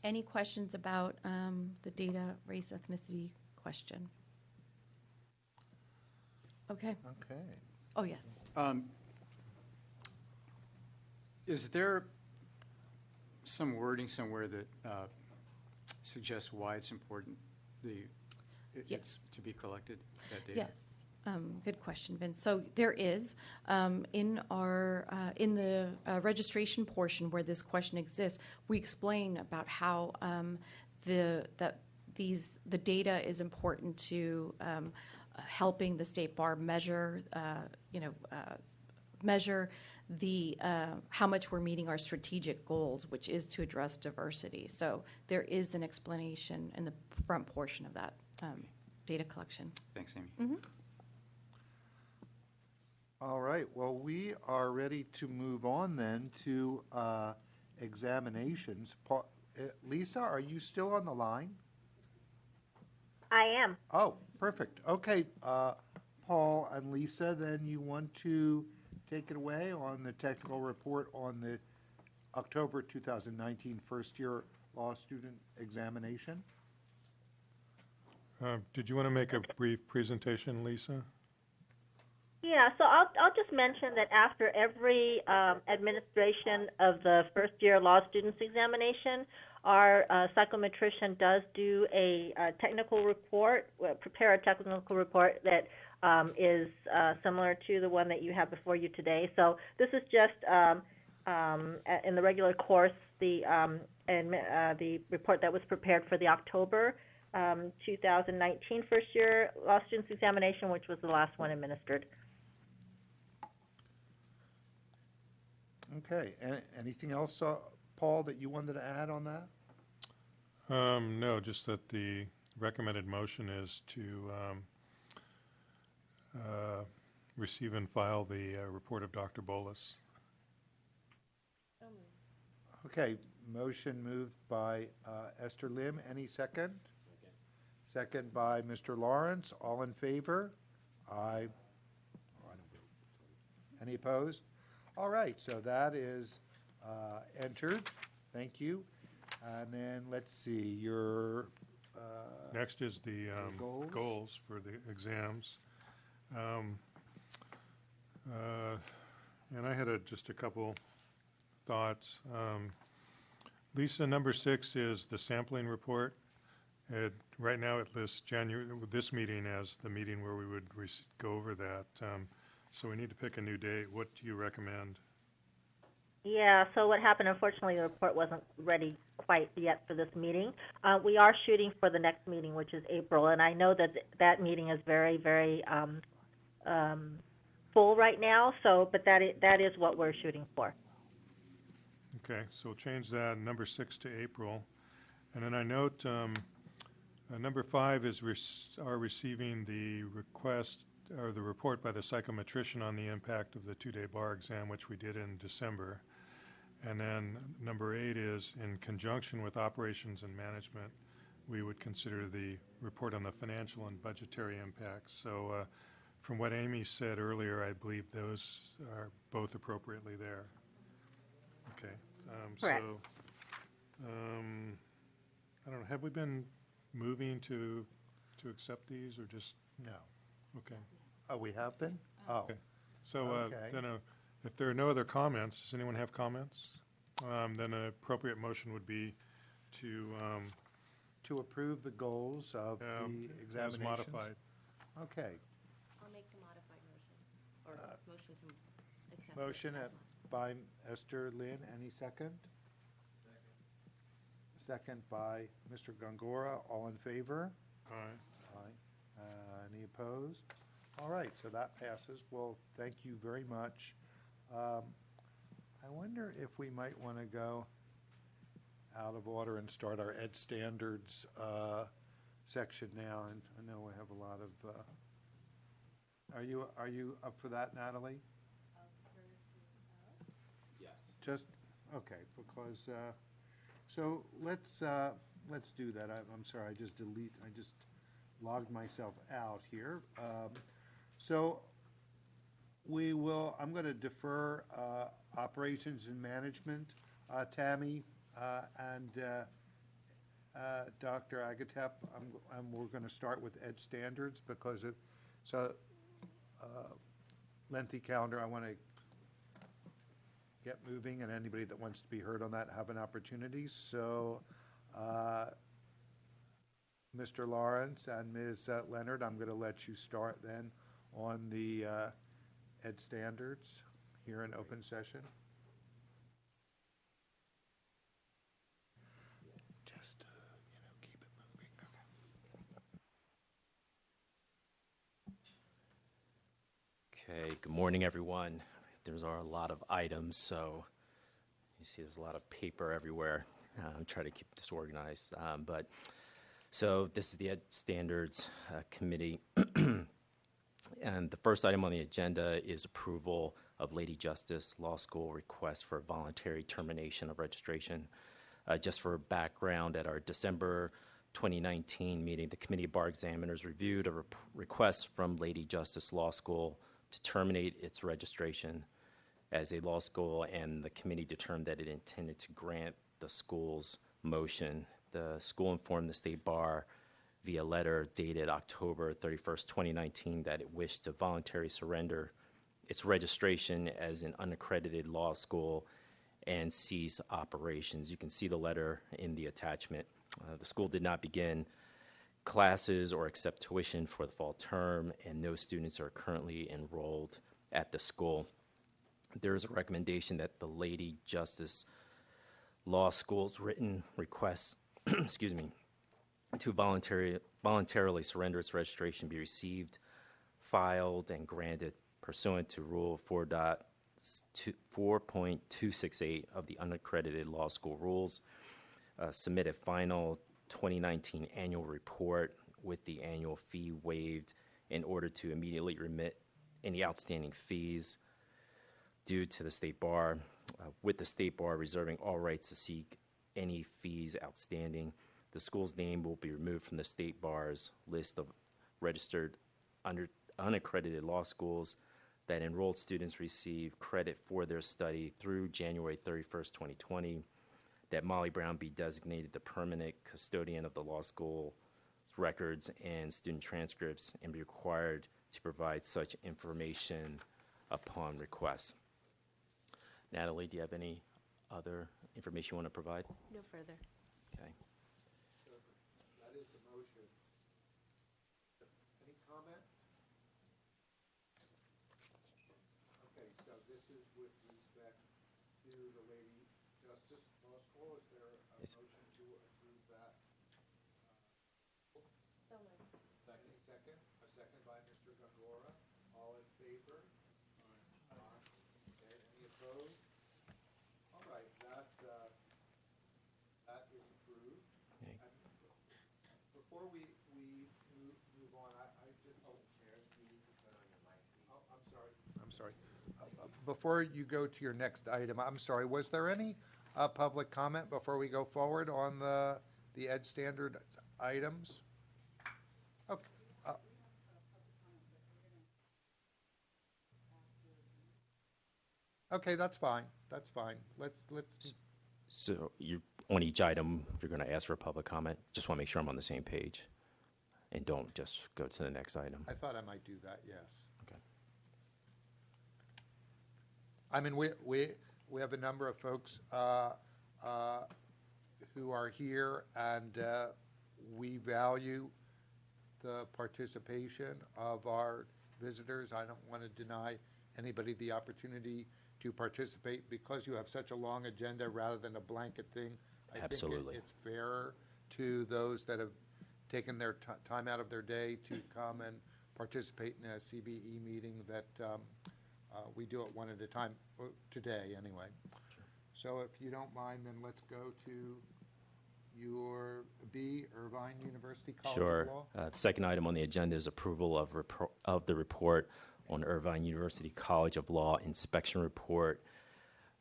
Any questions about the data, race, ethnicity question? Okay. Okay. Oh, yes. Is there some wording somewhere that suggest why it's important, it's Yes. to be collected, that data? Yes, good question, Vince. So there is, in the registration portion where this question exists, we explain about how the data is important to helping the State Bar measure, measure the how much we're meeting our strategic goals, which is to address diversity. So there is an explanation in the front portion of that data collection. Thanks, Amy. Mm-hmm. All right, well, we are ready to move on then to examinations. Lisa, are you still on the line? I am. Oh, perfect. Okay, Paul and Lisa, then you want to take it away on the technical report on the October 2019 first-year law student examination? Did you want to make a brief presentation, Lisa? Yeah, so I'll just mention that after every administration of the first-year law students examination, our psychometrician does do a technical report, prepare a technical report that is similar to the one that you have before you today. So this is just in the regular course, the report that was prepared for the October 2019 first-year law students examination, which was the last one administered. Okay, anything else, Paul, that you wanted to add on that? No, just that the recommended motion is to receive and file the report of Dr. Bolus. Okay, motion moved by Esther Lim. Any second? Second by Mr. Lawrence. All in favor? Aye. Any opposed? All right, so that is entered. Thank you. And then let's see, your Next is the goals? goals for the exams. And I had just a couple thoughts. Lisa, number 6 is the sampling report. Right now it lists this meeting as the meeting where we would go over that. So we need to pick a new date. What do you recommend? Yeah, so what happened, unfortunately, the report wasn't ready quite yet for this meeting. We are shooting for the next meeting, which is April, and I know that that meeting is very, very full right now, but that is what we're shooting for. Okay, so we'll change that, number 6 to April. And then I note number 5 is are receiving the request or the report by the psychometrician on the impact of the 2-day bar exam, which we did in December. And then number 8 is in conjunction with operations and management, we would consider the report on the financial and budgetary impacts. So from what Amy said earlier, I believe those are both appropriately there. Okay. Correct. So, I don't know, have we been moving to accept these or just? No. Okay. Oh, we have been? Oh. Okay. So Okay. then if there are no other comments, does anyone have comments? Then an appropriate motion would be to approve the goals of the examinations. as modified. Okay. I'll make the modified motion, or motion to accept. Motion by Esther Lynn. Any second? Second by Mr. Gongora. All in favor? Aye. Aye. Any opposed? All right, so that passes. Well, thank you very much. I wonder if we might want to go out of order and start our Ed Standards section now. And I know we have a lot of. Are you up for that, Natalie? Yes. Just okay, because so let's do that. I'm sorry, I just logged myself out here. So we will. I'm going to defer operations and management, Tammy and Dr. Agatep. We're going to start with Ed Standards because it's a lengthy calendar. I want to get moving, and anybody that wants to be heard on that have an opportunity. So Mr. Lawrence and Ms. Leonard, I'm going to let you start then on the ed standards here in open session. Just, keep it moving. Okay, good morning, everyone. There's a lot of items, so you see there's a lot of paper everywhere. Try to keep this organized. So this is the Ed Standards Committee. And the first item on the agenda is approval of Lady Justice Law School request for voluntary termination of registration. Just for background, at our December 2019 meeting, the Committee of Bar Examiners reviewed a request from Lady Justice Law School to terminate its registration as a law school, and the committee determined that it intended to grant the school's motion. The school informed the State Bar via letter dated October 31st, 2019, that it wished to voluntarily surrender its registration as an unaccredited law school and cease operations. You can see the letter in the attachment. The school did not begin classes or accept tuition for the fall term, and no students are currently enrolled at the school. There is a recommendation that the Lady Justice Law School's written request to voluntarily surrender its registration be received, filed, and granted pursuant to Rule 4.268 of the Unaccredited Law School Rules. Submit a final 2019 annual report with the annual fee waived in order to immediately remit any outstanding fees due to the State Bar, with the State Bar reserving all rights to seek any fees outstanding. The school's name will be removed from the State Bar's list of registered unaccredited law schools that enrolled students receive credit for their study through January 31st, 2020, that Molly Brown be designated the permanent custodian of the law school's records and student transcripts, and be required to provide such information upon request. Natalie, do you have any other information you want to provide? No further. Okay. That is the motion. Any comment? Okay, so this is with respect to the Lady Justice Law School. Is there a motion to approve that? So moved. Second? A second by Mr. Gongora. All in favor? Aye. Okay, any opposed? All right, that is approved. Okay. And before we move on, I just, I'm sorry. Before you go to your next item, I'm sorry, was there any public comment before we go forward on the Ed Standard items? Okay. Okay, that's fine. That's fine. Let's. So you, on each item, you're going to ask for a public comment? Just want to make sure I'm on the same page. And don't just go to the next item. I thought I might do that, yes. Okay. I mean, we have a number of folks who are here, and we value the participation of our visitors. I don't want to deny anybody the opportunity to participate because you have such a long agenda rather than a blanket thing. Absolutely. I think it's fairer to those that have taken their time out of their day to come and participate in a CBE meeting that we do it one at a time, today anyway. So if you don't mind, then let's go to your B, Irvine University College Sure. of Law. The second item on the agenda is approval of the report on Irvine University College of Law inspection report.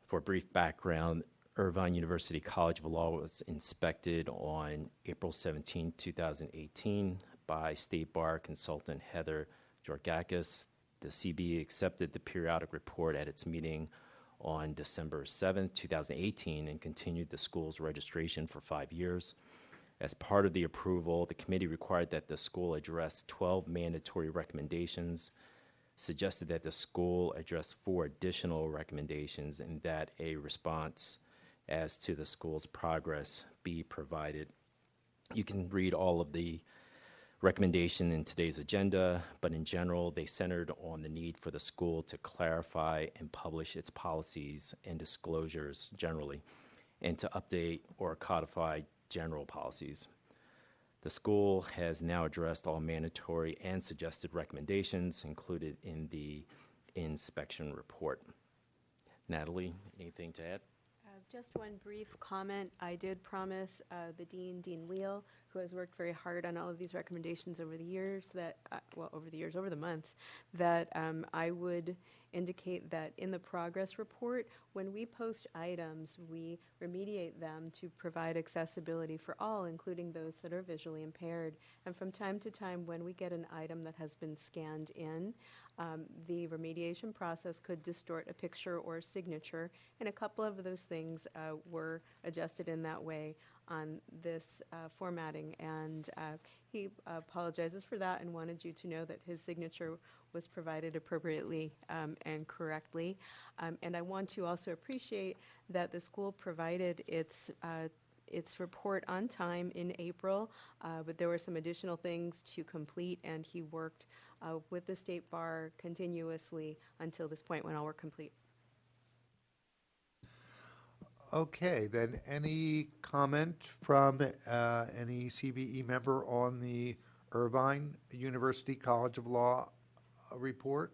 For a brief background, Irvine University College of Law was inspected on April 17, 2018 by State Bar consultant Heather Georgakis. The CBE accepted the periodic report at its meeting on December 7, 2018 and continued the school's registration for 5 years. As part of the approval, the committee required that the school address 12 mandatory recommendations, suggested that the school address 4 additional recommendations, and that a response as to the school's progress be provided. You can read all of the recommendation in today's agenda, but in general, they centered on the need for the school to clarify and publish its policies and disclosures generally, and to update or codify general policies. The school has now addressed all mandatory and suggested recommendations included in the inspection report. Natalie, anything to add? Just one brief comment. I did promise the Dean, Dean Leal, who has worked very hard on all of these recommendations over the years, over the months, that I would indicate that in the progress report, when we post items, we remediate them to provide accessibility for all, including those that are visually impaired. And from time to time, when we get an item that has been scanned in, the remediation process could distort a picture or a signature, and a couple of those things were adjusted in that way on this formatting, and he apologizes for that and wanted you to know that his signature was provided appropriately and correctly. And I want to also appreciate that the school provided its report on time in April, but there were some additional things to complete, and he worked with the State Bar continuously until this point when all were complete. Okay, then any comment from any CBE member on the Irvine University College of Law report?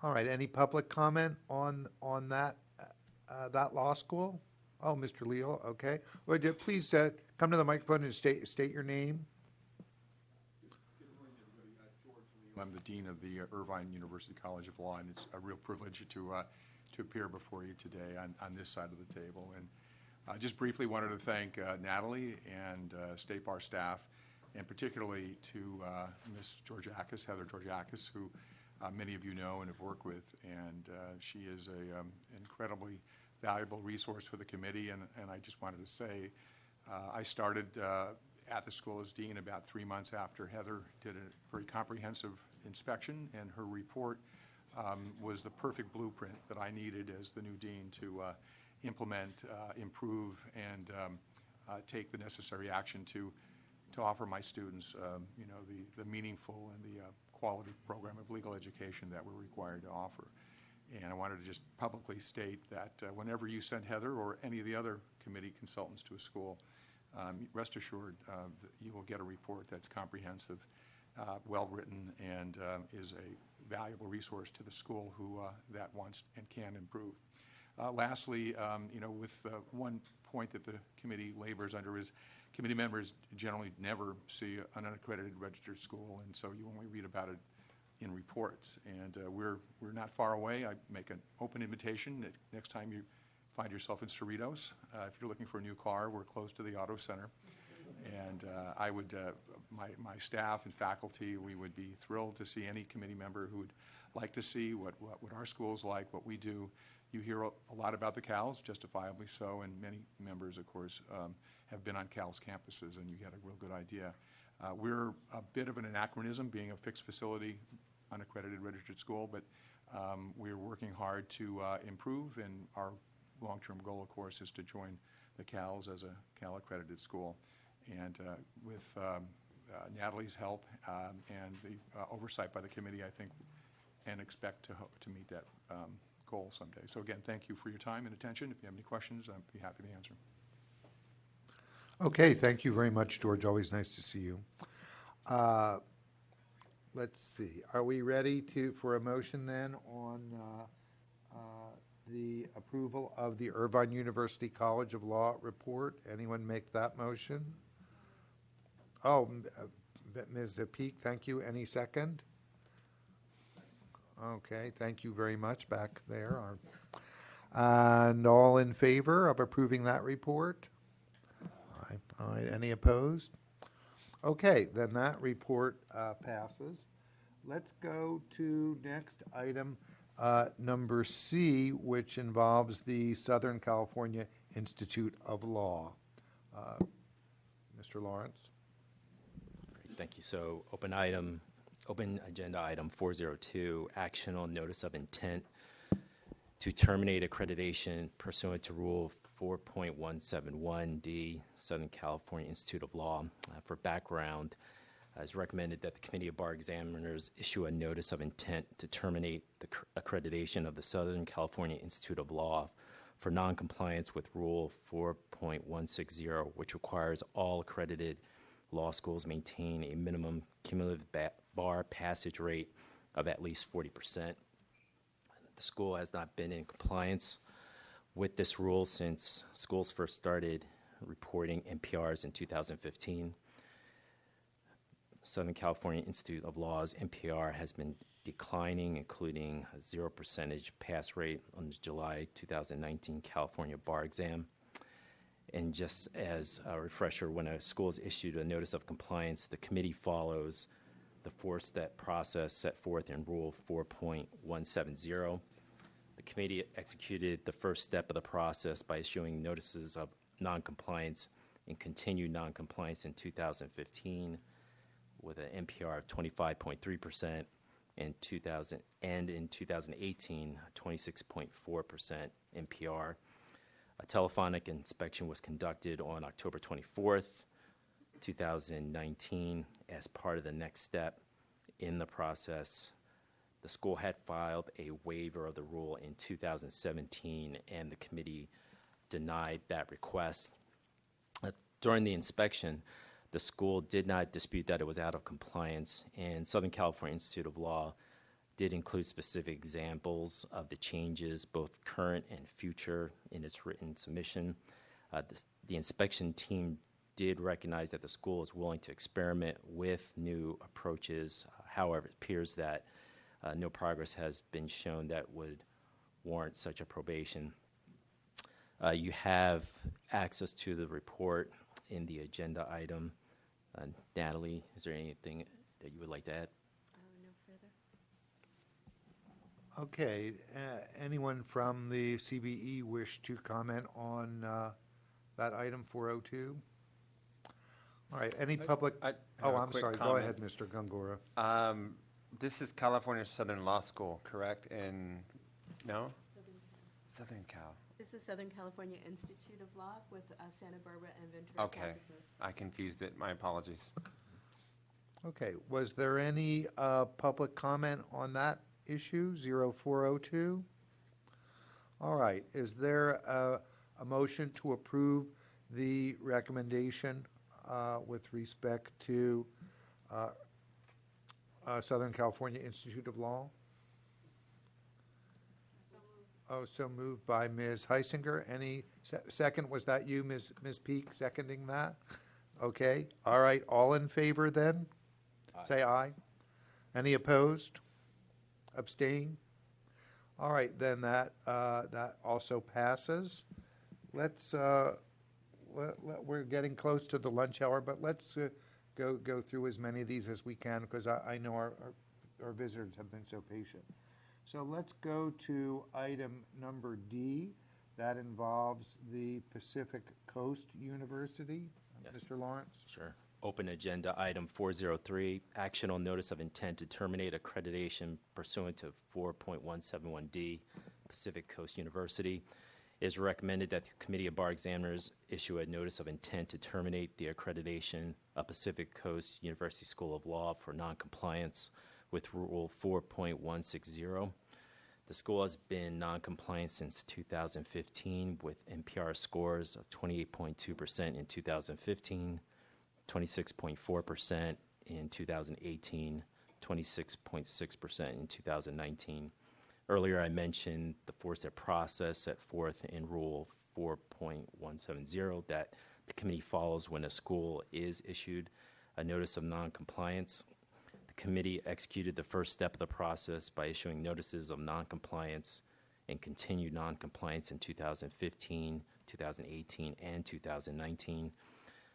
All right, any public comment on that law school? Oh, Mr. Leal, okay. Would you please come to the microphone and state your name? I'm the Dean of the Irvine University College of Law, and it's a real privilege to appear before you today on this side of the table. And I just briefly wanted to thank Natalie and State Bar staff, and particularly to Ms. Georgiakis, Heather Georgiakis, who many of you know and have worked with. And she is an incredibly valuable resource for the committee. And I just wanted to say, I started at the school as dean about 3 months after Heather did a very comprehensive inspection, and her report was the perfect blueprint that I needed as the new dean to implement, improve, and take the necessary action to offer my students, the meaningful and the quality program of legal education that we're required to offer. And I wanted to just publicly state that whenever you send Heather or any of the other committee consultants to a school, rest assured that you will get a report that's comprehensive, well-written, and is a valuable resource to the school that wants and can improve. Lastly, with one point that the committee labors under is committee members generally never see an unaccredited registered school, and so you only read about it in reports. And we're not far away. I make an open invitation that next time you find yourself in Cerritos, if you're looking for a new car, we're close to the auto center. And I would, my staff and faculty, we would be thrilled to see any committee member who would like to see what our school is like, what we do. You hear a lot about the CALs, justifiably so, and many members, of course, have been on CAL's campuses, and you get a real good idea. We're a bit of an anachronism, being a fixed facility, unaccredited registered school, but we're working hard to improve, and our long-term goal, of course, is to join the CALs as a CAL-accredited school. And with Natalie's help and the oversight by the committee, I think, and expect to meet that goal someday. So again, thank you for your time and attention. If you have any questions, I'd be happy to answer. Okay, thank you very much, George. Always nice to see you. Let's see. Are we ready for a motion then on the approval of the Irvine University College of Law report? Anyone make that motion? Oh, Ms. Peak, thank you. Any second? Okay, thank you very much back there. And all in favor of approving that report? Aye. All right, any opposed? Okay, then that report passes. Let's go to next item, number C, which involves the Southern California Institute of Law. Mr. Lawrence. Great, thank you. So open agenda item 402, action on notice of intent to terminate accreditation pursuant to Rule 4.171D, Southern California Institute of Law. For background, it's recommended that the Committee of Bar Examiners issue a notice of intent to terminate the accreditation of the Southern California Institute of Law for noncompliance with Rule 4.160, which requires all accredited law schools maintain a minimum cumulative bar passage rate of at least 40%. The school has not been in compliance with this rule since schools first started reporting NPRs in 2015. Southern California Institute of Law's NPR has been declining, including a 0% pass rate on the July 2019 California bar exam. And just as a refresher, when a school is issued a notice of compliance, the committee follows the four-step process set forth in Rule 4.170. The committee executed the first step of the process by issuing notices of noncompliance and continued noncompliance in 2015 with an NPR of 25.3%, and in 2018, 26.4% NPR. A telephonic inspection was conducted on October 24th, 2019, as part of the next step in the process. The school had filed a waiver of the rule in 2017, and the committee denied that request. During the inspection, the school did not dispute that it was out of compliance, and Southern California Institute of Law did include specific examples of the changes, both current and future, in its written submission. The inspection team did recognize that the school is willing to experiment with new approaches. However, it appears that no progress has been shown that would warrant such a probation. You have access to the report in the agenda item. Natalie, is there anything that you would like to add? No further. Okay, anyone from the CBE wish to comment on that item 402? All right, any public, I have oh, a I'm quick sorry, go comment. ahead, Mr. Gongora. This is California Southern Law School, correct? No? Southern Cal. This is Southern California Institute of Law with Santa Barbara and Ventura Okay, campuses. I confused it. My apologies. Okay, was there any public comment on that issue, 0402? All right, is there a motion to approve the recommendation with respect to Southern California Institute of Law? Oh, so moved by Ms. Heisinger. Any second? Was that you, Ms. Peak, seconding that? Okay. All right. All in favor then? Aye. Say aye. Any opposed? Abstain? All right. Then that also passes. Let's. We're getting close to the lunch hour, but let's go through as many of these as we can because I know our visitors have been so patient. So let's go to item number D. That involves the Pacific Coast University. Yes. Mr. Lawrence? Sure. Open agenda item 403, action on notice of intent to terminate accreditation pursuant to 4.171D, Pacific Coast University. It is recommended that the Committee of Bar Examiners issue a notice of intent to terminate the accreditation of Pacific Coast University School of Law for noncompliance with Rule 4.160. The school has been non-compliant since 2015 with NPR scores of 28.2% in 2015, 26.4% in 2018, 26.6% in 2019. Earlier I mentioned the four-step process set forth in Rule 4.170 that the committee follows when a school is issued a notice of non-compliance. The committee executed the first step of the process by issuing notices of noncompliance and continued noncompliance in 2015, 2018, and 2019.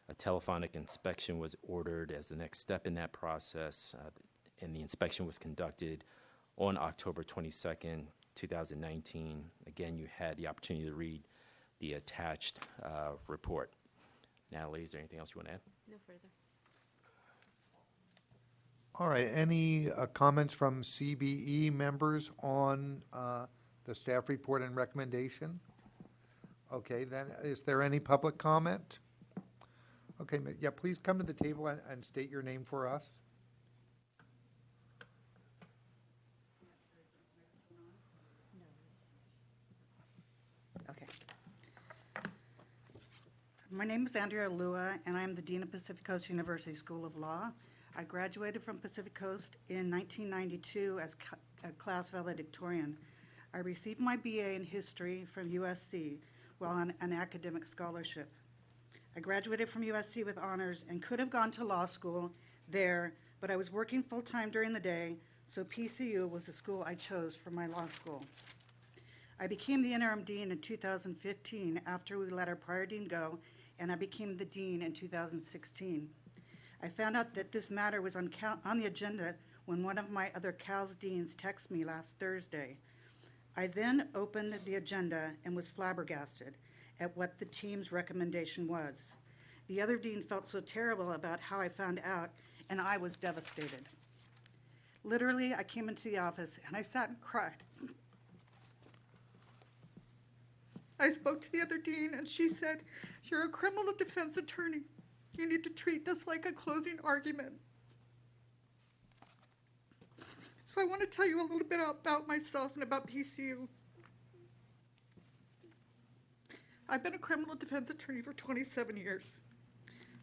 A telephonic inspection was ordered as the next step in that process, and the inspection was conducted on October 22nd, 2019. Again, you had the opportunity to read the attached report. Natalie, is there anything else you want to add? No further. All right, any comments from CBE members on the staff report and recommendation? Okay, then, is there any public comment? Okay, yeah, please come to the table and state your name for us. Okay. My name is Andrea Lua, and I am the Dean of Pacific Coast University School of Law. I graduated from Pacific Coast in 1992 as a class valedictorian. I received my BA in history from USC while on an academic scholarship. I graduated from USC with honors and could have gone to law school there, but I was working full-time during the day, so PCU was the school I chose for my law school. I became the interim dean in 2015 after we let our prior dean go, and I became the dean in 2016. I found out that this matter was on the agenda when one of my other CALS deans texted me last Thursday. I then opened the agenda and was flabbergasted at what the team's recommendation was. The other dean felt so terrible about how I found out, and I was devastated. Literally, I came into the office and I sat and cried. I spoke to the other dean and she said, "You're a criminal defense attorney. You need to treat this like a closing argument." So I want to tell you a little bit about myself and about PCU. I've been a criminal defense attorney for 27 years.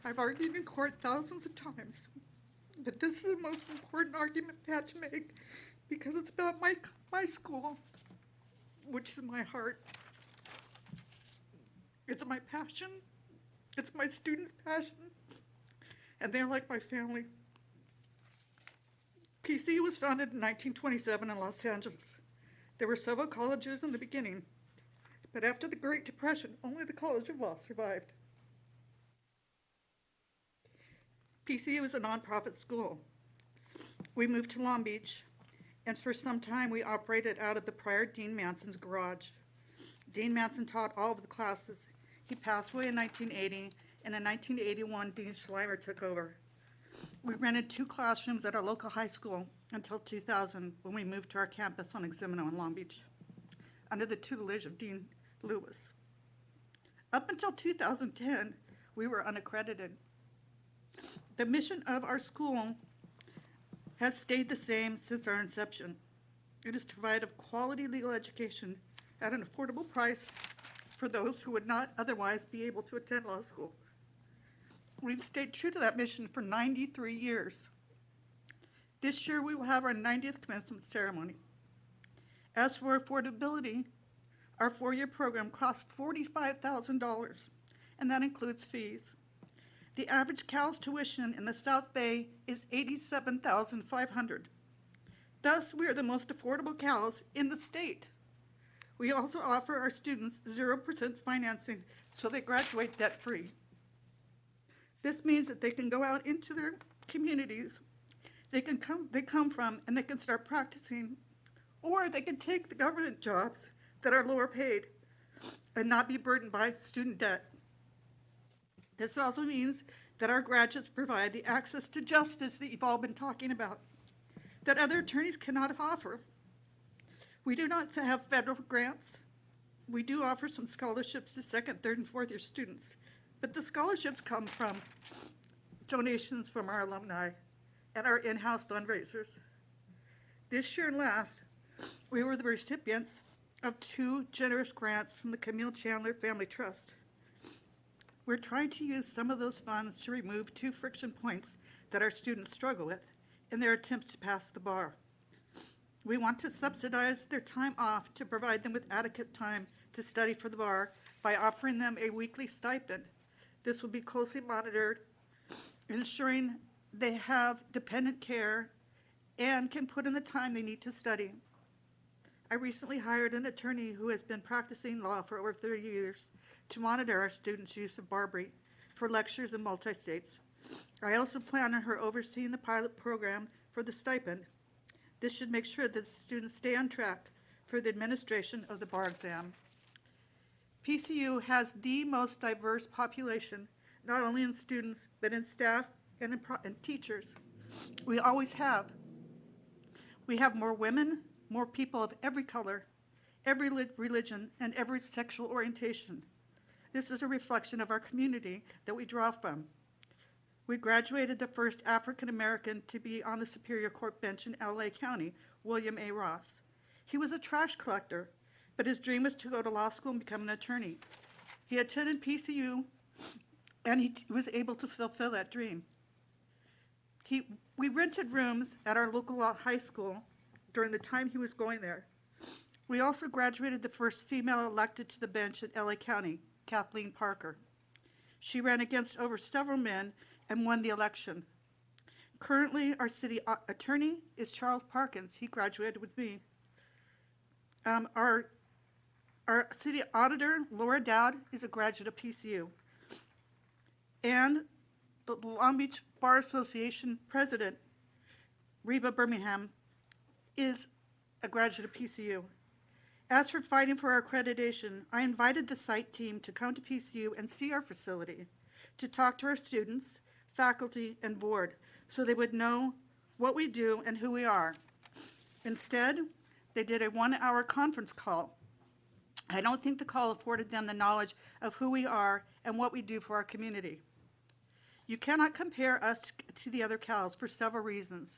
I've argued in court thousands of times, but this is the most important argument I had to make because it's about my school, which is my heart. It's my passion. It's my students' passion, and they're like my family. PCU was founded in 1927 in Los Angeles. There were several colleges in the beginning, but after the Great Depression, only the College of Law survived. PCU is a nonprofit school. We moved to Long Beach, and for some time we operated out of the prior Dean Manson's garage. Dean Manson taught all of the classes. He passed away in 1980, and in 1981, Dean Schleimer took over. We rented 2 classrooms at our local high school until 2000, when we moved to our campus on Eximino in Long Beach, under the tutelage of Dean Lewis. Up until 2010, we were unaccredited. The mission of our school has stayed the same since our inception. It is to provide a quality legal education at an affordable price for those who would not otherwise be able to attend law school. We've stayed true to that mission for 93 years. This year we will have our 90th commencement ceremony. As for affordability, our 4-year program costs $45,000, and that includes fees. The average CALS tuition in the South Bay is $87,500. Thus, we are the most affordable CALS in the state. We also offer our students 0% financing so they graduate debt-free. This means that they can go out into their communities they come from and they can start practicing, or they can take the government jobs that are lower paid and not be burdened by student debt. This also means that our graduates provide the access to justice that you've all been talking about, that other attorneys cannot offer. We do not have federal grants. We do offer some scholarships to 2nd, 3rd, and 4th year students, but the scholarships come from donations from our alumni and our in-house fundraisers. This year and last, we were the recipients of 2 generous grants from the Camille Chandler Family Trust. We're trying to use some of those funds to remove 2 friction points that our students struggle with in their attempts to pass the bar. We want to subsidize their time off to provide them with adequate time to study for the bar by offering them a weekly stipend. This will be closely monitored, ensuring they have dependent care and can put in the time they need to study. I recently hired an attorney who has been practicing law for over 30 years to monitor our students' use of Barbary for lectures in multi-states. I also plan on her overseeing the pilot program for the stipend. This should make sure that students stay on track for the administration of the bar exam. PCU has the most diverse population, not only in students, but in staff and in teachers. We always have. We have more women, more people of every color, every religion, and every sexual orientation. This is a reflection of our community that we draw from. We graduated the first African American to be on the Superior Court bench in LA County, William A. Ross. He was a trash collector, but his dream was to go to law school and become an attorney. He attended PCU, and he was able to fulfill that dream. We rented rooms at our local high school during the time he was going there. We also graduated the first female elected to the bench in LA County, Kathleen Parker. She ran against over several men and won the election. Currently, our city attorney is Charles Parkins. He graduated with me. Our city auditor, Laura Dowd, is a graduate of PCU. And the Long Beach Bar Association president, Reba Birmingham, is a graduate of PCU. As for fighting for our accreditation, I invited the site team to come to PCU and see our facility, to talk to our students, faculty, and board, so they would know what we do and who we are. Instead, they did a 1-hour conference call. I don't think the call afforded them the knowledge of who we are and what we do for our community. You cannot compare us to the other CALs for several reasons.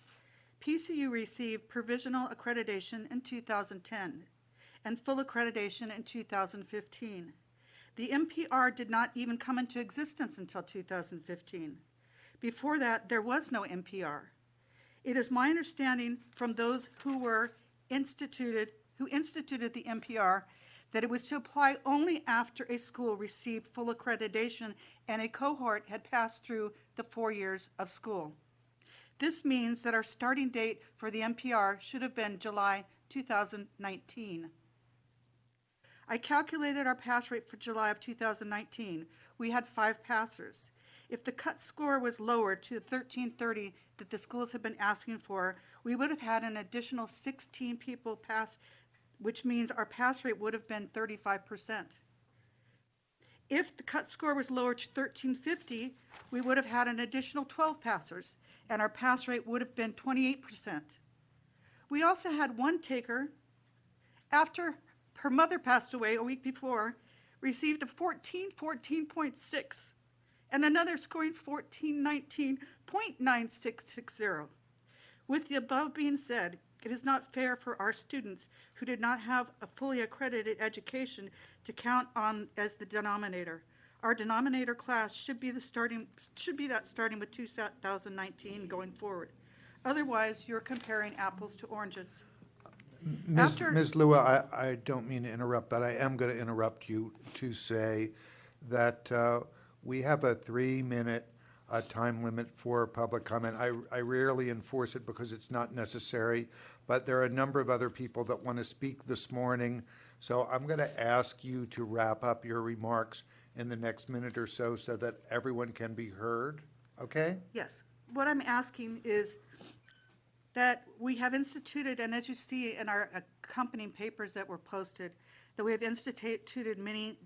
PCU received provisional accreditation in 2010 and full accreditation in 2015. The MPR did not even come into existence until 2015. Before that, there was no MPR. It is my understanding from those who instituted the MPR that it was to apply only after a school received full accreditation and a cohort had passed through the 4 years of school. This means that our starting date for the MPR should have been July 2019. I calculated our pass rate for July of 2019. We had 5 passers. If the cut score was lowered to 1330 that the schools have been asking for, we would have had an additional 16 people pass, which means our pass rate would have been 35%. If the cut score was lowered to 1350, we would have had an additional 12 passers, and our pass rate would have been 28%. We also had one taker, after her mother passed away a week before, received a 14.6, and another scoring 1419.9660. With the above being said, it is not fair for our students who did not have a fully accredited education to count on as the denominator. Our denominator class should be starting with 2019 going forward. Otherwise, you're comparing apples to oranges. Ms. Lua, I don't mean to interrupt, but I am going to interrupt you to say that we have a 3-minute time limit for public comment. I rarely enforce it because it's not necessary, but there are a number of other people that want to speak this morning. So I'm going to ask you to wrap up your remarks in the next minute or so that everyone can be heard, okay? Yes. What I'm asking is that we have instituted, and as you see in our accompanying papers that were posted, that we have instituted many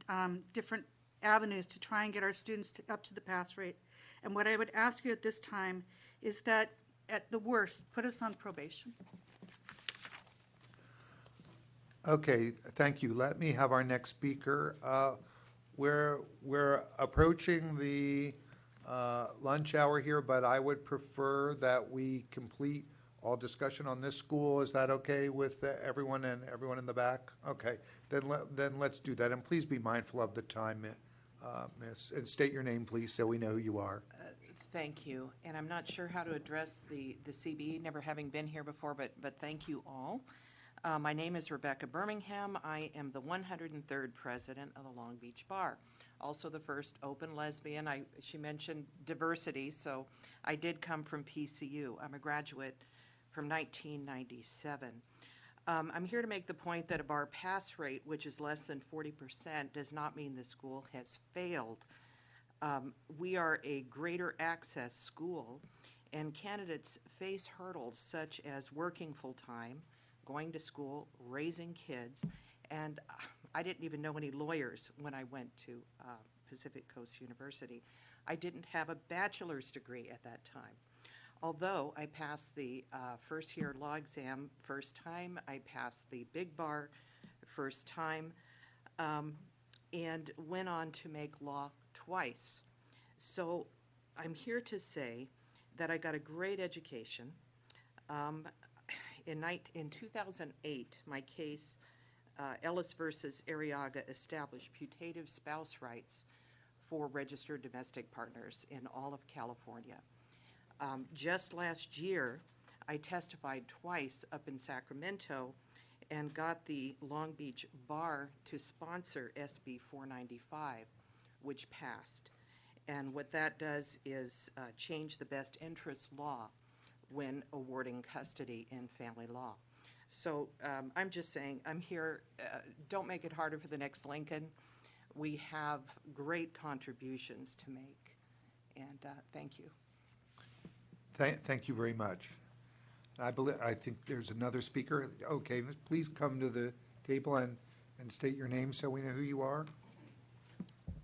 different avenues to try and get our students up to the pass rate. And what I would ask you at this time is that, at the worst, put us on probation. Okay, thank you. Let me have our next speaker. We're approaching the lunch hour here, but I would prefer that we complete all discussion on this school. Is that okay with everyone and everyone in the back? Okay, then let's do that. And please be mindful of the time, Miss, and state your name, please, so we know who you are. Thank you. And I'm not sure how to address the CBE, never having been here before, but thank you all. My name is Rebecca Birmingham. I am the 103rd president of the Long Beach Bar, also the first open lesbian. She mentioned diversity, so I did come from PCU. I'm a graduate from 1997. I'm here to make the point that a bar pass rate, which is less than 40%, does not mean the school has failed. We are a greater access school, and candidates face hurdles such as working full-time, going to school, raising kids, and I didn't even know any lawyers when I went to Pacific Coast University. I didn't have a bachelor's degree at that time. Although I passed the first year law exam first time, I passed the big bar first time, and went on to make law twice. So I'm here to say that I got a great education. In 2008, my case, Ellis versus Arriaga, established putative spouse rights for registered domestic partners in all of California. Just last year, I testified twice up in Sacramento and got the Long Beach Bar to sponsor SB 495, which passed. And what that does is change the best interest law when awarding custody in family law. So I'm just saying, I'm here, don't make it harder for the next Lincoln. We have great contributions to make, and thank you. Thank you very much. I think there's another speaker. Okay, please come to the table and state your name so we know who you are.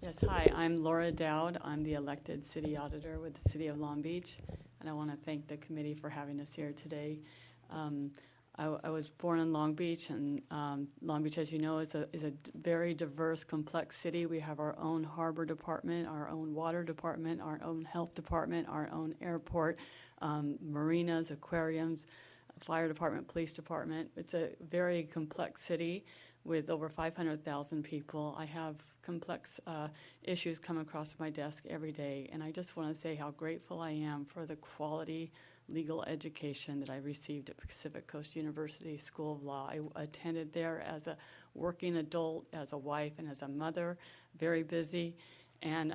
Yes, hi, I'm Laura Dowd. I'm the elected city auditor with the City of Long Beach, and I want to thank the committee for having us here today. I was born in Long Beach, and Long Beach, as you know, is a very diverse, complex city. We have our own harbor department, our own water department, our own health department, our own airport, marinas, aquariums, fire department, police department. It's a very complex city with over 500,000 people. I have complex issues come across my desk every day, and I just want to say how grateful I am for the quality legal education that I received at Pacific Coast University School of Law. I attended there as a working adult, as a wife, and as a mother, very busy. And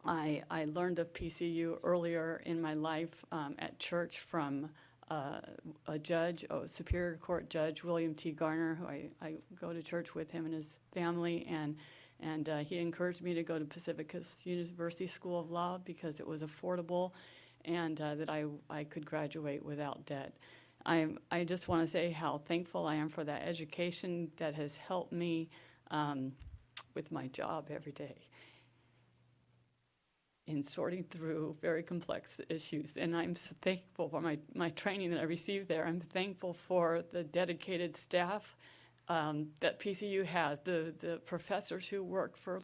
I learned of PCU earlier in my life at church from a judge, a Superior Court Judge, William T. Garner, who I go to church with him and his family, and he encouraged me to go to Pacific Coast University School of Law because it was affordable and that I could graduate without debt. I just want to say how thankful I am for that education that has helped me with my job every day in sorting through very complex issues. And I'm so thankful for my training that I received there. I'm thankful for the dedicated staff that PCU has, the professors who work for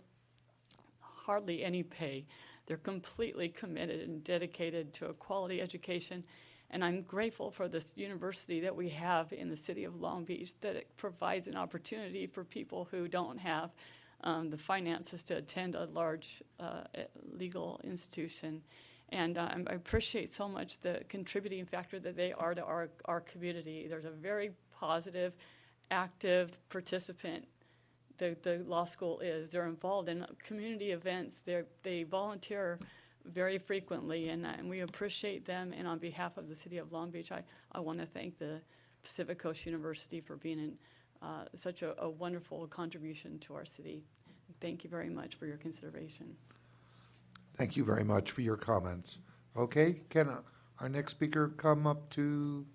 hardly any pay. They're completely committed and dedicated to a quality education. And I'm grateful for this university that we have in the city of Long Beach, that it provides an opportunity for people who don't have the finances to attend a large legal institution. And I appreciate so much the contributing factor that they are to our community. There's a very positive, active participant. The law school is. They're involved in community events. They volunteer very frequently, and we appreciate them. And on behalf of the City of Long Beach, I want to thank the Pacific Coast University for being such a wonderful contribution to our city. Thank you very much for your consideration. Thank you very much for your comments. Okay, can our next speaker come up to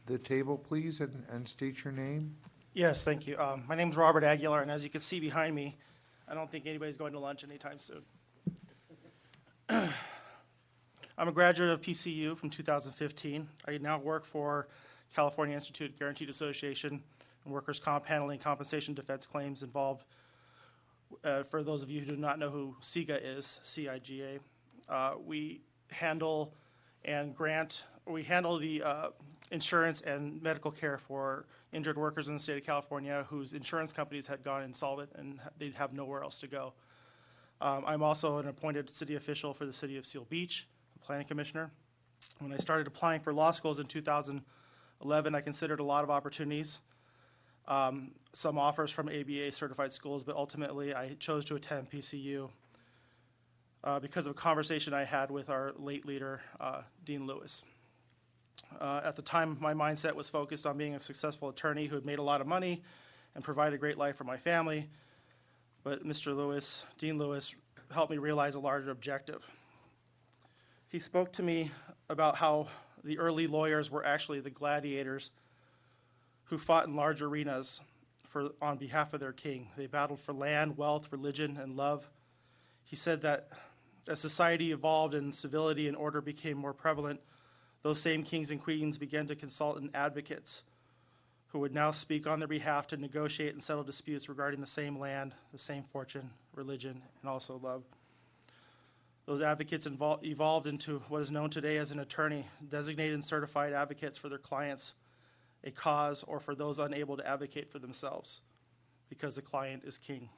the table, please, and state your name? Yes, thank you. My name's Robert Aguilar, and as you can see behind me, I don't think anybody's going to lunch anytime soon. I'm a graduate of PCU from 2015. I now work for California Institute Guaranteed Association and Workers' Comp handling compensation defense claims involved. For those of you who do not know who CIGA is, C-I-G-A, we handle the insurance and medical care for injured workers in the state of California whose insurance companies had gone insolvent and they'd have nowhere else to go. I'm also an appointed city official for the city of Seal Beach, a planning commissioner. When I started applying for law schools in 2011, I considered a lot of opportunities, some offers from ABA certified schools, but ultimately I chose to attend PCU because of a conversation I had with our late leader, Dean Lewis. At the time, my mindset was focused on being a successful attorney who had made a lot of money and provided a great life for my family. But Mr. Lewis, Dean Lewis, helped me realize a larger objective. He spoke to me about how the early lawyers were actually the gladiators who fought in large arenas on behalf of their king. They battled for land, wealth, religion, and love. He said that as society evolved and civility and order became more prevalent, those same kings and queens began to consult in advocates who would now speak on their behalf to negotiate and settle disputes regarding the same land, the same fortune, religion, and also love. Those advocates evolved into what is known today as an attorney, designated and certified advocates for their clients, a cause, or for those unable to advocate for themselves, because the client is king.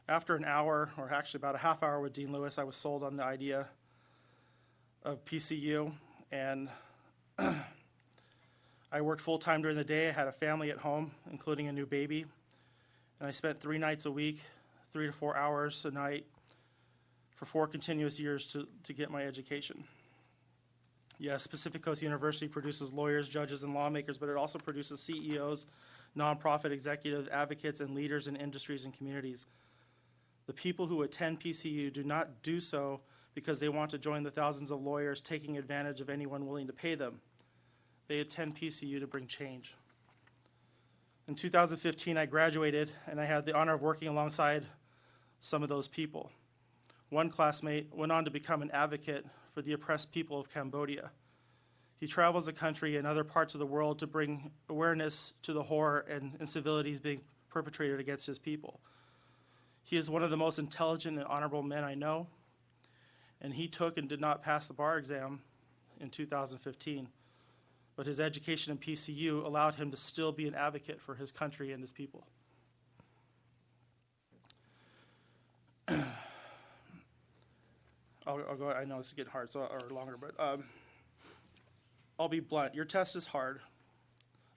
After an hour, or actually about a half hour with Dean Lewis, I was sold on the idea of PCU, and I worked full-time during the day. I had a family at home, including a new baby, and I spent 3 nights a week, 3 to 4 hours a night, for 4 continuous years to get my education. Yes, Pacific Coast University produces lawyers, judges, and lawmakers, but it also produces CEOs, nonprofit executives, advocates, and leaders in industries and communities. The people who attend PCU do not do so because they want to join the thousands of lawyers taking advantage of anyone willing to pay them. They attend PCU to bring change. In 2015, I graduated, and I had the honor of working alongside some of those people. One classmate went on to become an advocate for the oppressed people of Cambodia. He travels the country and other parts of the world to bring awareness to the horror and incivilities being perpetrated against his people. He is one of the most intelligent and honorable men I know, and he took and did not pass the bar exam in 2015. But his education in PCU allowed him to still be an advocate for his country and his people. I'll go, I know this is getting hard, or longer, but I'll be blunt. Your test is hard,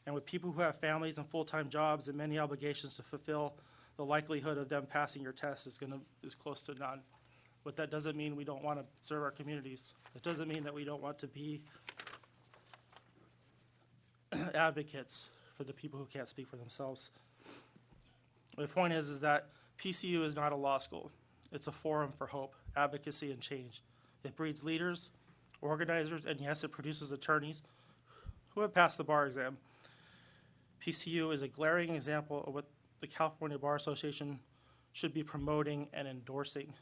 and with people who have families and full-time jobs and many obligations to fulfill, the likelihood of them passing your test is close to none. But that doesn't mean we don't want to serve our communities. It doesn't mean that we don't want to be advocates for the people who can't speak for themselves. The point is that PCU is not a law school. It's a forum for hope, advocacy, and change. It breeds leaders, organizers, and yes, it produces attorneys who have passed the bar exam. PCU is a glaring example of what the California Bar Association should be promoting and endorsing.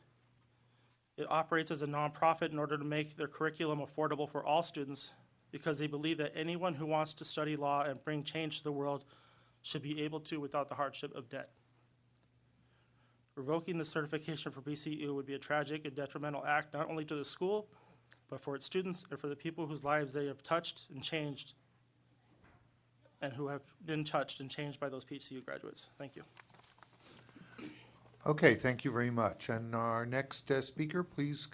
It operates as a nonprofit in order to make their curriculum affordable for all students, because they believe that anyone who wants to study law and bring change to the world should be able to without the hardship of debt. Revoking the certification for PCU would be a tragic and detrimental act not only to the school, but for its students and for the people whose lives they have touched and changed, and who have been touched and changed by those PCU graduates. Thank you. Okay, thank you very much. And our next speaker, please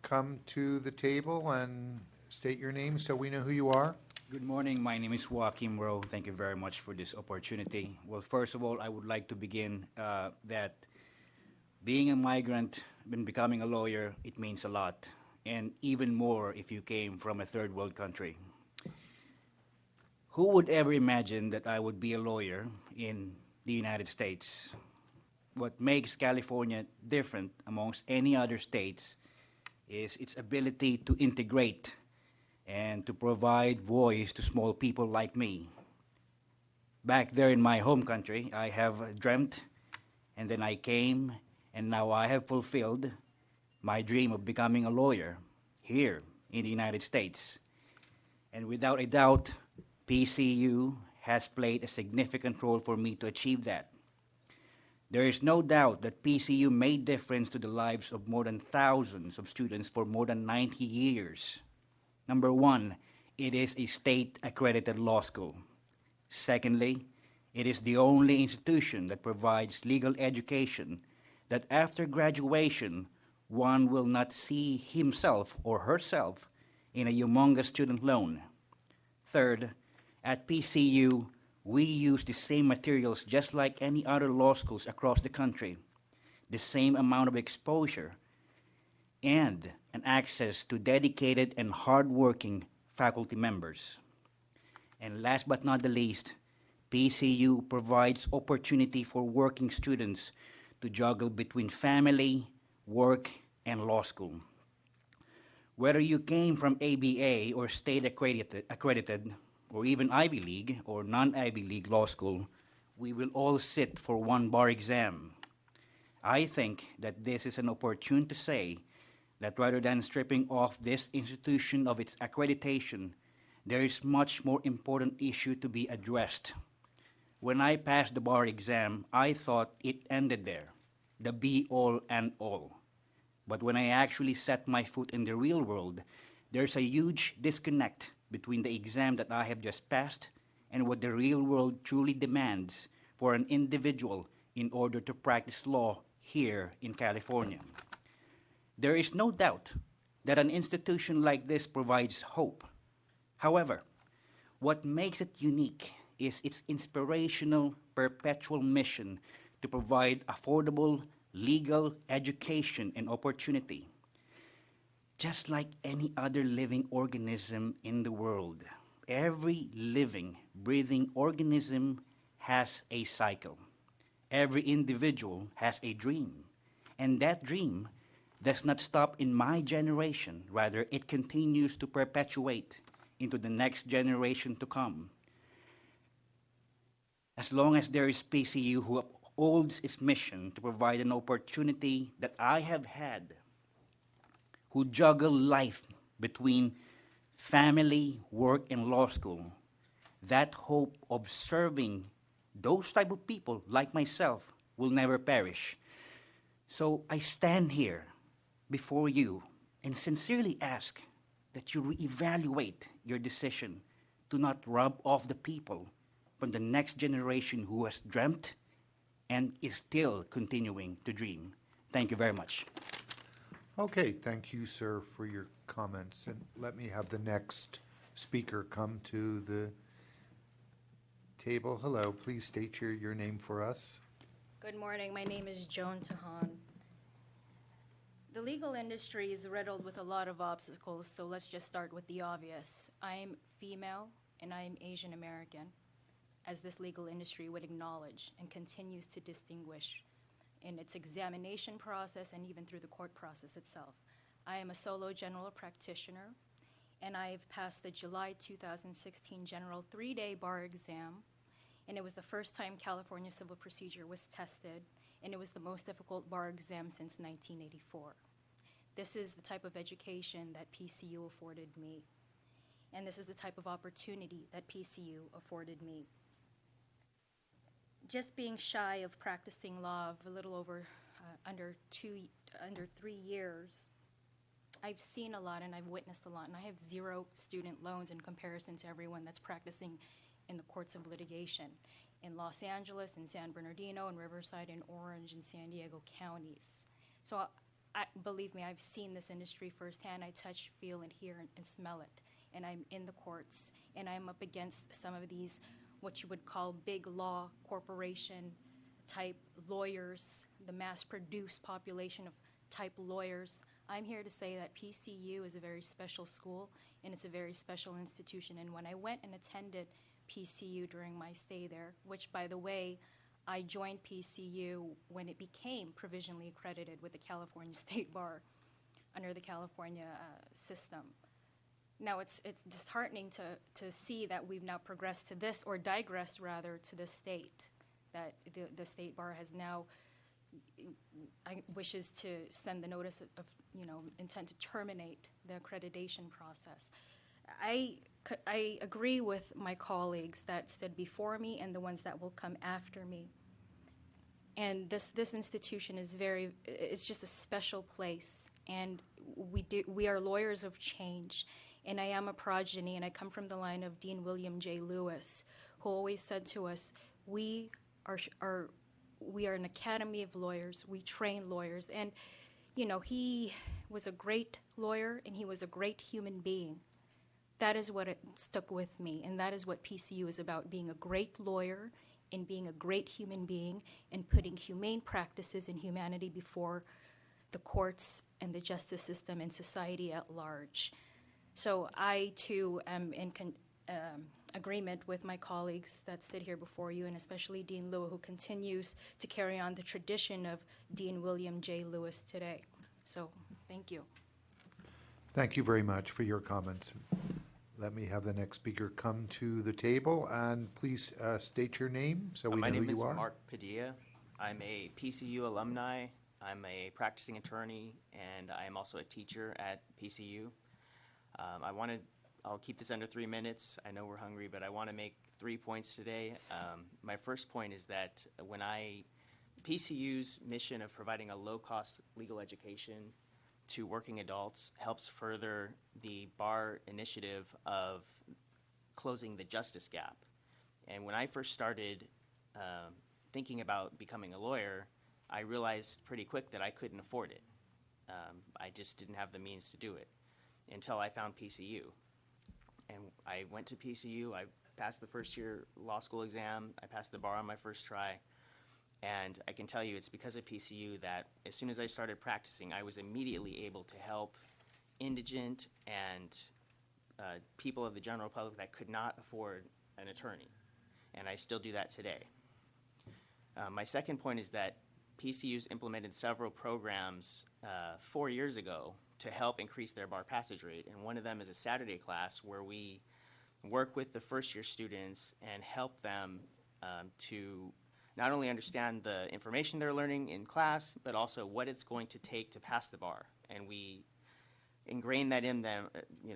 come to the table and state your name so we know who you are. Good morning. My name is Joaquim Rowe. Thank you very much for this opportunity. Well, first of all, I would like to begin that being a migrant and becoming a lawyer, it means a lot, and even more if you came from a third world country. Who would ever imagine that I would be a lawyer in the United States? What makes California different amongst any other states is its ability to integrate and to provide voice to small people like me. Back there in my home country, I have dreamt, and then I came, and now I have fulfilled my dream of becoming a lawyer here in the United States. And without a doubt, PCU has played a significant role for me to achieve that. There is no doubt that PCU made difference to the lives of more than thousands of students for more than 90 years. Number one, it is a state-accredited law school. Secondly, it is the only institution that provides legal education that after graduation, one will not see himself or herself in a humongous student loan. Third, at PCU, we use the same materials just like any other law schools across the country, the same amount of exposure, and an access to dedicated and hardworking faculty members. And last but not the least, PCU provides opportunity for working students to juggle between family, work, and law school. Whether you came from ABA or state accredited, or even Ivy League or non-Ivy League law school, we will all sit for one bar exam. I think that this is an opportunity to say that rather than stripping off this institution of its accreditation, there is much more important issue to be addressed. When I passed the bar exam, I thought it ended there, the be-all and all. But when I actually set my foot in the real world, there's a huge disconnect between the exam that I have just passed and what the real world truly demands for an individual in order to practice law here in California. There is no doubt that an institution like this provides hope. However, what makes it unique is its inspirational, perpetual mission to provide affordable, legal education and opportunity. Just like any other living organism in the world, every living, breathing organism has a cycle. Every individual has a dream, and that dream does not stop in my generation. Rather, it continues to perpetuate into the next generation to come. As long as there is PCU who upholds its mission to provide an opportunity that I have had, who juggle life between family, work, and law school, that hope of serving those type of people like myself will never perish. So I stand here before you and sincerely ask that you reevaluate your decision to not rub off the people from the next generation who has dreamt and is still continuing to dream. Thank you very much. Okay, thank you, sir, for your comments. And let me have the next speaker come to the table. Hello, please state your name for us. Good morning. My name is Joan Tahan. The legal industry is riddled with a lot of obstacles, so let's just start with the obvious. I'm female and I'm Asian American, as this legal industry would acknowledge and continues to distinguish in its examination process and even through the court process itself. I am a solo general practitioner, and I've passed the July 2016 general 3-day bar exam, and it was the first time California civil procedure was tested, and it was the most difficult bar exam since 1984. This is the type of education that PCU afforded me, and this is the type of opportunity that PCU afforded me. Just being shy of practicing law of a little over under 3 years, I've seen a lot and I've witnessed a lot, and I have 0 student loans in comparison to everyone that's practicing in the courts of litigation in Los Angeles, in San Bernardino, in Riverside, in Orange, and San Diego counties. So believe me, I've seen this industry firsthand. I touch, feel, and hear and smell it, and I'm in the courts, and I'm up against some of these what you would call big law corporation type lawyers, the mass-produced population of type lawyers. I'm here to say that PCU is a very special school, and it's a very special institution. And when I went and attended PCU during my stay there, which, by the way, I joined PCU when it became provisionally accredited with the California State Bar under the California system. Now, it's disheartening to see that we've now progressed to this, or digressed rather, to the state, that the State Bar has now wishes to send the notice of intent to terminate the accreditation process. I agree with my colleagues that stood before me and the ones that will come after me. And this institution is it's just a special place, and we are lawyers of change. And I am a progeny, and I come from the line of Dean William J. Lewis, who always said to us, we are an academy of lawyers. We train lawyers. And, he was a great lawyer, and he was a great human being. That is what it stuck with me, and that is what PCU is about, being a great lawyer and being a great human being and putting humane practices and humanity before the courts and the justice system and society at large. So I, too, am in agreement with my colleagues that stood here before you, and especially Dean Lewis, who continues to carry on the tradition of Dean William J. Lewis today. So thank you. Thank you very much for your comments. Let me have the next speaker come to the table, and please state your name so we know who you are. My name is Mark Padilla. I'm a PCU alumni. I'm a practicing attorney, and I am also a teacher at PCU. I wanted I'll keep this under 3 minutes. I know we're hungry, but I want to make 3 points today. My first point is that PCU's mission of providing a low-cost legal education to working adults helps further the BAR initiative of closing the justice gap. And when I first started thinking about becoming a lawyer, I realized pretty quick that I couldn't afford it. I just didn't have the means to do it until I found PCU. And I went to PCU, I passed the first year law school exam, I passed the bar on my first try, and I can tell you it's because of PCU that as soon as I started practicing, I was immediately able to help indigent and people of the general public that could not afford an attorney, and I still do that today. My second point is that PCU's implemented several programs 4 years ago to help increase their bar passage rate, and one of them is a Saturday class where we work with the first year students and help them to not only understand the information they're learning in class, but also what it's going to take to pass the bar. And we ingrain that in them,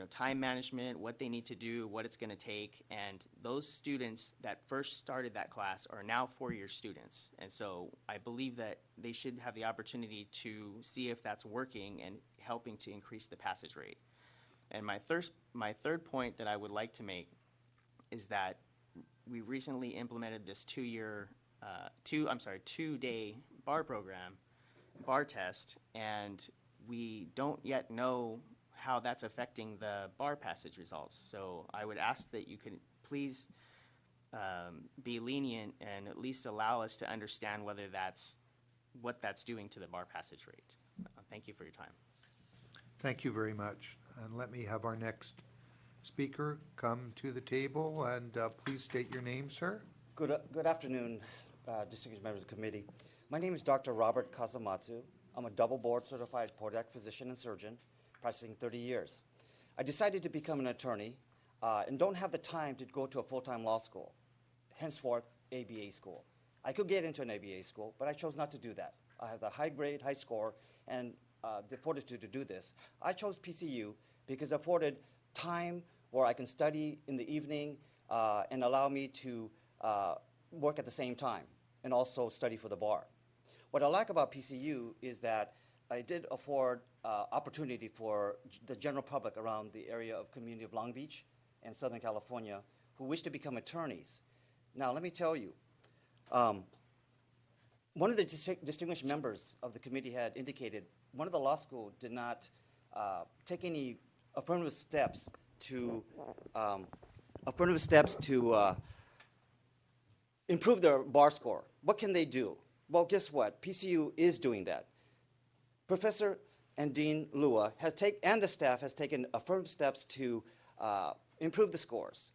time management, what they need to do, what it's going to take. And those students that first started that class are now 4-year students. And so I believe that they should have the opportunity to see if that's working and helping to increase the passage rate. And my third point that I would like to make is that we recently implemented this 2-day bar program, bar test, and we don't yet know how that's affecting the bar passage results. So I would ask that you could please be lenient and at least allow us to understand whether what that's doing to the bar passage rate. Thank you for your time. Thank you very much. And let me have our next speaker come to the table, and please state your name, sir. Good afternoon, distinguished members of the committee. My name is Dr. Robert Kazamatsu. I'm a double board certified PODAC physician and surgeon, practicing 30 years. I decided to become an attorney and don't have the time to go to a full-time law school, henceforth ABA school. I could get into an ABA school, but I chose not to do that. I have the high grade, high score, and the fortitude to do this. I chose PCU because it afforded time where I can study in the evening and allow me to work at the same time and also study for the bar. What I like about PCU is that I did afford opportunity for the general public around the area of community of Long Beach and Southern California who wish to become attorneys. Now, let me tell you, one of the distinguished members of the committee had indicated one of the law school did not take any affirmative steps to improve their bar score. What can they do? Well, guess what? PCU is doing that. Professor and Dean Lua and the staff has taken affirmative steps to improve the scores.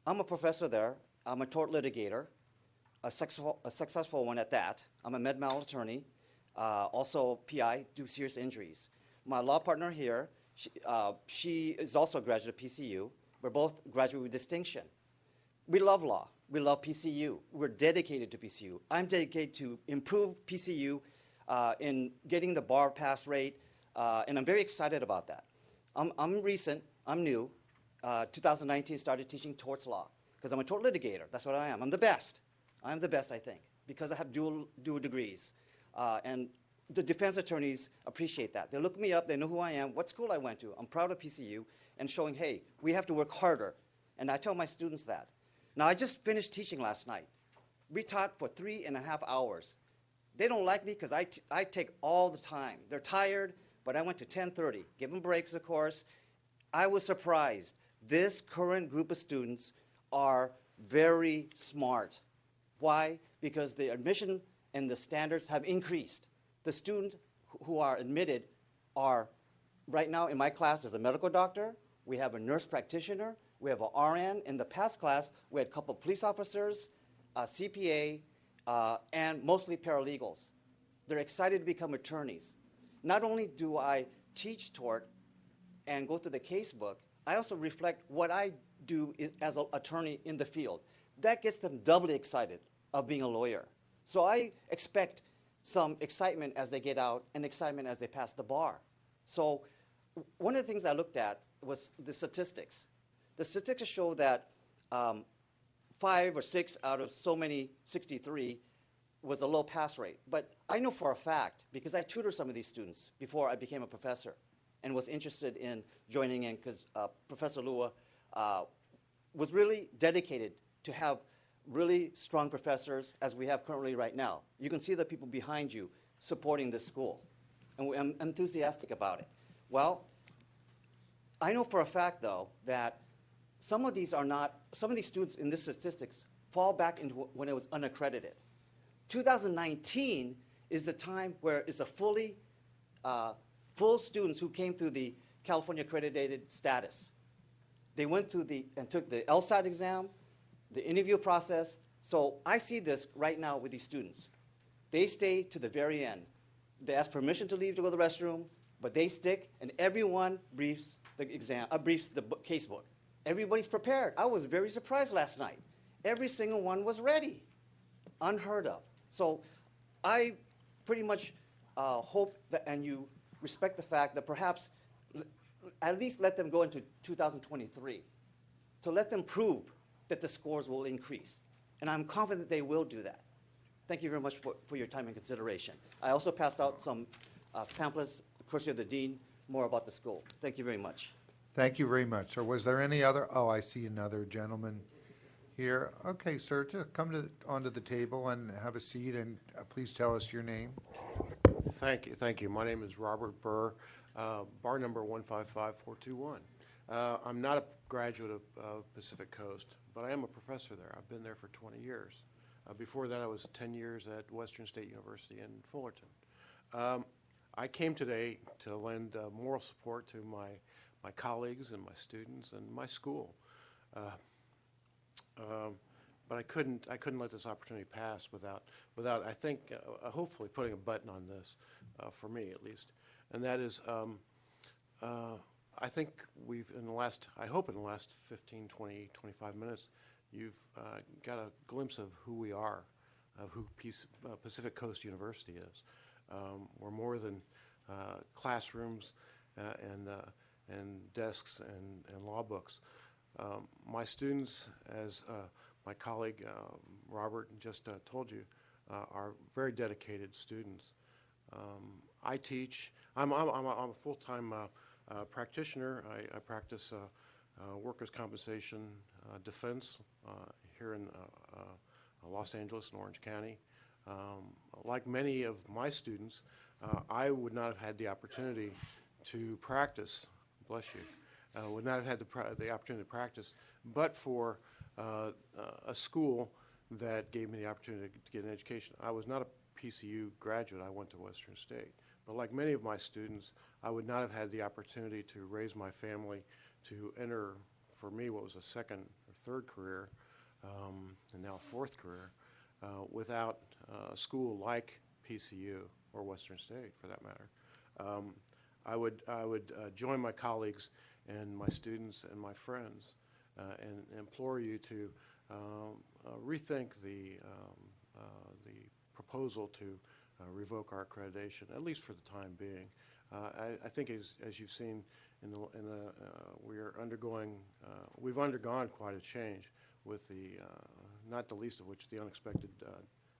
I'm a professor there. I'm a tort litigator, a successful one at that. I'm a med mal attorney, also PI, do serious injuries. My law partner here, she is also a graduate of PCU. We're both graduate with distinction. We love law. We love PCU. We're dedicated to PCU. I'm dedicated to improve PCU in getting the bar pass rate, and I'm very excited about that. I'm recent. I'm new. 2019 started teaching torts law because I'm a tort litigator. That's what I am. I'm the best. I'm the best, I think, because I have dual degrees. And the defense attorneys appreciate that. They look me up. They know who I am, what school I went to. I'm proud of PCU and showing, hey, we have to work harder. And I tell my students that. Now, I just finished teaching last night. We taught for 3.5 hours. They don't like me because I take all the time. They're tired, but I went to 10:30. Give them breaks, of course. I was surprised. This current group of students are very smart. Why? Because the admission and the standards have increased. The students who are admitted are, right now in my class, there's a medical doctor, we have a nurse practitioner, we have an RN. In the past class, we had a couple of police officers, a CPA, and mostly paralegals. They're excited to become attorneys. Not only do I teach tort and go through the case book, I also reflect what I do as an attorney in the field. That gets them doubly excited of being a lawyer. So I expect some excitement as they get out and excitement as they pass the bar. So one of the things I looked at was the statistics. the statistics show that 5 or 6 out of so many 63 was a low pass rate. But I know for a fact, because I tutored some of these students before I became a professor and was interested in joining in, because Professor Lua was really dedicated to have really strong professors as we have currently right now. You can see the people behind you supporting this school, and I'm enthusiastic about it. Well, I know for a fact, though, that some of these students in this statistics fall back into when it was unaccredited. 2019 is the time where it's a full students who came through the California accredited status. They went through and took the LSAT exam, the interview process. So I see this right now with these students. They stay to the very end. They ask permission to leave to go to the restroom, but they stick, and everyone briefs the case book. Everybody's prepared. I was very surprised last night. Every single one was ready. Unheard of. So I pretty much hope that, and you respect the fact that perhaps at least let them go into 2023 to let them prove that the scores will increase. And I'm confident they will do that. Thank you very much for your time and consideration. I also passed out some pamphlets, courtesy of the dean, more about the school. Thank you very much. Thank you very much. So was there any other, oh, I see another gentleman here. Okay, sir, just come onto the table and have a seat, and please tell us your name. Thank you. My name is Robert Burr, bar number 155421. I'm not a graduate of Pacific Coast, but I am a professor there. I've been there for 20 years. Before that, I was 10 years at Western State University in Fullerton. I came today to lend moral support to my colleagues and my students and my school. But I couldn't let this opportunity pass without I think, hopefully putting a button on this, for me at least. And that is, I think I hope in the last 15, 20, 25 minutes, you've got a glimpse of who we are, of who Pacific Coast University is. We're more than classrooms and desks and law books. My students, as my colleague Robert just told you, are very dedicated students. I teach. I'm a full-time practitioner. I practice workers' compensation defense here in Los Angeles and Orange County. Like many of my students, I would not have had the opportunity to practice. Bless you. Would not have had the opportunity to practice, but for a school that gave me the opportunity to get an education. I was not a PCU graduate. I went to Western State. But like many of my students, I would not have had the opportunity to raise my family, to enter, for me, what was a second or third career, and now fourth career, without a school like PCU or Western State, for that matter. I would join my colleagues and my students and my friends and implore you to rethink the proposal to revoke our accreditation, at least for the time being. I think as you've seen, we've undergone quite a change with not the least of which the unexpected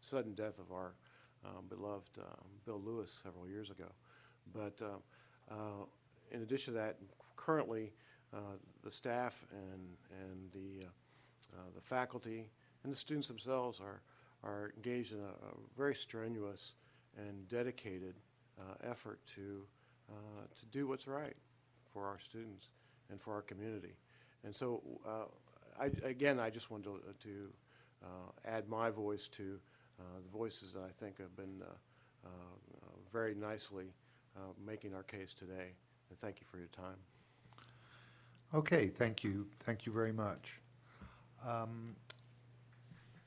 sudden death of our beloved Bill Lewis several years ago. But in addition to that, currently the staff and the faculty and the students themselves are engaged in a very strenuous and dedicated effort to do what's right for our students and for our community. And so, I just wanted to add my voice to the voices that I think have been very nicely making our case today. And thank you for your time. Okay, thank you. Thank you very much.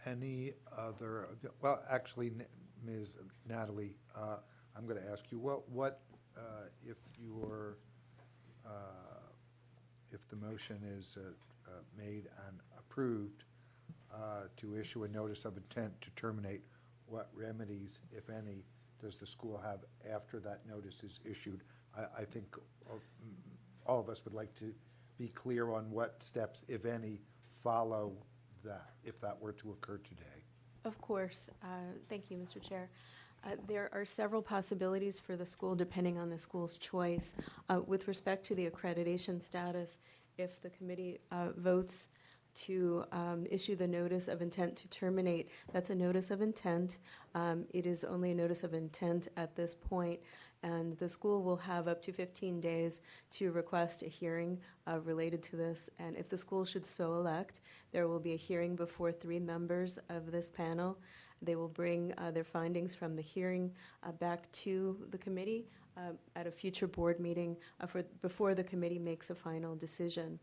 Any other, well, actually, Ms. Natalie, I'm going to ask you, what if the motion is made and approved to issue a notice of intent to terminate, what remedies, if any, does the school have after that notice is issued? I think all of us would like to be clear on what steps, if any, follow that, if that were to occur today. Of course. Thank you, Mr. Chair. There are several possibilities for the school depending on the school's choice. With respect to the accreditation status, if the committee votes to issue the notice of intent to terminate, that's a notice of intent. It is only a notice of intent at this point, and the school will have up to 15 days to request a hearing related to this. And if the school should so elect, there will be a hearing before 3 members of this panel. They will bring their findings from the hearing back to the committee at a future board meeting before the committee makes a final decision.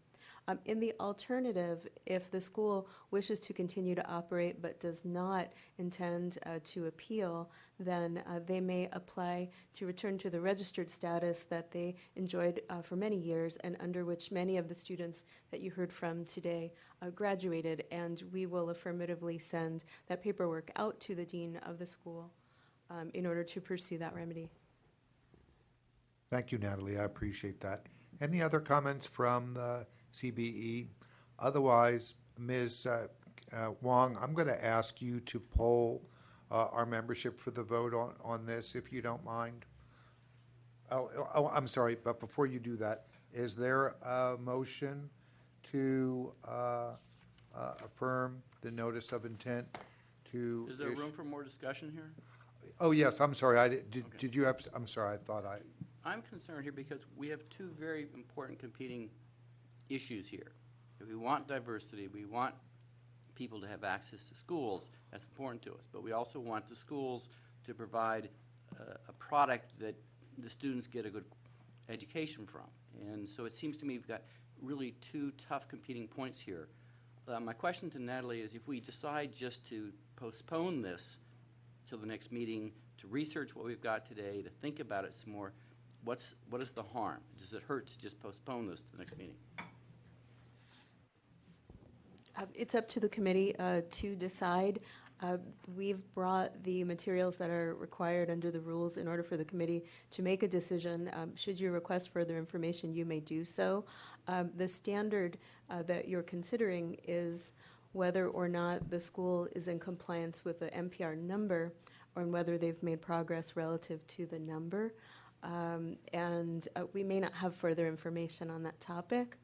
In the alternative, if the school wishes to continue to operate but does not intend to appeal, then they may apply to return to the registered status that they enjoyed for many years and under which many of the students that you heard from today graduated, and we will affirmatively send that paperwork out to the dean of the school in order to pursue that remedy. Thank you, Natalie. I appreciate that. Any other comments from the CBE? Otherwise, Ms. Wong, I'm going to ask you to poll our membership for the vote on this, if you don't mind. Oh, I'm sorry, but before you do that, is there a motion to affirm the notice of intent to? Is there room for more discussion here? Oh, yes, I'm sorry. Did you have, I'm sorry, I thought I'm concerned here because we have two very important competing issues here. If we want diversity, we want people to have access to schools. That's important to us. But we also want the schools to provide a product that the students get a good education from. And so it seems to me we've got really two tough competing points here. My question to Natalie is, if we decide just to postpone this till the next meeting, to research what we've got today, to think about it some more, what is the harm? Does it hurt to just postpone this to the next meeting? It's up to the committee to decide. We've brought the materials that are required under the rules in order for the committee to make a decision. Should you request further information, you may do so. The standard that you're considering is whether or not the school is in compliance with the NPR number or whether they've made progress relative to the number. And we may not have further information on that topic.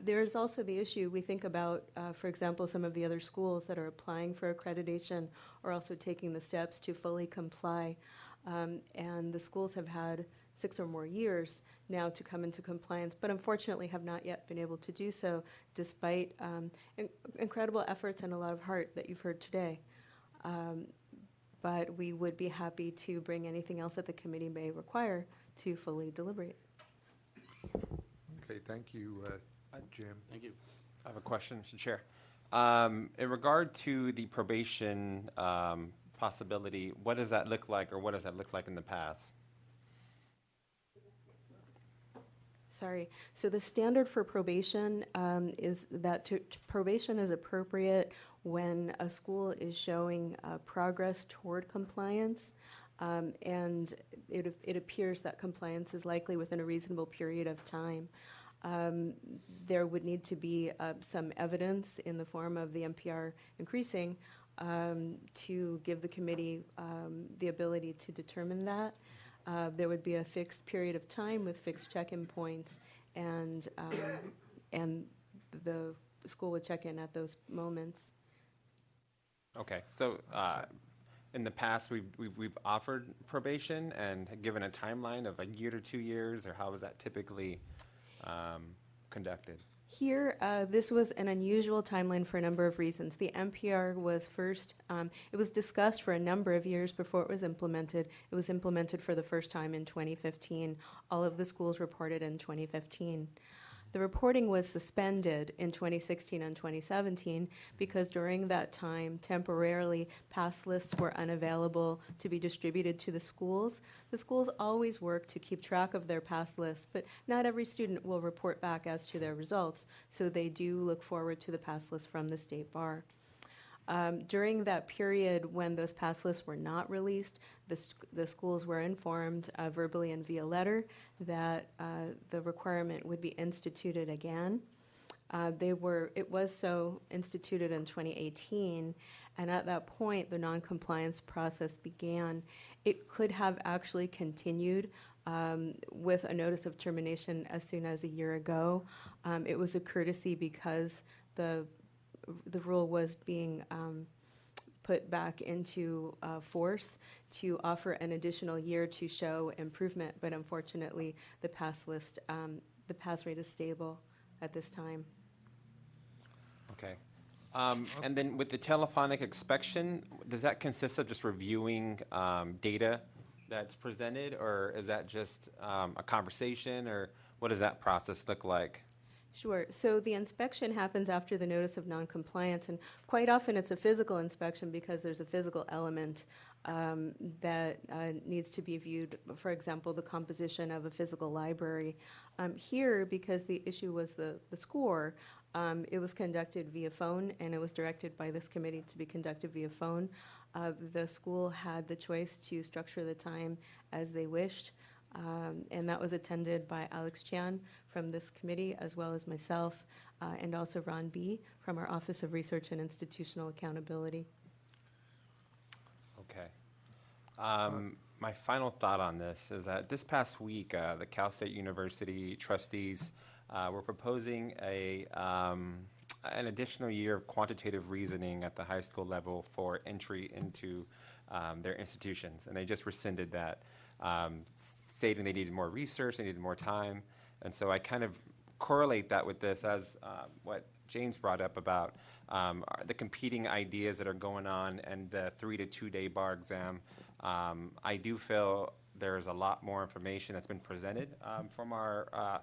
There is also the issue we think about, for example, some of the other schools that are applying for accreditation are also taking the steps to fully comply. And the schools have had 6 or more years now to come into compliance, but unfortunately have not yet been able to do so despite incredible efforts and a lot of heart that you've heard today. But we would be happy to bring anything else that the committee may require to fully deliberate. Okay, thank you, Jim. Thank you. I have a question, Mr. Chair. In regard to the probation possibility, what does that look like, or what does that look like in the past? Sorry. So the standard for probation is that probation is appropriate when a school is showing progress toward compliance, and it appears that compliance is likely within a reasonable period of time. There would need to be some evidence in the form of the NPR increasing to give the committee the ability to determine that. There would be a fixed period of time with fixed check-in points, and the school would check in at those moments. Okay, so in the past, we've offered probation and given a timeline of a year to 2 years, or how was that typically conducted? Here, this was an unusual timeline for a number of reasons. The NPR was first, it was discussed for a number of years before it was implemented. It was implemented for the first time in 2015. All of the schools reported in 2015. The reporting was suspended in 2016 and 2017 because during that time, temporarily, pass lists were unavailable to be distributed to the schools. The schools always work to keep track of their pass lists, but not every student will report back as to their results, so they do look forward to the pass list from the State Bar. During that period when those pass lists were not released, the schools were informed verbally and via letter that the requirement would be instituted again. It was so instituted in 2018, and at that point, the non-compliance process began. It could have actually continued with a notice of termination as soon as a year ago. It was a courtesy because the rule was being put back into force to offer an additional year to show improvement, but unfortunately, the pass rate is stable at this time. Okay. And then with the telephonic inspection, does that consist of just reviewing data that's presented, or is that just a conversation, or what does that process look like? Sure. So the inspection happens after the notice of noncompliance, and quite often it's a physical inspection because there's a physical element that needs to be viewed. For example, the composition of a physical library. Here, because the issue was the score, it was conducted via phone, and it was directed by this committee to be conducted via phone. The school had the choice to structure the time as they wished. And that was attended by Alex Chan from this committee, as well as myself, and also Ron B. from our Office of Research and Institutional Accountability. Okay. My final thought on this is that this past week, the Cal State University trustees were proposing an additional year of quantitative reasoning at the high school level for entry into their institutions, and they just rescinded that, stating they needed more research, they needed more time. And so I kind of correlate that with this as what James brought up about the competing ideas that are going on and the 3 to 2 day bar exam. I do feel there's a lot more information that's been presented from our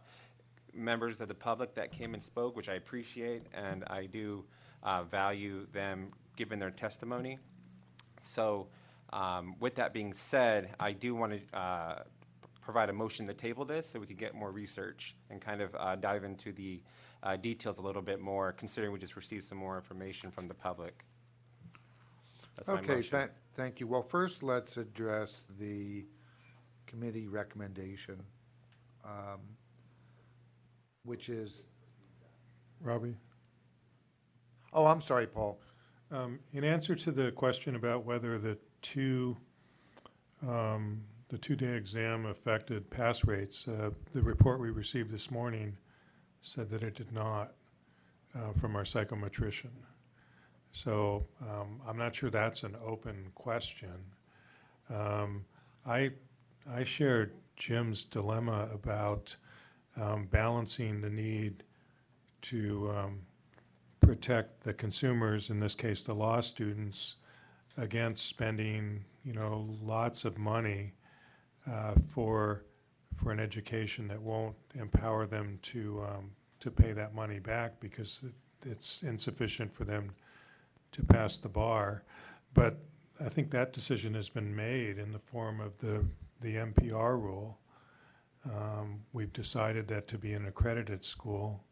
members of the public that came and spoke, which I appreciate, and I do value them giving their testimony. So with that being said, I do want to provide a motion to table this so we could get more research and kind of dive into the details a little bit more, considering we just received some more information from the public. That's my Okay, motion. thank you. Well, first, let's address the committee recommendation, which is, Robbie? oh, I'm sorry, Paul. In answer to the question about whether the two-day exam affected pass rates, the report we received this morning said that it did not from our psychometrician. So I'm not sure that's an open question. I shared Jim's dilemma about balancing the need to protect the consumers, in this case the law students, against spending lots of money for an education that won't empower them to pay that money back because it's insufficient for them to pass the bar. But I think that decision has been made in the form of the NPR rule. We've decided that to be an accredited school,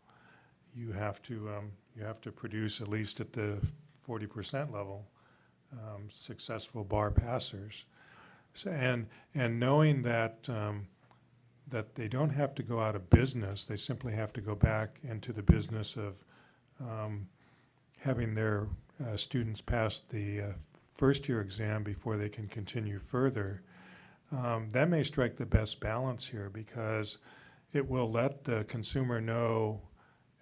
you have to produce, at least at the 40% level, successful bar passers. So, and knowing that that they don't have to go out of business, they simply have to go back into the business of having their students pass the first year exam before they can continue further. That may strike the best balance here, because it will let the consumer know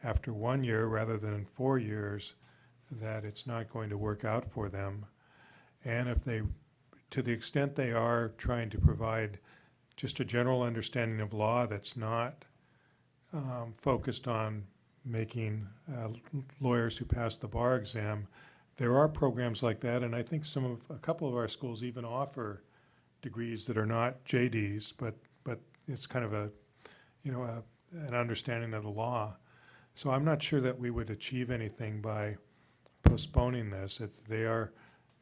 after 1 year rather than 4 years that it's not going to work out for them. And if they, to the extent they are trying to provide just a general understanding of law that's not focused on making lawyers who pass the bar exam, there are programs like that, and I think a couple of our schools even offer degrees that are not JDs, but it's kind of an understanding of the law. So I'm not sure that we would achieve anything by postponing this. Their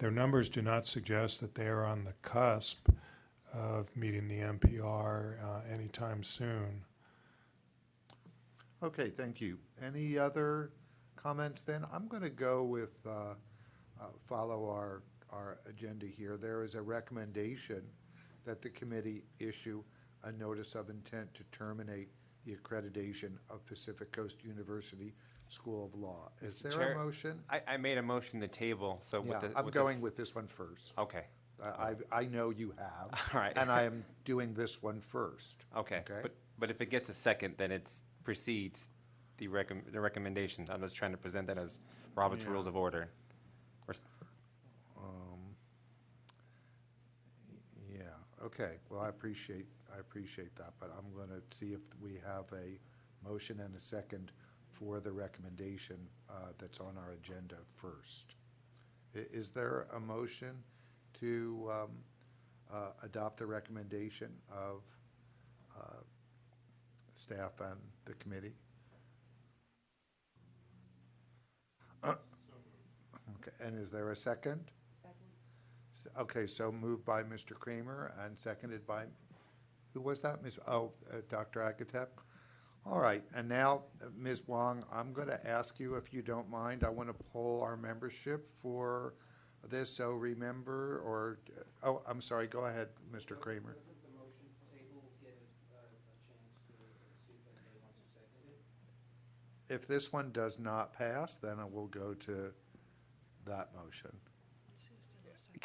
numbers do not suggest that they are on the cusp of meeting the NPR anytime soon. Okay, thank you. Any other comments then? I'm going to go with follow our agenda here. There is a recommendation that the committee issue a notice of intent to terminate the accreditation of Pacific Coast University School of Law. Is there Chair, a motion? I made a motion to table, so Yeah, with the. I'm with going this- with this one first. Okay. I know you have. All right. And I am doing this one first. Okay, but if it gets a second, then it precedes the recommendations. I'm just trying to present that as Robert's Yeah. Rules of Order. Or Yeah, okay, well, I appreciate that, but I'm gonna see if we have a motion and a second for the recommendation that's on our agenda first. Is there a motion to adopt the recommendation of staff and the committee? Okay, and is there a second? Okay, so moved by Mr. Kramer and seconded by, who was that? Dr. Agatep? All right, and now, Ms. Wong, I'm going to ask you, if you don't mind, I want to poll our membership for this, so remember, or, oh, I'm sorry, go ahead, Mr. Kramer. If this one does not pass, then I will go to that motion.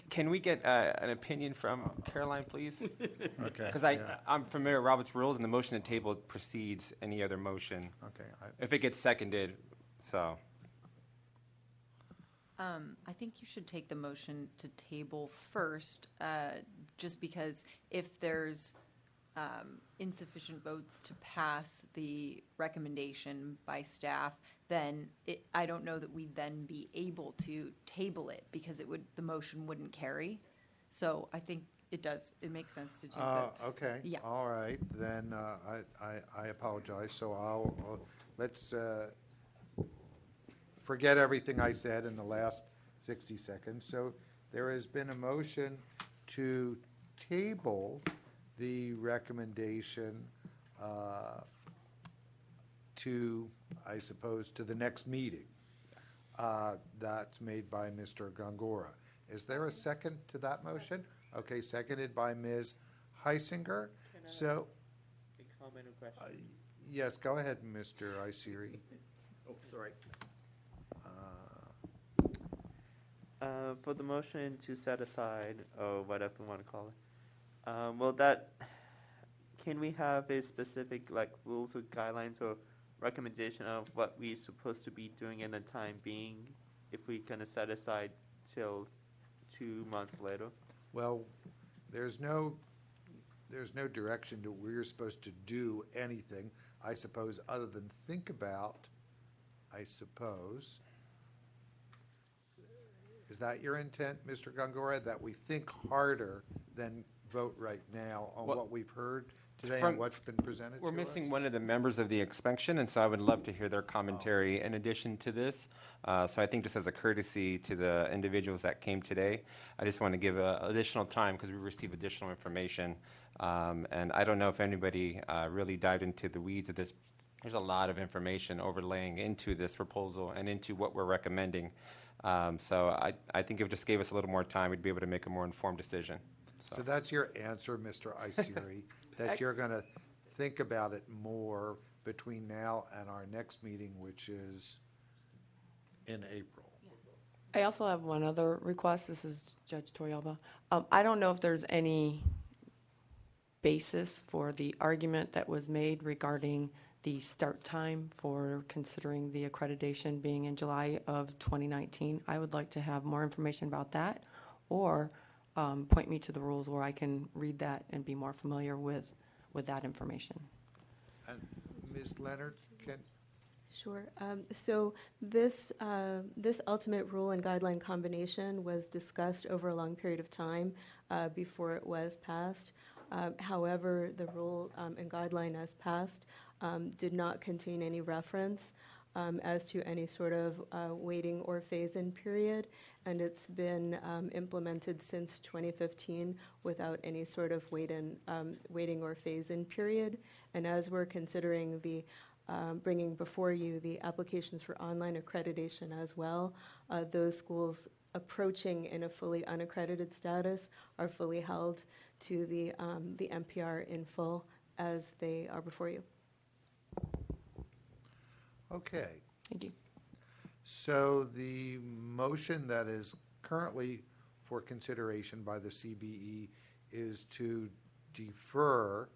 Can we get an opinion from Caroline, please? Okay, Because yeah. I'm familiar with Robert's Rules, and the motion to table precedes any other motion. Okay. If it gets seconded, so. I think you should take the motion to table first, just because if there's insufficient votes to pass the recommendation by staff, then I don't know that we'd then be able to table it, because the motion wouldn't carry. So I think it makes sense to do that. Okay. Yeah. All right, then I apologize, so let's forget everything I said in the last 60 seconds. So there has been a motion to table the recommendation to, I suppose, to the next meeting. That's made by Mr. Gongora. Is there a second to that motion? Okay, seconded by Ms. Heisinger. So, A comment or question? yes, go ahead, Mr. Isiri. Oh, sorry. For the motion to set aside, or whatever you want to call it, can we have a specific, like, rules or guidelines or recommendation of what we're supposed to be doing in the time being, if we kind of set aside till 2 months later? Well, there's no direction to we're supposed to do anything, I suppose, other than think about, I suppose. Is that your intent, Mr. Gongora, that we think harder than vote right now on Well, what we've heard today from- and what's been presented to We're us? missing one of the members of the expansion, and so I would love to hear their commentary in addition to this. So I think just as a courtesy to the individuals that came today, I just want to give additional time because we received additional information. And I don't know if anybody really dived into the weeds of this. There's a lot of information overlaying into this proposal and into what we're recommending. So I think if it just gave us a little more time, we'd be able to make a more informed decision. So that's your answer, Mr. Isiri, that you're going to think about it more between now and our next meeting, which is in April. I also have one other request. This is Judge Toriyama. I don't know if there's any basis for the argument that was made regarding the start time for considering the accreditation being in July of 2019. I would like to have more information about that, or point me to the rules where I can read that and be more familiar with that information. And Ms. Leonard, Sure. So this ultimate rule and guideline combination was discussed over a long period of time before it was passed. However, the rule and guideline as passed did not contain any reference as to any sort of waiting or phase-in period, and it's been implemented since 2015 without any sort of waiting or phase-in period. And as we're considering the bringing before you the applications for online accreditation as well, those schools approaching in a fully unaccredited status are fully held to the NPR in full as they are before you. Okay. Thank you. So the motion that is currently for consideration by the CBE is to defer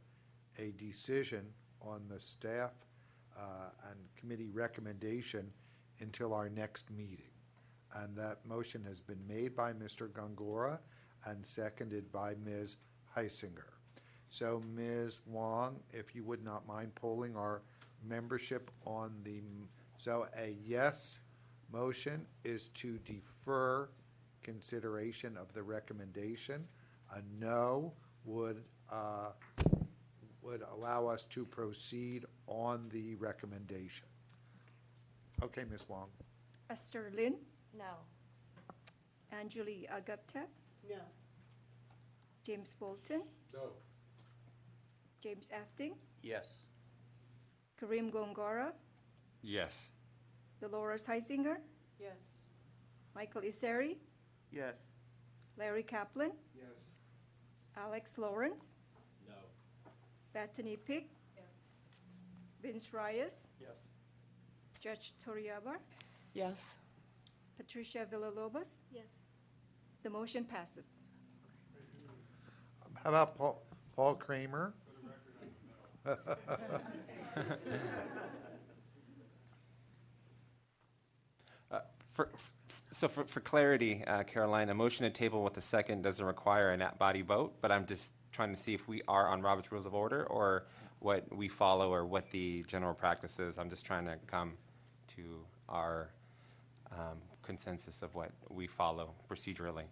a decision on the staff and committee recommendation until our next meeting. And that motion has been made by Mr. Gongora and seconded by Ms. Heisinger. So Ms. Wong, if you would not mind polling our membership on the, so a yes motion is to defer consideration of the recommendation. A no would allow us to proceed on the recommendation. Okay, Ms. Wong. Esther Lin, No. Anjali Agapta, No. James Bolton, No. James Afting, Yes. Karim Gongora, Yes. Dolores Heisinger, Yes. Michael Iseri, Yes. Larry Kaplan, Yes. Alex Lawrence, No. Bethany Pick, Vince Reyes, Yes. Judge Toriyaba, Yes. Patricia Villalobos. Yes. The motion passes. How about Paul Kramer? For clarity, Caroline, a motion to table with a second doesn't require a nat body vote, but I'm just trying to see if we are on Robert's Rules of Order or what we follow or what the general practice is. I'm just trying to come to our consensus of what we follow procedurally.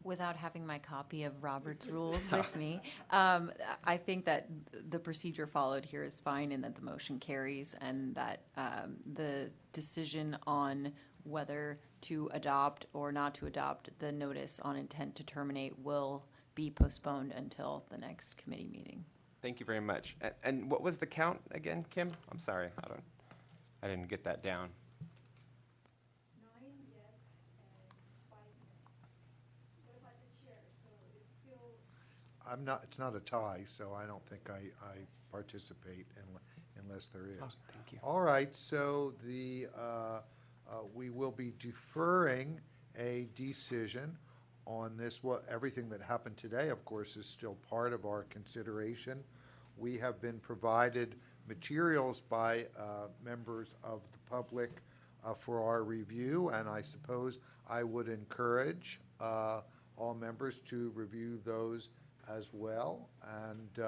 Without having my copy of Robert's Rules with me, I think that the procedure followed here is fine and that the motion carries and that the decision on whether to adopt or not to adopt the notice on intent to terminate will be postponed until the next committee meeting. Thank you very much. And what was the count again, Kim? I'm sorry, I didn't get that down. 9 yes and 5 no. What about the chair? So it's still. It's not a tie, so I don't think I participate unless there is. Oh, thank you. All right, so we will be deferring a decision on this. Everything that happened today, of course, is still part of our consideration. We have been provided materials by members of the public for our review, and I suppose I would encourage all members to review those as well, and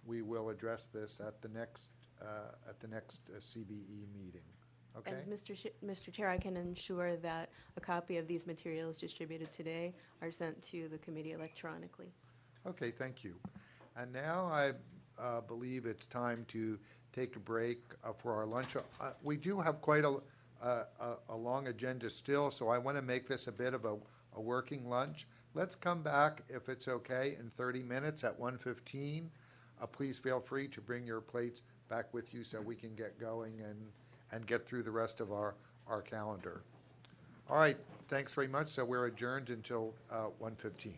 we will address this at the next CBE meeting. Okay? And Mr. Chair, I can ensure that a copy of these materials distributed today are sent to the committee electronically. Okay, thank you. And now I believe it's time to take a break for our lunch. We do have quite a long agenda still, so I want to make this a bit of a working lunch. Let's come back, if it's okay, in 30 minutes at 1:15. Please feel free to bring your plates back with you so we can get going and get through the rest of our calendar. All right, thanks very much. So we're adjourned until 1:15.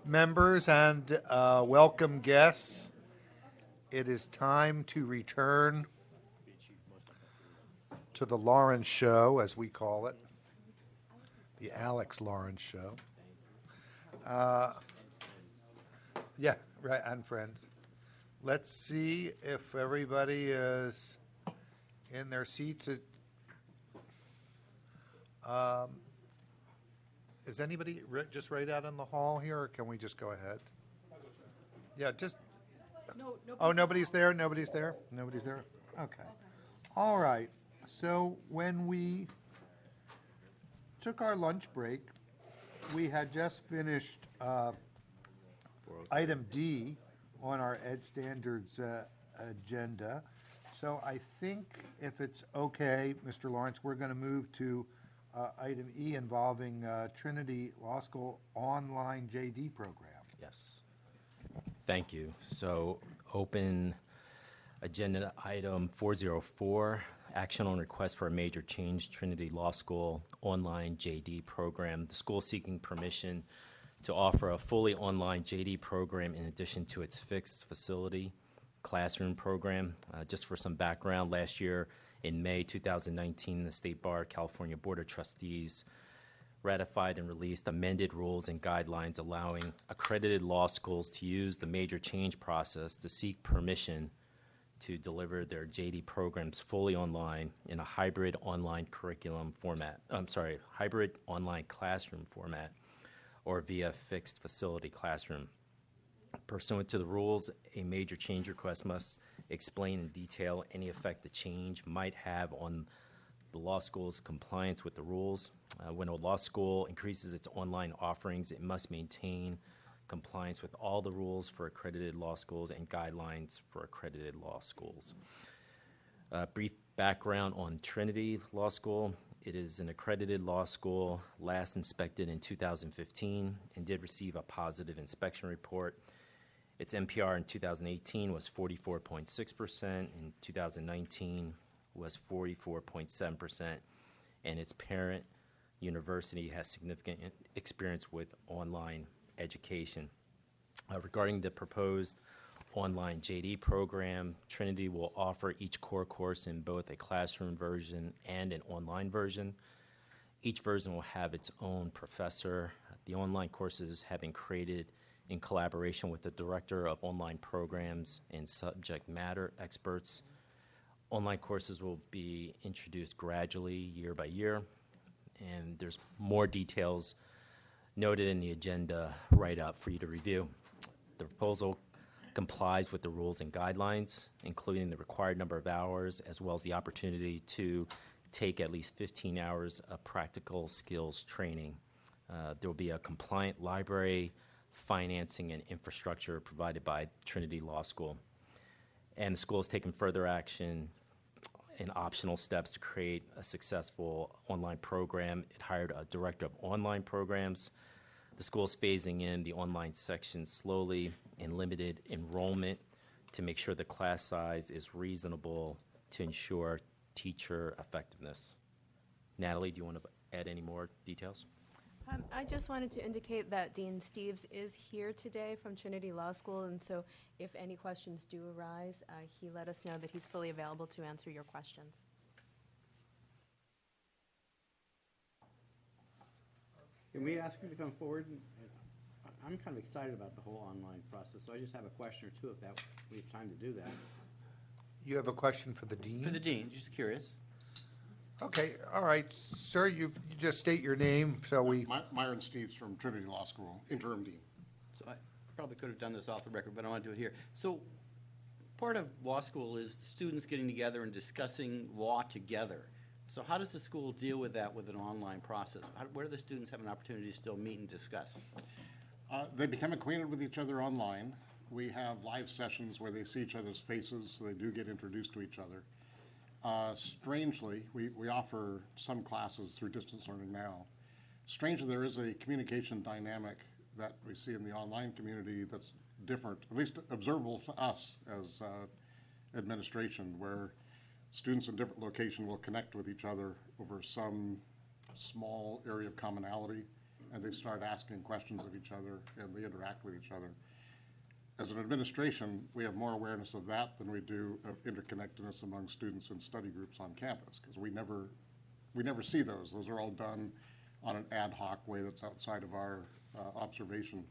members and welcome guests. It is time to return to the Lawrence Show, as we call it, the Alex Lawrence Show. Yeah, right, and friends. Let's see if everybody is in their seats. Is anybody just right out in the hall here, or can we just go ahead? Yeah, just. Oh, nobody's there? Nobody's there? Nobody's there? Okay. All right. So when we took our lunch break, we had just finished item D on our Ed Standards agenda. So I think if it's okay, Mr. Lawrence, we're going to move to item E involving Trinity Law School online JD program. Yes. Thank you. So open agenda item 404, action on request for a major change, Trinity Law School online JD program. The school seeking permission to offer a fully online JD program in addition to its fixed facility classroom program. Just for some background, last year in May 2019, the State Bar California Board of Trustees ratified and released amended rules and guidelines allowing accredited law schools to use the major change process to seek permission to deliver their JD programs fully online in a hybrid online curriculum format. Hybrid online classroom format or via fixed facility classroom. Pursuant to the rules, a major change request must explain in detail any effect the change might have on the law school's compliance with the rules. When a law school increases its online offerings, it must maintain compliance with all the rules for accredited law schools and guidelines for accredited law schools. Brief background on Trinity Law School. It is an accredited law school, last inspected in 2015, and did receive a positive inspection report. Its NPR in 2018 was 44.6%, in 2019 was 44.7%, and its parent university has significant experience with online education. Regarding the proposed online JD program, Trinity will offer each core course in both a classroom version and an online version. Each version will have its own professor. The online courses have been created in collaboration with the Director of Online Programs and subject matter experts. Online courses will be introduced gradually year by year, and there's more details noted in the agenda write-up for you to review. The proposal complies with the rules and guidelines, including the required number of hours, as well as the opportunity to take at least 15 hours of practical skills training. There will be a compliant library, financing, and infrastructure provided by Trinity Law School. And the school has taken further action and optional steps to create a successful online program. It hired a director of online programs. The school is phasing in the online section slowly and limited enrollment to make sure the class size is reasonable to ensure teacher effectiveness. Natalie, do you want to add any more details? I just wanted to indicate that Dean Steves is here today from Trinity Law School, and so if any questions do arise, he let us know that he's fully available to answer your questions. Can we ask you to come forward? I'm kind of excited about the whole online process, so I just have a question or two if we have time to do that. You have a question for the dean? For the dean, just curious. Okay, all right, sir, you just state your name, so we. Myron Steves from Trinity Law School, interim dean. So I probably could have done this off the record, but I want to do it here. So part of law school is students getting together and discussing law together. So how does the school deal with that with an online process? Where do the students have an opportunity to still meet and discuss? They become acquainted with each other online. We have live sessions where they see each other's faces, so they do get introduced to each other. Strangely, we offer some classes through distance learning now. Strangely, there is a communication dynamic that we see in the online community that's different, at least observable to us as administration, where students in different locations will connect with each other over some small area of commonality, and they start asking questions of each other, and they interact with each other. As an administration, we have more awareness of that than we do of interconnectedness among students and study groups on campus, because we never see those. Those are all done on an ad hoc way that's outside of our observation.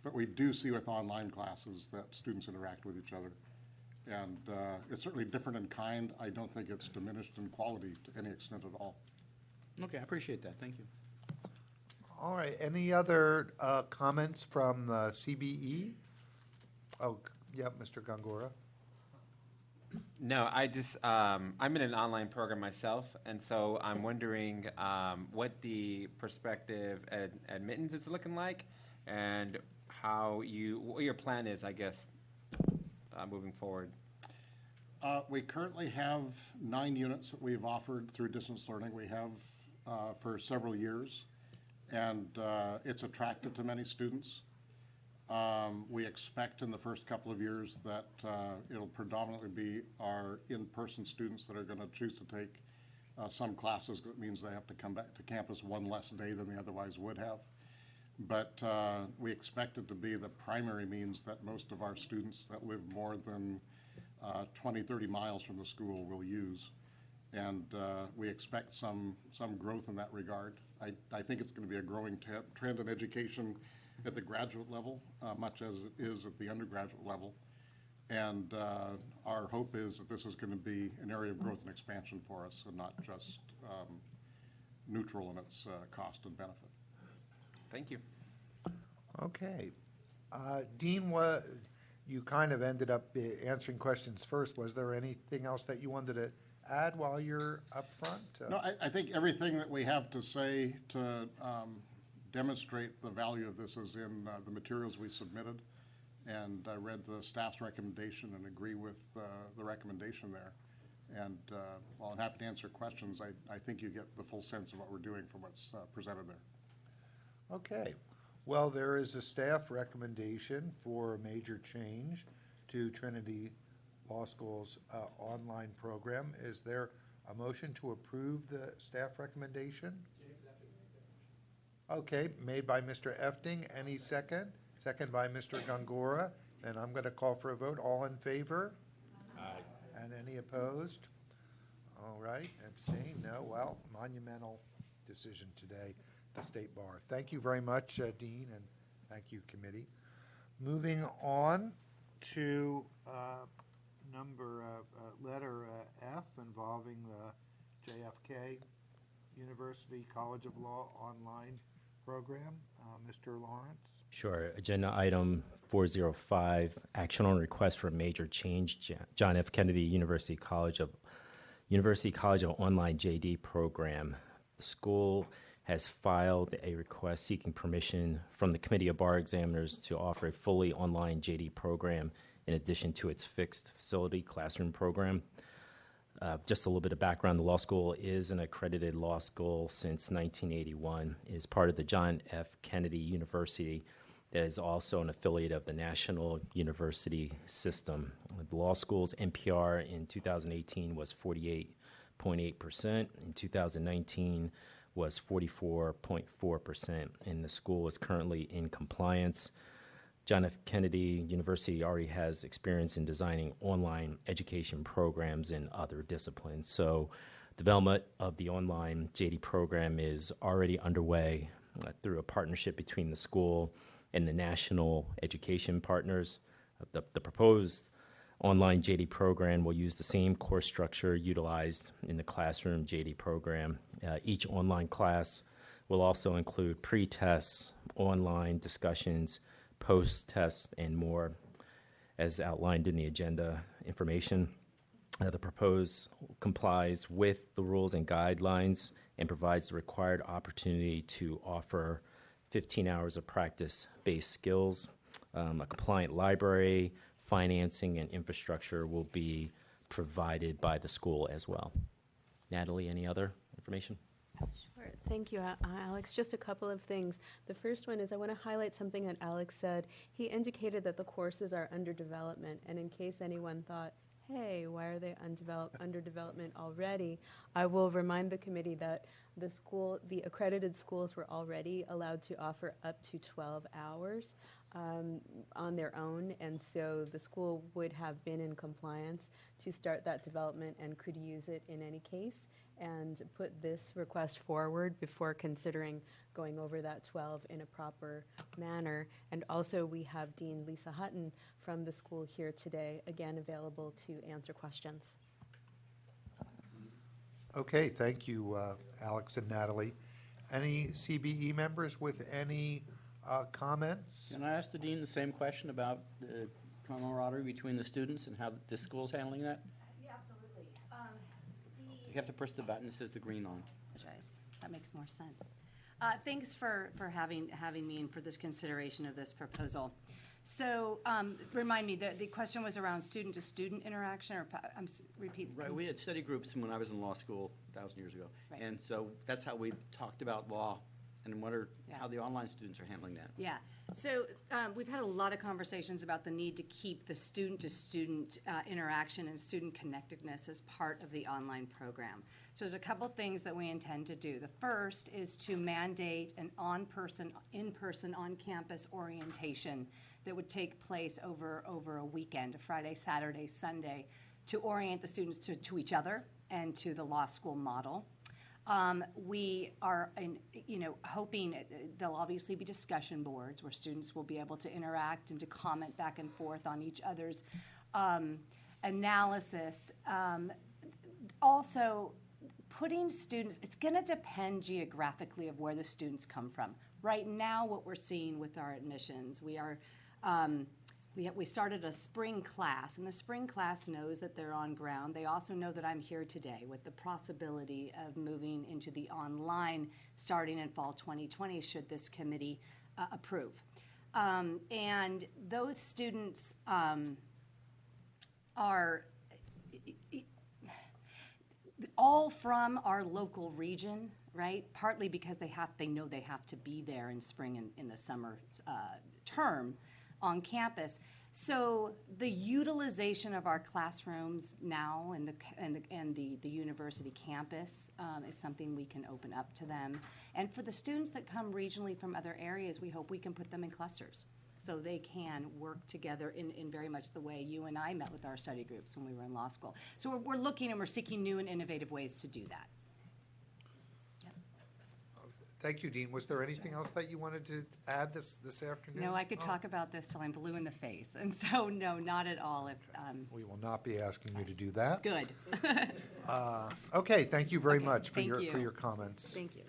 But we do see with online classes that students interact with each other. And it's certainly different in kind. I don't think it's diminished in quality to any extent at all. Okay, I appreciate that. Thank you. All right, any other comments from the CBE? Oh, yeah, Mr. Gongora. No, I just, I'm in an online program myself, and so I'm wondering what the prospective admittance is looking like, and what your plan is, I guess, moving forward. We currently have 9 units that we've offered through distance learning. We have for several years, and it's attracted to many students. We expect in the first couple of years that it'll predominantly be our in-person students that are going to choose to take some classes. That means they have to come back to campus one less day than they otherwise would have. But we expect it to be the primary means that most of our students that live more than 20, 30 miles from the school will use. And we expect some growth in that regard. I think it's going to be a growing trend in education at the graduate level, much as it is at the undergraduate level. And our hope is that this is going to be an area of growth and expansion for us, and not just neutral in its cost and benefit. Thank you. Okay. Dean, you kind of ended up answering questions first. Was there anything else that you wanted to add while you're up front? No, I think everything that we have to say to demonstrate the value of this is in the materials we submitted. And I read the staff's recommendation and agree with the recommendation there. And while I'm happy to answer questions, I think you get the full sense of what we're doing from what's presented there. Okay. Well, there is a staff recommendation for a major change to Trinity Law School's online program. Is there a motion to approve the staff recommendation? Okay, made by Mr. Efting. Any second? Second by Mr. Gongora. And I'm going to call for a vote. All in favor? Aye. And any opposed? All right, abstain? No. Well, monumental decision today, the State Bar. Thank you very much, Dean, and thank you, committee. Moving on to letter F, involving the JFK University College of Law online program. Mr. Lawrence? Sure. Agenda item 405, action on request for a major change, John F. Kennedy University College of Online JD program. The school has filed a request seeking permission from the Committee of Bar Examiners to offer a fully online JD program in addition to its fixed facility classroom program. Just a little bit of background, the law school is an accredited law school since 1981. It is part of the John F. Kennedy University that is also an affiliate of the National University System. The law school's NPR in 2018 was 48.8%. In 2019 was 44.4%, and the school is currently in compliance. John F. Kennedy University already has experience in designing online education programs in other disciplines. So development of the online JD program is already underway through a partnership between the school and the national education partners. The proposed online JD program will use the same course structure utilized in the classroom JD program. Each online class will also include pre-tests, online discussions, post-tests, and more, as outlined in the agenda information. The proposed complies with the rules and guidelines and provides the required opportunity to offer 15 hours of practice-based skills. A compliant library, financing, and infrastructure will be provided by the school as well. Natalie, any other information? Sure. Thank you, Alex. Just a couple of things. The first one is I want to highlight something that Alex said. He indicated that the courses are under development, and in case anyone thought, hey, why are they under development already? I will remind the committee that the accredited schools were already allowed to offer up to 12 hours on their own, and so the school would have been in compliance to start that development and could use it in any case, and put this request forward before considering going over that 12 in a proper manner. And also, we have Dean Lisa Hutton from the school here today, again available to answer questions. Okay, thank you, Alex and Natalie. Any CBE members with any comments? Can I ask the dean the same question about the camaraderie between the students and how the school's handling that? Yeah, absolutely. You have to press the button that says the green on. That makes more sense. Thanks for having me and for this consideration of this proposal. So, remind me, the question was around student-to-student interaction, or repeat? Right, we had study groups when I was in law school 1,000 years ago. Right. And so that's how we talked about law and how the online students are handling that. Yeah, so we've had a lot of conversations about the need to keep the student-to-student interaction and student connectedness as part of the online program. So there's a couple things that we intend to do. The first is to mandate an in-person, on-campus orientation that would take place over a weekend, a Friday, Saturday, Sunday, to orient the students to each other and to the law school model. We are, hoping there'll obviously be discussion boards where students will be able to interact and to comment back and forth on each other's analysis. Also, putting students, it's going to depend geographically of where the students come from. Right now, what we're seeing with our admissions, we started a spring class, and the spring class knows that they're on ground. They also know that I'm here today with the possibility of moving into the online starting in fall 2020 should this committee approve. And those students are all from our local region, right? Partly because they know they have to be there in spring and in the summer term on campus. So the utilization of our classrooms now and the university campus is something we can open up to them. And for the students that come regionally from other areas, we hope we can put them in clusters so they can work together in very much the way you and I met with our study groups when we were in law school. So we're looking and we're seeking new and innovative ways to do that. Thank you, Dean. Was there anything else that you wanted to add this afternoon? No, I could talk about this till I'm blue in the face, and so no, not at all. We will not be asking you to do that. Good. Okay, thank you very much for thank your you. comments. Thank you.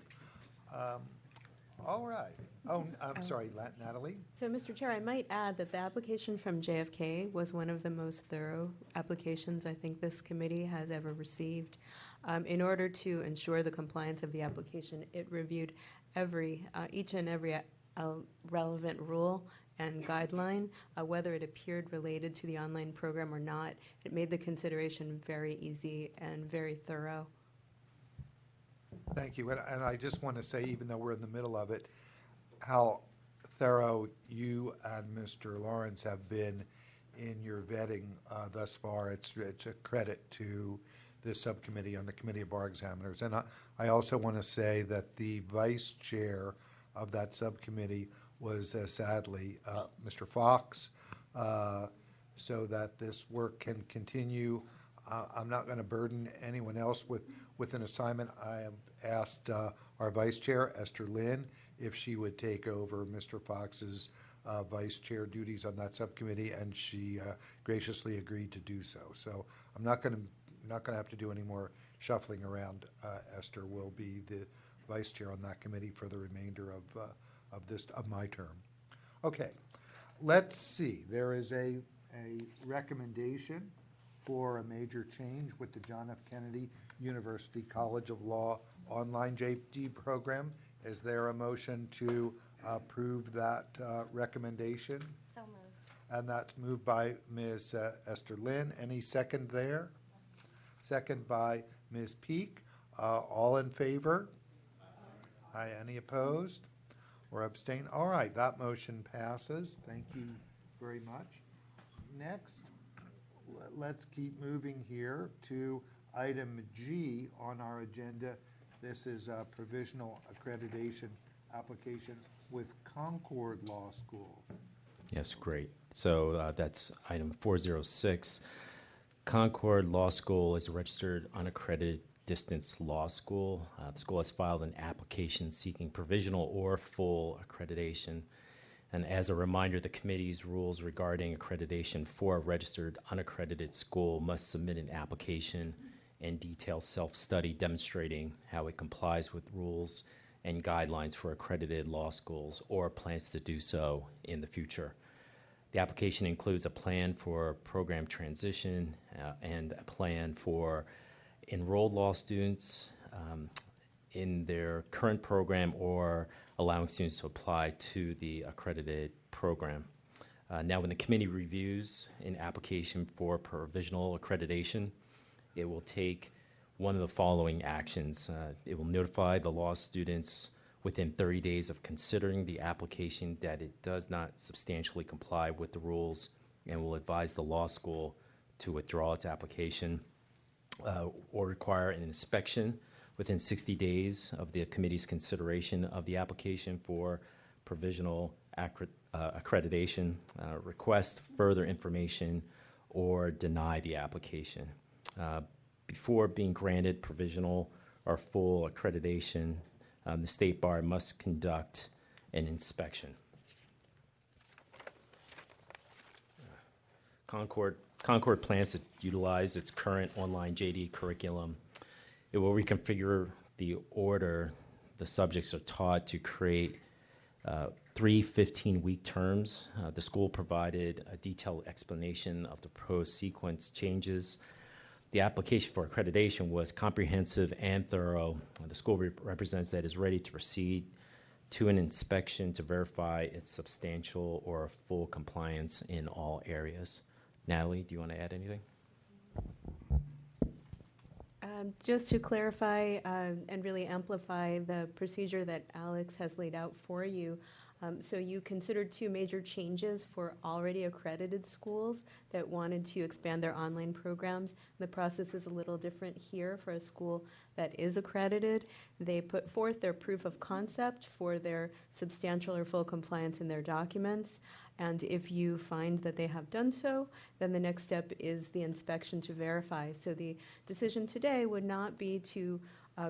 All right. Oh, I'm sorry, Natalie? So, Mr. Chair, I might add that the application from JFK was one of the most thorough applications I think this committee has ever received. In order to ensure the compliance of the application, it reviewed each and every relevant rule and guideline, whether it appeared related to the online program or not. It made the consideration very easy and very thorough. Thank you. And I just want to say, even though we're in the middle of it, how thorough you and Mr. Lawrence have been in your vetting thus far. It's a credit to this subcommittee on the Committee of Bar Examiners. And I also want to say that the vice chair of that subcommittee was sadly Mr. Fox, so that this work can continue. I'm not going to burden anyone else with an assignment. I have asked our vice chair, Esther Lynn, if she would take over Mr. Fox's vice chair duties on that subcommittee, and she graciously agreed to do so. So I'm not going to have to do any more shuffling around. Esther will be the vice chair on that committee for the remainder of my term. Okay, let's see. There is a recommendation for a major change with the John F. Kennedy University College of Law online JD program. Is there a motion to approve that recommendation? So moved. And that's moved by Ms. Esther Lynn. Any second there? Second by Ms. Peak. All in favor? Aye. Any opposed or abstain? All right, that motion passes. Thank you very much. Next, let's keep moving here to item G on our agenda. This is a provisional accreditation application with Concord Law School. Yes, great. So that's item 406. Concord Law School is a registered unaccredited distance law school. The school has filed an application seeking provisional or full accreditation. And as a reminder, the committee's rules regarding accreditation for a registered unaccredited school must submit an application and detailed self-study demonstrating how it complies with rules and guidelines for accredited law schools or plans to do so in the future. The application includes a plan for program transition and a plan for enrolled law students in their current program or allowing students to apply to the accredited program. Now, when the committee reviews an application for provisional accreditation, it will take one of the following actions. It will notify the law students within 30 days of considering the application that it does not substantially comply with the rules, and will advise the law school to withdraw its application or require an inspection within 60 days of the committee's consideration of the application for provisional accreditation, request further information, or deny the application. Before being granted provisional or full accreditation, the State Bar must conduct an inspection. Concord plans to utilize its current online JD curriculum. It will reconfigure the order the subjects are taught to create 3 15-week terms. The school provided a detailed explanation of the proposed sequence changes. The application for accreditation was comprehensive and thorough. The school represents that it is ready to proceed to an inspection to verify its substantial or full compliance in all areas. Natalie, do you want to add anything? Just to clarify and really amplify the procedure that Alex has laid out for you. So you considered 2 major changes for already accredited schools that wanted to expand their online programs. The process is a little different here for a school that is accredited. They put forth their proof of concept for their substantial or full compliance in their documents. And if you find that they have done so, then the next step is the inspection to verify. So the decision today would not be to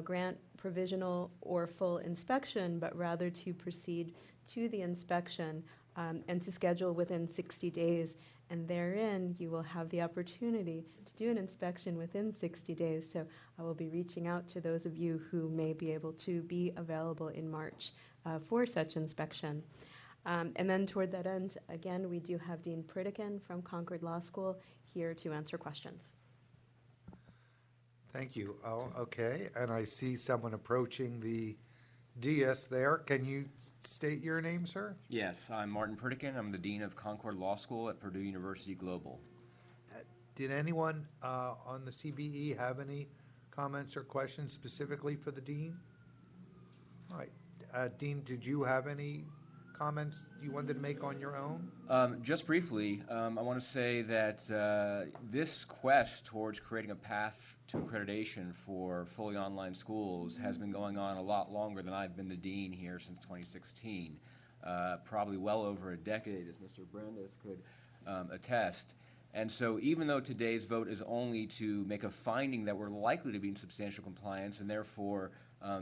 grant provisional or full inspection, but rather to proceed to the inspection and to schedule within 60 days. And therein, you will have the opportunity to do an inspection within 60 days. So I will be reaching out to those of you who may be able to be available in March for such inspection. And then toward that end, again, we do have Dean Pritikin from Concord Law School here to answer questions. Thank you. Oh, okay, and I see someone approaching the dais there. Can you state your name, sir? Yes, I'm Martin Pritikin. I'm the Dean of Concord Law School at Purdue University Global. Did anyone on the CBE have any comments or questions specifically for the Dean? All right. Dean, did you have any comments you wanted to make on your own? Just briefly, I want to say that this quest towards creating a path to accreditation for fully online schools has been going on a lot longer than I've been the dean here since 2016, probably well over a decade, as Mr. Brandes could attest. And so even though today's vote is only to make a finding that we're likely to be in substantial compliance and therefore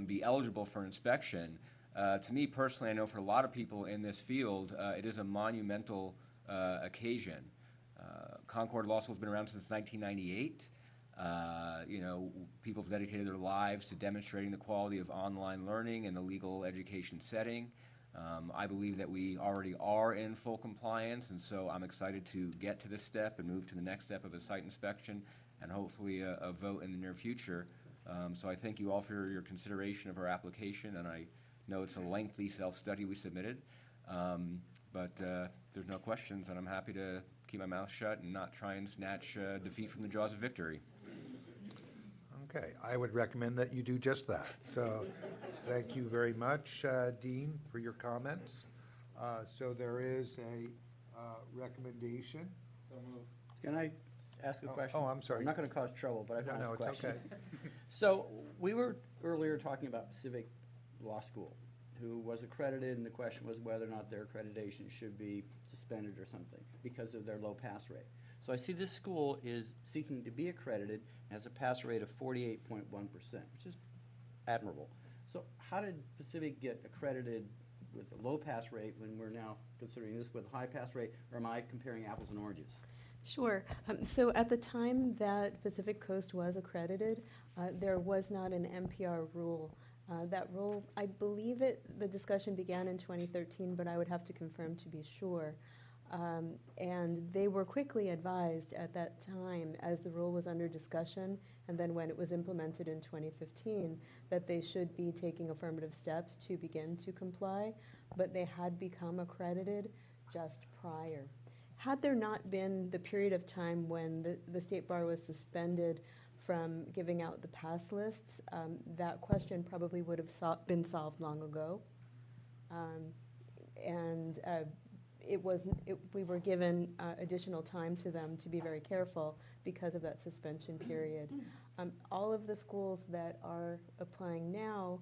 be eligible for inspection, to me personally, I know for a lot of people in this field, it is a monumental occasion. Concord Law School has been around since 1998. People have dedicated their lives to demonstrating the quality of online learning in the legal education setting. I believe that we already are in full compliance, and so I'm excited to get to this step and move to the next step of a site inspection and hopefully a vote in the near future. So I thank you all for your consideration of our application, and I know it's a lengthy self-study we submitted, but there's no questions, and I'm happy to keep my mouth shut and not try and snatch defeat from the jaws of victory. Okay, I would recommend that you do just that. So thank you very much, Dean, for your comments. So there is a recommendation. Can I ask a question? oh, I'm sorry. I'm not going to cause trouble, but I No, have to no, ask a it's question. okay. So we were earlier talking about Pacific Law School, who was accredited, and the question was whether or not their accreditation should be suspended or something because of their low pass rate. So I see this school is seeking to be accredited, has a pass rate of 48.1%, which is admirable. So how did Pacific get accredited with a low pass rate when we're now considering this with a high pass rate, or am I comparing apples and oranges? Sure. So at the time that Pacific Coast was accredited, there was not an MPR rule. That rule, I believe the discussion began in 2013, but I would have to confirm to be sure. And they were quickly advised at that time, as the rule was under discussion, and then when it was implemented in 2015, that they should be taking affirmative steps to begin to comply, but they had become accredited just prior. Had there not been the period of time when the State Bar was suspended from giving out the pass lists, that question probably would have been solved long ago. We were given additional time to them to be very careful because of that suspension period. All of the schools that are applying now,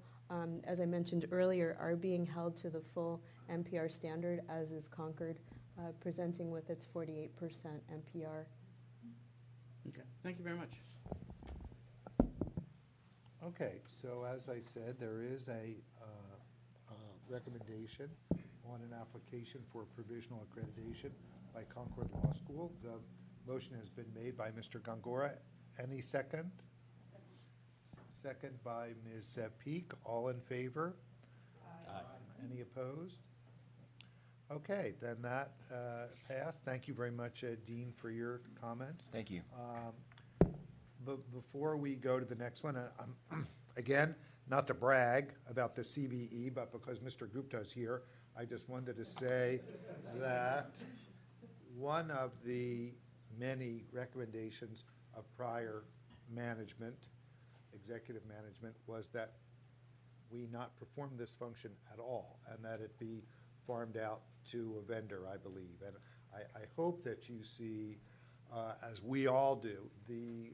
as I mentioned earlier, are being held to the full MPR standard, as is Concord, presenting with its 48% MPR. Okay, thank you very much. Okay, so as I said, there is a recommendation on an application for provisional accreditation by Concord Law School. The motion has been made by Mr. Gongora. Any second? Second by Ms. Peak. All in favor? Aye. Any opposed? Okay, then that passed. Thank you very much, Dean, for your comments. Thank you. But before we go to the next one, again, not to brag about the CBE, but because Mr. Gupta is here, I just wanted to say that one of the many recommendations of prior management, executive management, was that we not perform this function at all, and that it be farmed out to a vendor, I believe. And I hope that you see, as we all do, the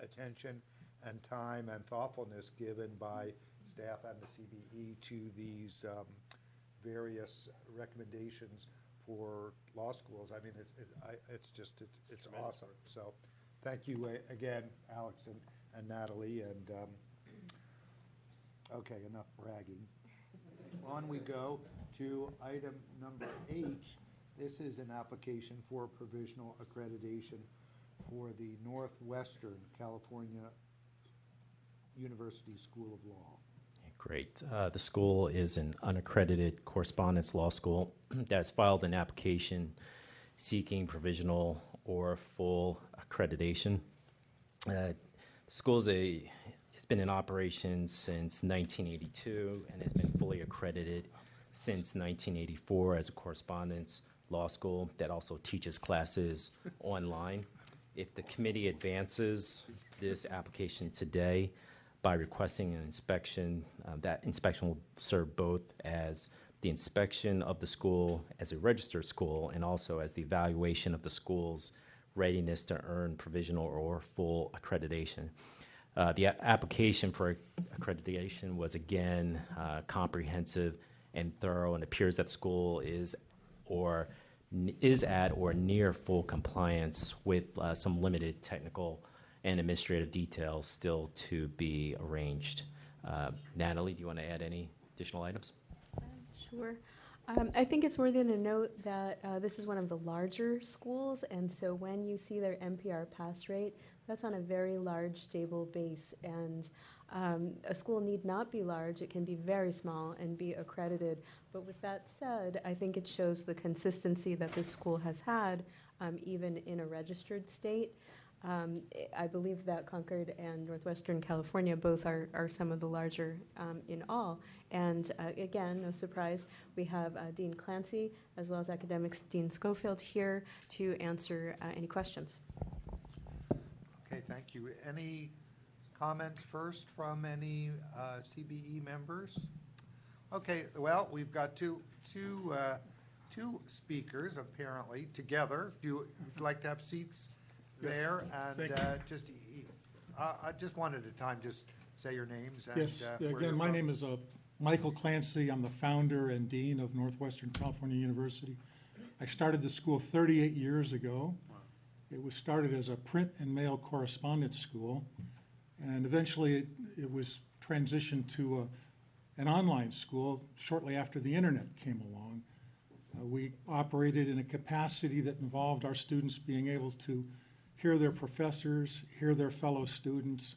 attention and time and thoughtfulness given by staff and the CBE to these various recommendations for law schools. I mean, it's awesome. So thank you again, Alex and Natalie. And okay, enough bragging. On we go to item number H. This is an application for provisional accreditation for the Northwestern California University School of Law. Great. The school is an unaccredited correspondence law school that has filed an application seeking provisional or full accreditation. The school has been in operation since 1982 and has been fully accredited since 1984 as a correspondence law school that also teaches classes online. If the committee advances this application today by requesting an inspection, that inspection will serve both as the inspection of the school as a registered school and also as the evaluation of the school's readiness to earn provisional or full accreditation. The application for accreditation was again comprehensive and thorough, and appears that the school is at or near full compliance with some limited technical and administrative details still to be arranged. Natalie, do you want to add any additional items? Sure. I think it's worthy to note that this is one of the larger schools, and so when you see their MPR pass rate, that's on a very large, stable base. And a school need not be large. It can be very small and be accredited. But with that said, I think it shows the consistency that this school has had, even in a registered state. I believe that Concord and Northwestern California both are some of the larger in all. And again, no surprise, we have Dean Clancy as well as academics Dean Schofield here to answer any questions. Okay, thank you. Any comments first from any CBE members? Okay, well, we've got two speakers apparently together. Do you like to have seats Yes. there, and Thank you. I just one at a time, just say your names and Yes, where you're again, my from. name is Michael Clancy. I'm the founder and dean of Northwestern California University. I started the school 38 years ago. It was started as a print and mail correspondence school, and eventually it was transitioned to an online school shortly after the internet came along. We operated in a capacity that involved our students being able to hear their professors, hear their fellow students,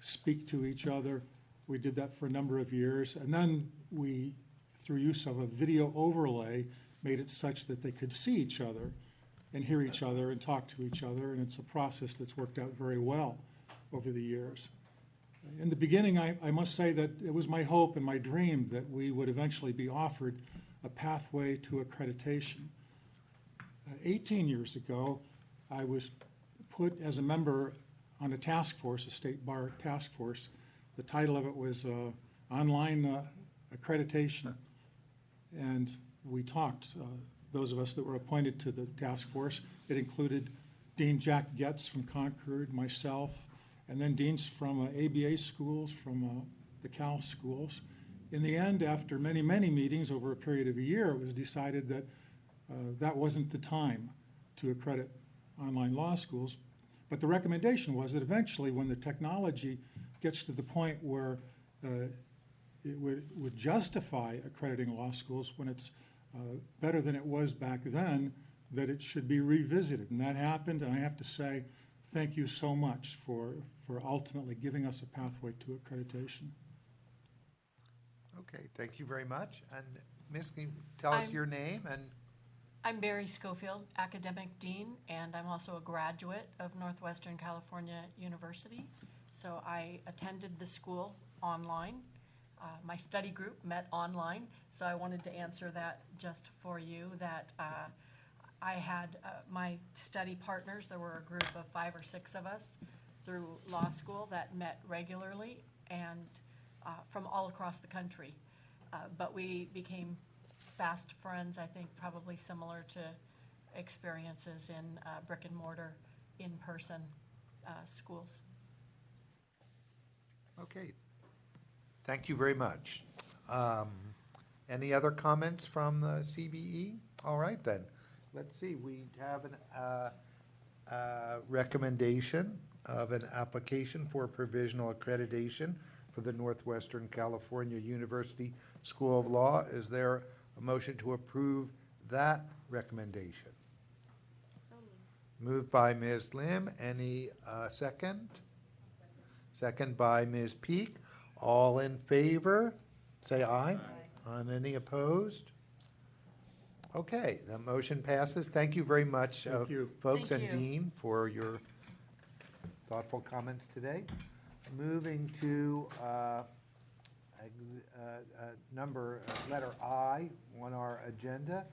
speak to each other. We did that for a number of years. And then we, through use of a video overlay, made it such that they could see each other and hear each other and talk to each other. And it's a process that's worked out very well over the years. In the beginning, I must say that it was my hope and my dream that we would eventually be offered a pathway to accreditation. 18 years ago, I was put as a member on a task force, a state bar task force. The title of it was Online Accreditation. And we talked, those of us that were appointed to the task force. It included Dean Jack Getz from Concord, myself, and then deans from ABA schools, from the Cal schools. In the end, after many, many meetings over a period of a year, it was decided that that wasn't the time to accredit online law schools. But the recommendation was that eventually, when the technology gets to the point where it would justify accrediting law schools, when it's better than it was back then, that it should be revisited. And that happened, and I have to say, thank you so much for ultimately giving us a pathway to accreditation. Okay, thank you very much. And Ms., can you tell us your name? And I'm Barry Schofield, Academic Dean, and I'm also a graduate of Northwestern California University. So I attended the school online. My study group met online, so I wanted to answer that just for you, that I had my study partners. There were a group of 5 or 6 of us through law school that met regularly and from all across the country. But we became fast friends, I think probably similar to experiences in brick and mortar, in-person schools. okay, thank you very much. Any other comments from the CBE? All right, then. Let's see, we have a recommendation of an application for provisional accreditation for the Northwestern California University School of Law. Is there a motion to approve that recommendation? Moved by Ms. Lim. Any second? Second by Ms. Peak. All in favor, say aye. On any opposed? Okay, the motion passes. Thank you very much, Thank you. folks Thank and you. Dean, for your thoughtful comments today. Moving to letter I on our agenda.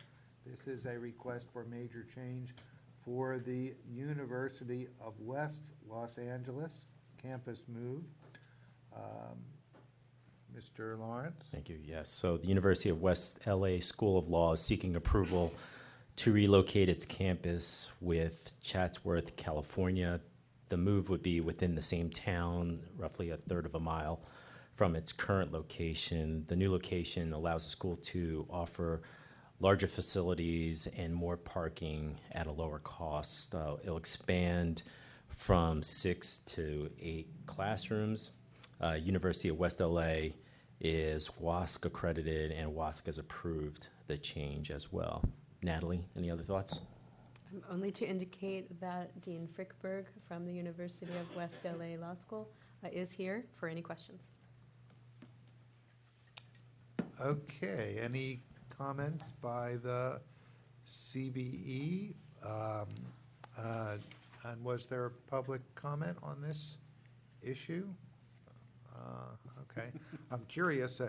This is a request for major change for the University of West Los Angeles campus move. Mr. Lawrence? Thank you. Yes. So the University of West LA School of Law is seeking approval to relocate its campus with Chatsworth, California. The move would be within the same town, roughly a third of a mile from its current location. The new location allows the school to offer larger facilities and more parking at a lower cost. It'll expand from 6 to 8 classrooms. University of West LA is WASC accredited, and WASC has approved the change as well. Natalie, any other thoughts? Only to indicate that Dean Frickberg from the University of West LA Law School is here for any questions. Okay, any comments by the CBE? And was there public comment on this issue? Okay, I'm curious,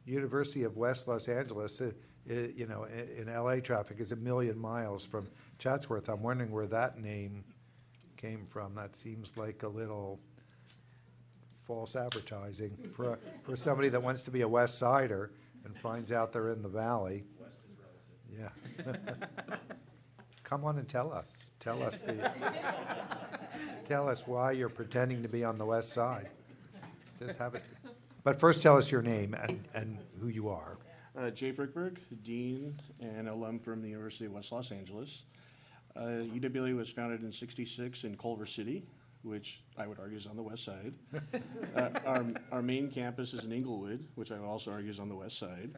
University of West Los Angeles, you know, in LA traffic is 1 million miles from Chatsworth. I'm wondering where that name came from. That seems like a little false advertising for somebody that wants to be a West Sider and finds out they're in the valley. Yeah. Come on and tell us. Tell us the. tell us why you're pretending to be on the west side. Just have us, but first tell us your name and who you are. Jay Frickberg, Dean and alum from the University of West Los Angeles. UWA was founded in '66 in Culver City, which I would argue is on the west side. Our main campus is in Inglewood, which I would also argue is on the west side.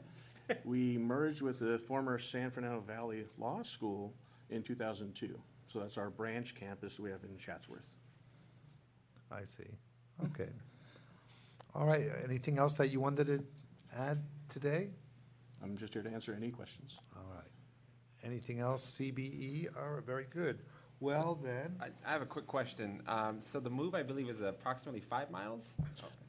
We merged with the former San Fernando Valley Law School in 2002. So that's our branch campus we have in Chatsworth. I see. Okay. All right. Anything else that you wanted to add today? I'm just here to answer any questions. All right. Anything else, CBE? All right, very good. Well, then. I have a quick question. So the move, I believe, is approximately 5 miles?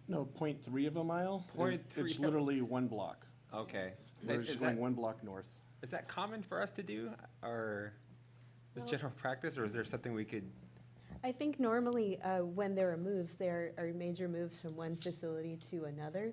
No, 0.3 of a mile. It's 0.3. literally 1 block. Okay. We're Is just that- going 1 block north. Is that common for us to do, or is general practice, or is there something we could? I think normally when there are moves, there are major moves from one facility to another,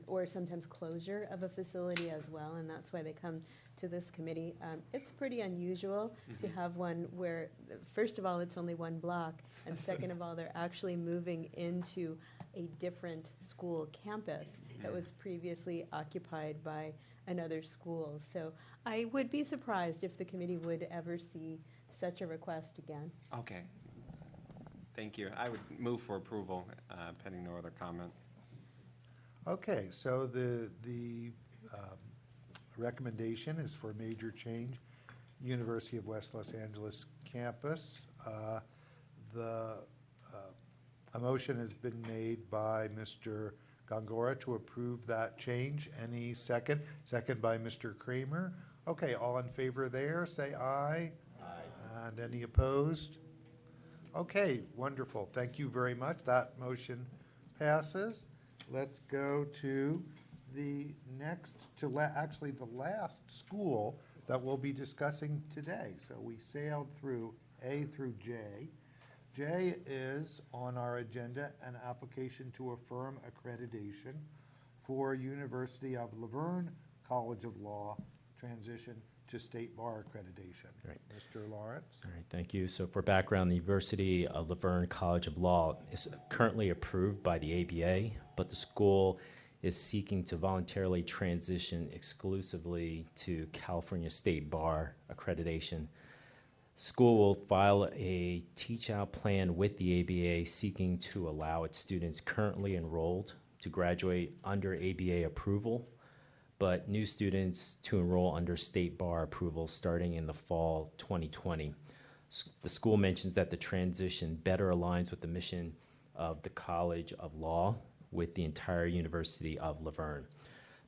or sometimes closure of a facility as well, and that's why they come to this committee. It's pretty unusual to have one where, first of all, it's only 1 block, and second of all, they're actually moving into a different school campus that was previously occupied by another school. So I would be surprised if the committee would ever see such a request again. Okay. Thank you. I would move for approval, pending no other comment. Okay, so the recommendation is for major change, University of West Los Angeles campus. A motion has been made by Mr. Gongora to approve that change. Any second? Second by Mr. Kramer. Okay, all in favor there, say aye. Aye. And any opposed? Okay, wonderful. Thank you very much. That motion passes. Let's go to the next, actually the last school that we'll be discussing today. So we sailed through A through J. J is on our agenda, an application to affirm accreditation for University of Laverne College of Law transition to state bar accreditation. Right. Mr. Lawrence? All right, thank you. So for background, the University of Laverne College of Law is currently approved by the ABA, but the school is seeking to voluntarily transition exclusively to California State Bar accreditation. School will file a teach-out plan with the ABA seeking to allow its students currently enrolled to graduate under ABA approval, but new students to enroll under state bar approval starting in the fall 2020. The school mentions that the transition better aligns with the mission of the College of Law with the entire University of Laverne.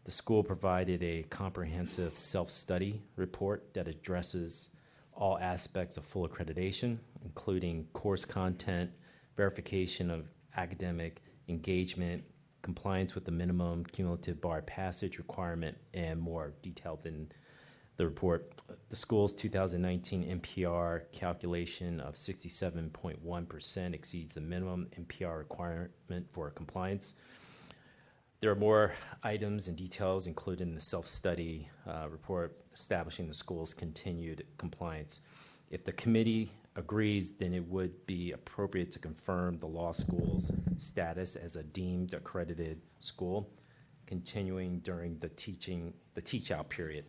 The school provided a comprehensive self-study report that addresses all aspects of full accreditation, including course content, verification of academic engagement, compliance with the minimum cumulative bar passage requirement, and more detailed in the report. The school's 2019 NPR calculation of 67.1% exceeds the minimum NPR requirement for compliance. There are more items and details included in the self-study report establishing the school's continued compliance. If the committee agrees, then it would be appropriate to confirm the law school's status as a deemed accredited school, continuing during the teach-out period,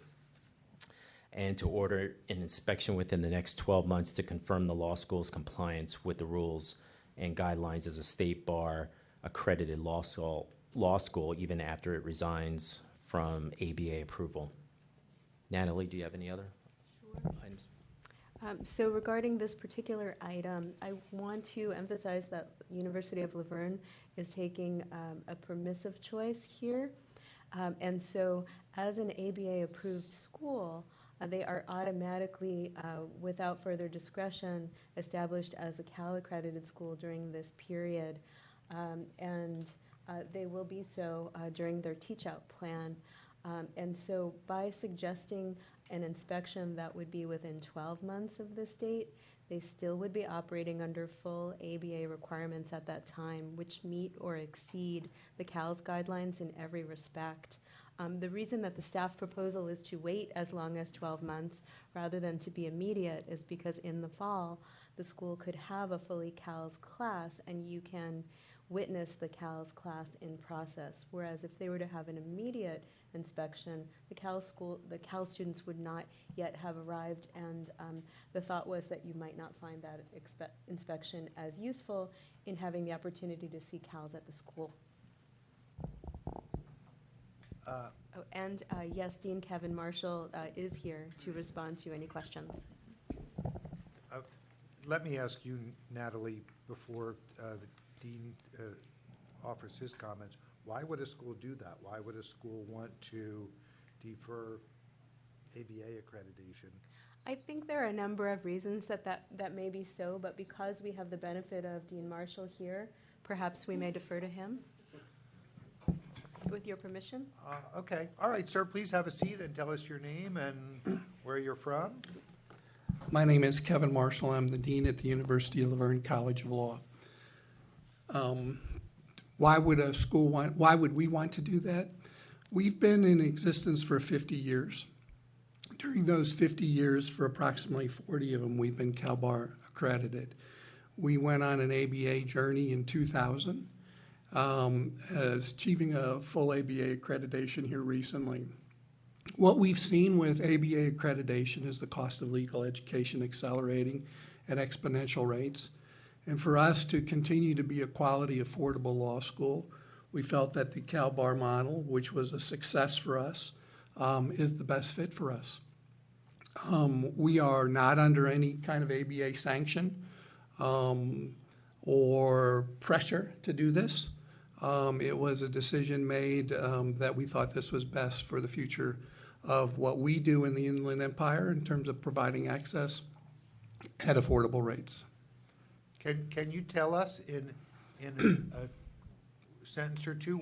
and to order an inspection within the next 12 months to confirm the law school's compliance with the rules and guidelines as a state bar accredited law school even after it resigns from ABA approval. Natalie, do you have any other items? So regarding this particular item, I want to emphasize that University of Laverne is taking a permissive choice here. And so as an ABA-approved school, they are automatically, without further discretion, established as a Cal-accredited school during this period. And they will be so during their teach-out plan. And so by suggesting an inspection that would be within 12 months of this date, they still would be operating under full ABA requirements at that time, which meet or exceed the CAL's guidelines in every respect. The reason that the staff proposal is to wait as long as 12 months rather than to be immediate is because in the fall, the school could have a fully CALS class and you can witness the CALS class in process. Whereas if they were to have an immediate inspection, the CALS students would not yet have arrived, and the thought was that you might not find that inspection as useful in having the opportunity to see CALS at the school. Yes, Dean Kevin Marshall is here to respond to any questions. Let me ask you, Natalie, before the Dean offers his comments, why would a school do that? Why would a school want to defer ABA accreditation? I think there are a number of reasons that may be so, but because we have the benefit of Dean Marshall here, perhaps we may defer to him. With your permission? Okay. All right, sir, please have a seat and tell us your name and where you're from. My name is Kevin Marshall. I'm the dean at the University of Laverne College of Law. Why would we want to do that? We've been in existence for 50 years. During those 50 years, for approximately 40 of them, we've been CalBAR accredited. We went on an ABA journey in 2000, achieving a full ABA accreditation here recently. What we've seen with ABA accreditation is the cost of legal education accelerating at exponential rates. And for us to continue to be a quality, affordable law school, we felt that the CalBAR model, which was a success for us, is the best fit for us. We are not under any kind of ABA sanction or pressure to do this. It was a decision made that we thought this was best for the future of what we do in the Inland Empire in terms of providing access at affordable rates. Can you tell us in a sentence or two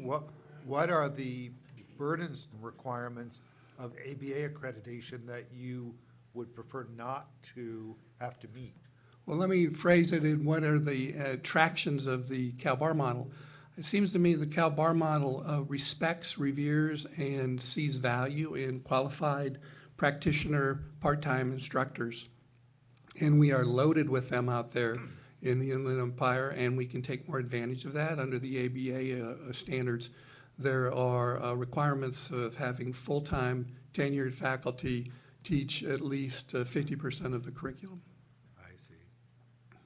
what are the burdens and requirements of ABA accreditation that you would prefer not to have to meet? Well, let me phrase it in what are the attractions of the CalBAR model. It seems to me the CalBAR model respects, reveres, and sees value in qualified practitioner part-time instructors. And we are loaded with them out there in the Inland Empire, and we can take more advantage of that under the ABA standards. There are requirements of having full-time tenured faculty teach at least 50% of the curriculum. I see.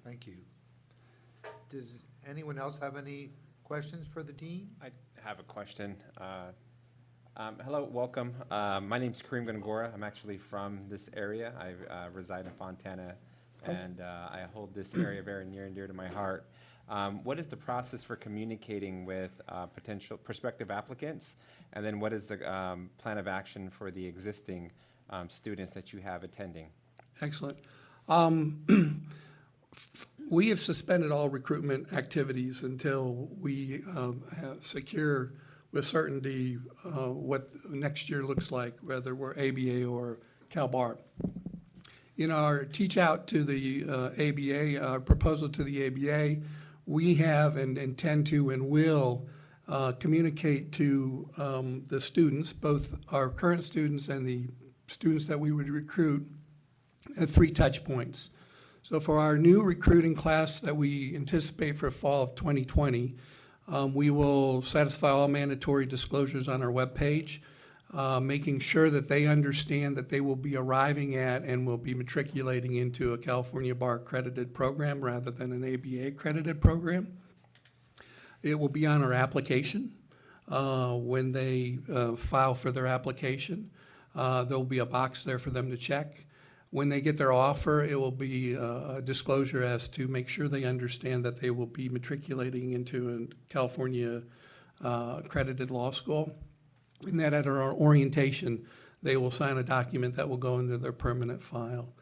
Thank you. Does anyone else have any questions for the dean? I have a question. Hello, welcome. My name's Kareem Gongora. I'm actually from this area. I reside in Fontana, and I hold this area very near and dear to my heart. What is the process for communicating with potential prospective applicants? And then what is the plan of action for the existing students that you have attending? Excellent. We have suspended all recruitment activities until we have secure with certainty what next year looks like, whether we're ABA or CalBAR. In our teach out to the ABA, our proposal to the ABA, we have and intend to and will communicate to the students, both our current students and the students that we would recruit, at 3 touch points. So for our new recruiting class that we anticipate for fall of 2020, we will satisfy all mandatory disclosures on our webpage, making sure that they understand that they will be arriving at and will be matriculating into a California Bar accredited program rather than an ABA accredited program. It will be on our application when they file for their application. There'll be a box there for them to check. When they get their offer, it will be a disclosure as to make sure they understand that they will be matriculating into a California accredited law school, and that at our orientation, they will sign a document that will go into their permanent file.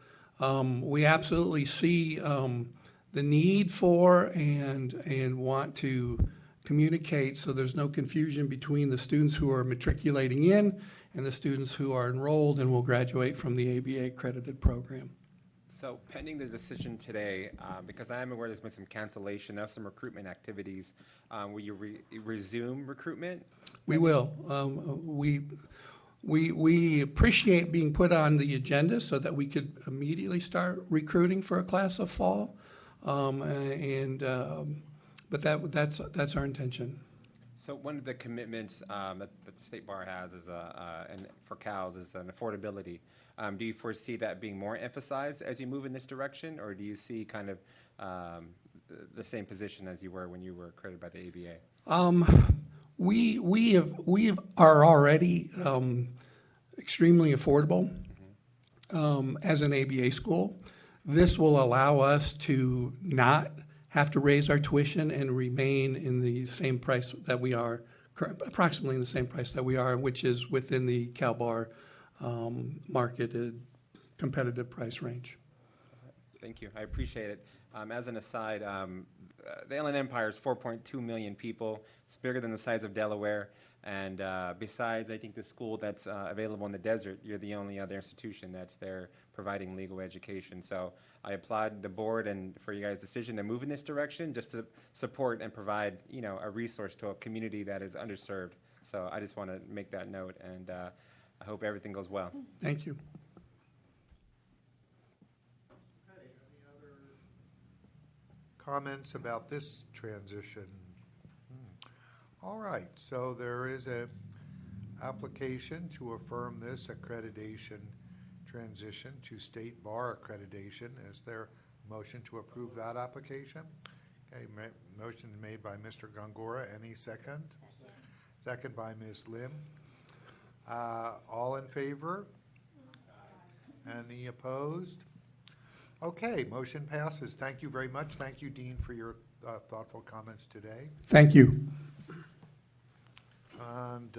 We absolutely see the need for and want to communicate so there's no confusion between the students who are matriculating in and the students who are enrolled and will graduate from the ABA accredited program. So pending the decision today, because I am aware there's been some cancellation of some recruitment activities, will you resume recruitment? We will. We appreciate being put on the agenda so that we could immediately start recruiting for a class of fall. But that's our intention. So one of the commitments that the State Bar has is and for CALS is an affordability. Do you foresee that being more emphasized as you move in this direction, or do you see kind of the same position as you were when you were accredited by the ABA? We are already extremely affordable as an ABA school. This will allow us to not have to raise our tuition and remain in the same price that we are, approximately in the same price that we are, which is within the CalBar marketed competitive price range. Thank you. I appreciate it. As an aside, the Inland Empire is 4.2 million people. It's bigger than the size of Delaware. And besides, I think the school that's available in the desert, you're the only other institution that's there providing legal education. So I applaud the board and for you guys' decision to move in this direction, just to support and provide, you know, a resource to a community that is underserved. So I just want to make that note, and I hope everything goes well. Thank you. Comments about this transition? All right, so there is a application to affirm this accreditation transition to State Bar accreditation. Is there a motion to approve that application? Okay, motion made by Mr. Gongora. Any second? Second by Ms. Lim. All in favor? Any opposed? Okay, motion passes. Thank you very much. Thank you, Dean, for your thoughtful comments today. Thank you. And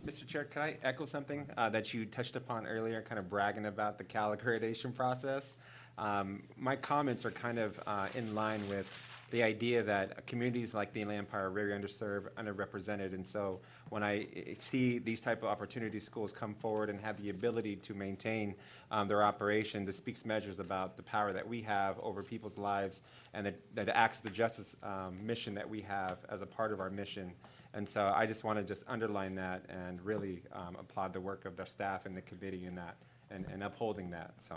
Mr. Chair, can I echo something that you touched upon earlier, kind of bragging about the Cal accreditation process? My comments are kind of in line with the idea that communities like the Inland Empire are very underserved, underrepresented, and so when I see these type of opportunity schools come forward and have the ability to maintain their operations, it speaks measures about the power that we have over people's lives, and that acts as the justice mission that we have as a part of our mission. And so I just want to just underline that and really applaud the work of the staff and the committee in that and upholding that. So.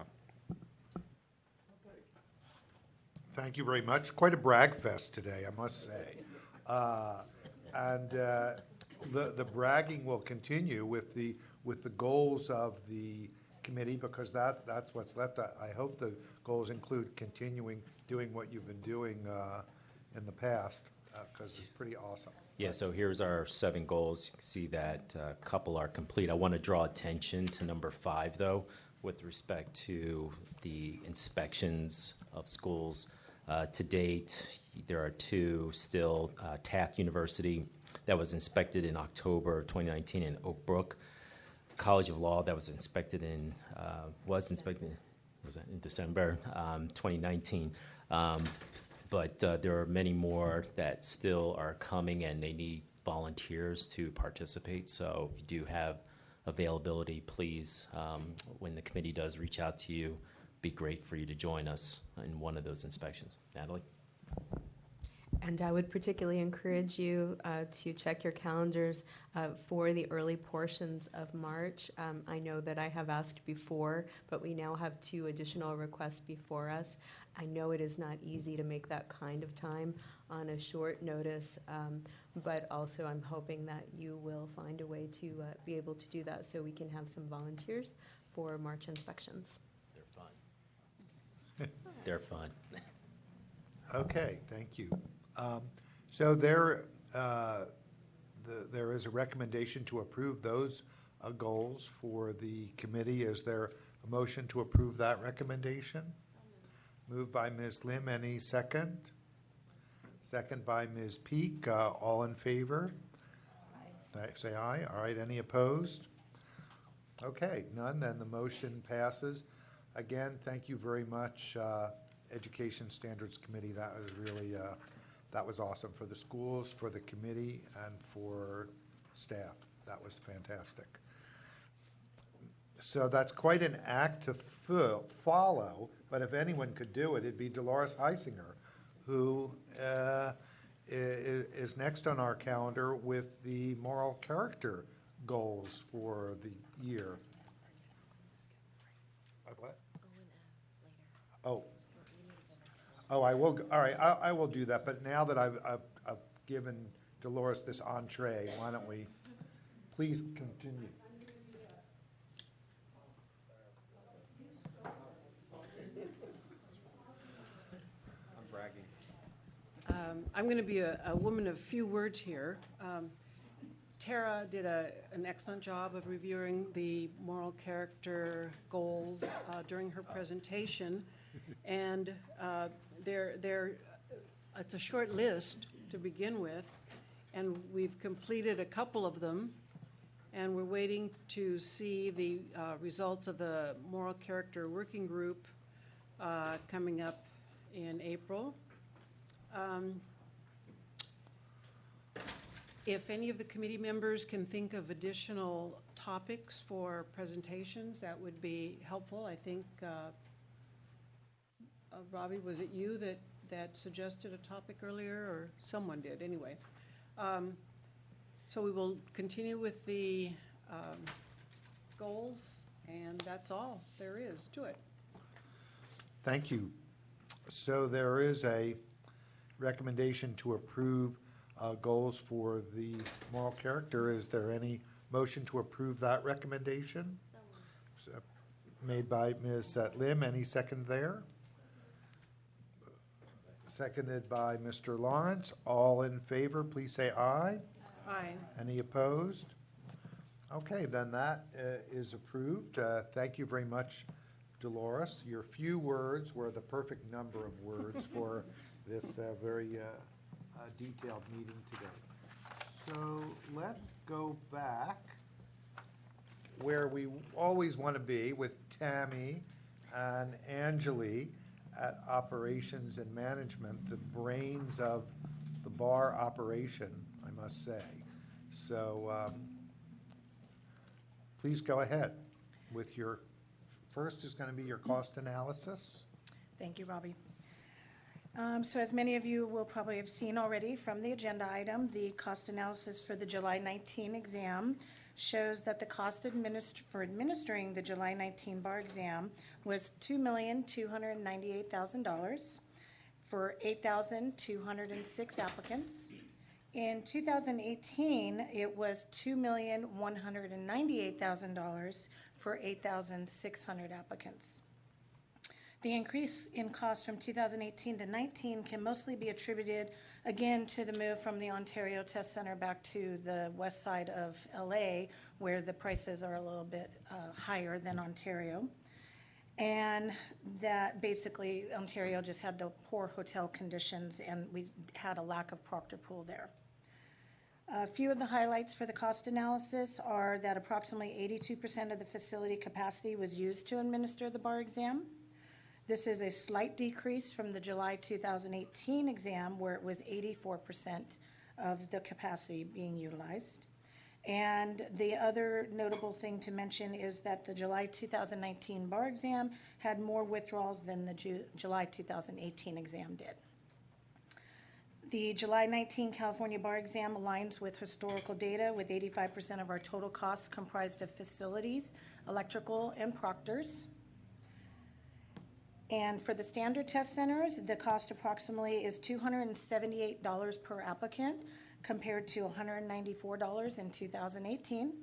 thank you very much. Quite a brag fest today, I must say. The bragging will continue with the goals of the committee, because that's what's left. I hope the goals include continuing doing what you've been doing in the past, because it's pretty awesome. Yeah, so here's our 7 goals. You can see that a couple are complete. I want to draw attention to number 5, though, with respect to the inspections of schools. To date, there are 2 still. Taft University, that was inspected in October of 2019, in Oak Brook. College of Law, that was inspected in December 2019. But there are many more that still are coming, and they need volunteers to participate. So if you do have availability, please, when the committee does reach out to you, be great for you to join us in one of those inspections. Natalie? And I would particularly encourage you to check your calendars for the early portions of March. I know that I have asked before, but we now have 2 additional requests before us. I know it is not easy to make that kind of time on a short notice, but also I'm hoping that you will find a way to be able to do that so we can have some volunteers for March inspections. They're fun. They're fun. Okay, thank you. So there is a recommendation to approve those goals for the committee. Is there a motion to approve that recommendation? Moved by Ms. Lim. Any second? Second by Ms. Peak. All in favor? Aye. Say aye. All right. Any opposed? Okay, none. Then the motion passes. Again, thank you very much, Education Standards Committee. That was really that was awesome for the schools, for the committee, and for staff. That was fantastic. So that's quite an act to follow, but if anyone could do it, it'd be Dolores Heisinger, who is next on our calendar with the moral character goals for the year. What? Oh, I will, all right, I will do that, but now that I've given Dolores this entree, why don't we please continue? I'm bragging. I'm going to be a woman of few words here. Tara did an excellent job of reviewing the moral character goals during her presentation, and it's a short list to begin with, and we've completed a couple of them, and we're waiting to see the results of the moral character working group coming up in April. If any of the committee members can think of additional topics for presentations, that would be helpful. I think, Robbie, was it you that suggested a topic earlier, or someone did, anyway? So we will continue with the goals, and that's all there is to it. Thank you. So there is a recommendation to approve goals for the moral character. Is there any motion to approve that recommendation? So, made by Ms. Lim. Any second there? Seconded by Mr. Lawrence. All in favor, please say aye. Aye. Any opposed? Okay, then that is approved. Thank you very much, Dolores. Your few words were the perfect number of words for this very detailed meeting today. So let's go back where we always want to be with Tammy and Angeli at operations and management, the brains of the bar operation, I must say. So please go ahead with your, first is going to be your cost analysis. Thank you, Robbie. So as many of you will probably have seen already from the agenda item, the cost analysis for the July 19 exam shows that the cost for administering the July 19 bar exam was $2,298,000 for 8,206 applicants. In 2018, it was $2,198,000 for 8,600 applicants. The increase in cost from 2018 to 19 can mostly be attributed, again, to the move from the Ontario Test Center back to the west side of LA, where the prices are a little bit higher than Ontario. And that basically Ontario just had the poor hotel conditions, and we had a lack of proctor pool there. A few of the highlights for the cost analysis are that approximately 82% of the facility capacity was used to administer the bar exam. This is a slight decrease from the July 2018 exam, where it was 84% of the capacity being utilized. And the other notable thing to mention is that the July 2019 bar exam had more withdrawals than the July 2018 exam did. The July 19 California bar exam aligns with historical data, with 85% of our total costs comprised of facilities, electrical, and proctors. And for the standard test centers, the cost approximately is $278 per applicant, compared to $194 in 2018.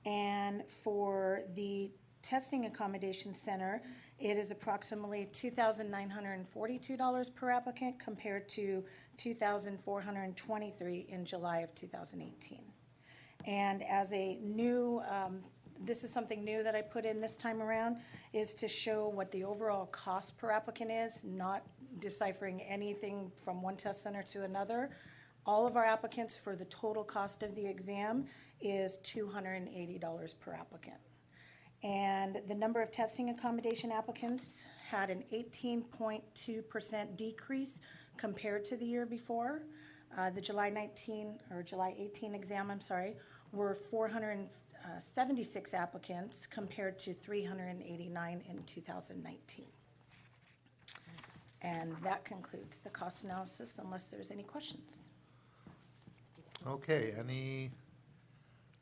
And for the testing accommodation center, it is approximately $2,942 per applicant, compared to $2,423 in July of 2018. And as a new, this is something new that I put in this time around, is to show what the overall cost per applicant is, not deciphering anything from one test center to another. All of our applicants, for the total cost of the exam, is $280 per applicant. And the number of testing accommodation applicants had an 18.2% decrease compared to the year before. The July 18 exam, were 76 applicants compared to 389 in 2019. And that concludes the cost analysis, unless there's any questions. Okay, any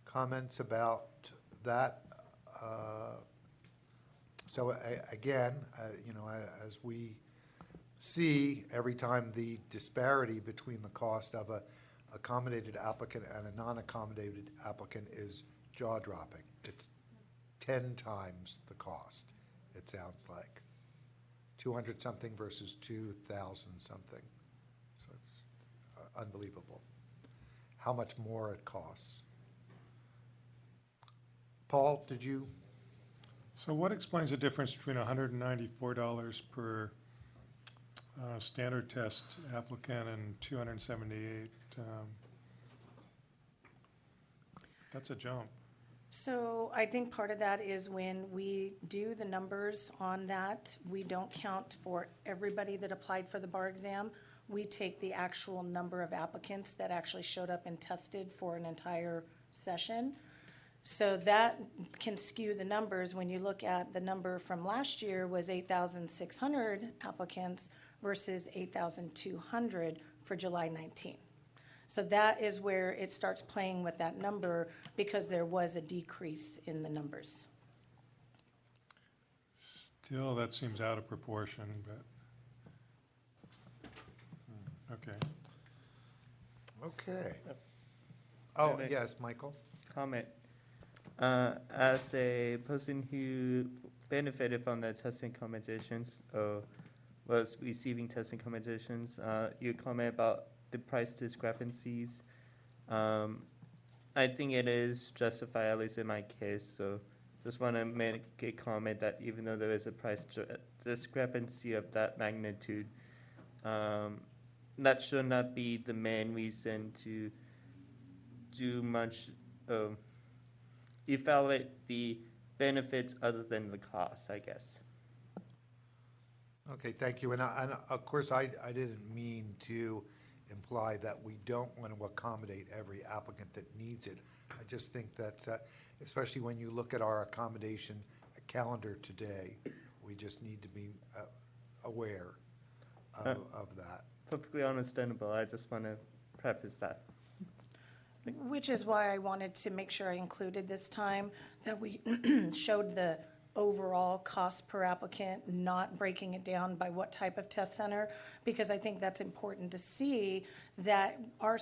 comments about that? So again, as we see every time the disparity between the cost of a accommodated applicant and a non-accommodated applicant is jaw-dropping. It's 10 times the cost, it sounds like. 200 something versus 2,000 something. So it's unbelievable how much more it costs. Paul, did you? So what explains the difference between $194 per standard test applicant and $278? That's a jump. So I think part of that is when we do the numbers on that, we don't count for everybody that applied for the bar exam. We take the actual number of applicants that actually showed up and tested for an entire session. So that can skew the numbers. When you look at the number from last year was 8,600 applicants versus 8,200 for July 19. So that is where it starts playing with that number because there was a decrease in the numbers. Still, that seems out of proportion, but, okay. Okay. Oh, yes, Michael? Comment. As a person who benefited from the testing accommodations or was receiving testing accommodations, you comment about the price discrepancies. I think it is justified, at least in my case. So just want to make a comment that even though there is a price discrepancy of that magnitude, that should not be the main reason to do much, evaluate the benefits other than the cost, I guess. Okay, thank you. And of course, I didn't mean to imply that we don't want to accommodate every applicant that needs it. I just think that, especially when you look at our accommodation calendar today, we just need to be aware of that. Perfectly understandable. I just want to preface that. Which is why I wanted to make sure I included this time that we showed the overall cost per applicant, not breaking it down by what type of test center, because I think that's important to see that our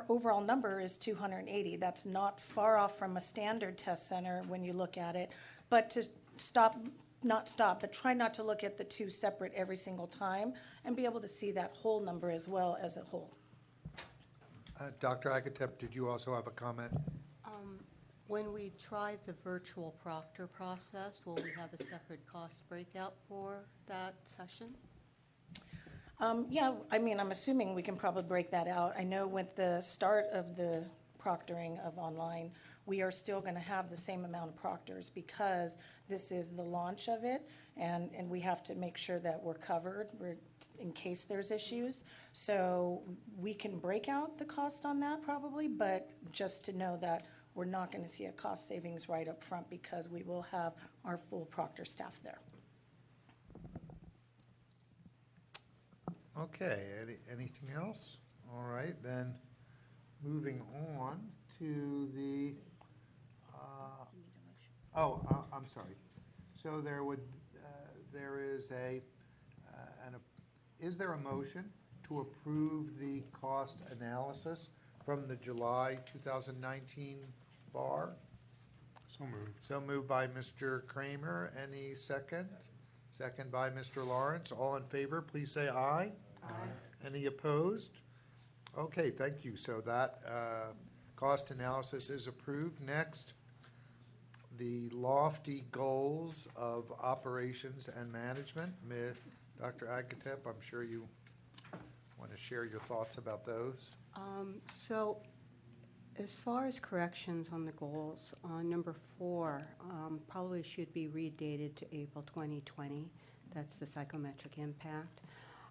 overall number is 280. That's not far off from a standard test center when you look at it, but to but try not to look at the two separate every single time and be able to see that whole number as well as a whole. Dr. Agatep, did you also have a comment? When we try the virtual proctor process, will we have a separate cost breakout for that session? Yeah, I mean, I'm assuming we can probably break that out. I know with the start of the proctoring of online, we are still going to have the same amount of proctors because this is the launch of it, and we have to make sure that we're covered in case there's issues. So we can break out the cost on that probably, but just to know that we're not going to see a cost savings right up front because we will have our full proctor staff there. Okay, anything else? All right, then moving on to the, I'm sorry. So there is there a motion to approve the cost analysis from the July 2019 bar? So moved. So moved by Mr. Kramer. Any second? Second by Mr. Lawrence. All in favor, please say aye. Aye. Any opposed? Okay, thank you. So that cost analysis is approved. Next, the lofty goals of operations and management. Dr. Agatep, I'm sure you want to share your thoughts about those. So as far as corrections on the goals, number 4 probably should be redated to April 2020. That's the psychometric impact.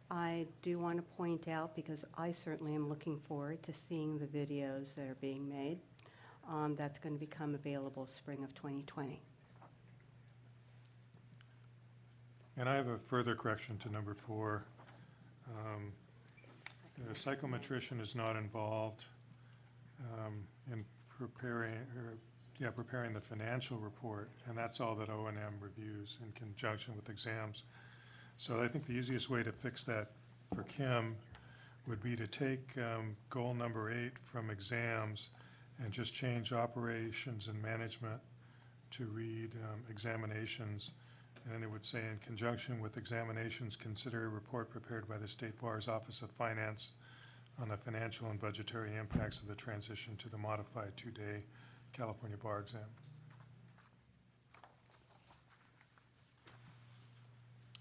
I do want to point out, because I certainly am looking forward to seeing the videos that are being made. that's going to become available spring of 2020. And I have a further correction to number 4. The psychometrician is not involved in preparing the financial report, and that's all that O&M reviews in conjunction with exams. So I think the easiest way to fix that for Kim would be to take goal number 8 from exams and just change operations and management to read examinations. And then it would say, in conjunction with examinations, consider a report prepared by the State Bar's Office of Finance on the financial and budgetary impacts of the transition to the modified 2-day California bar exam.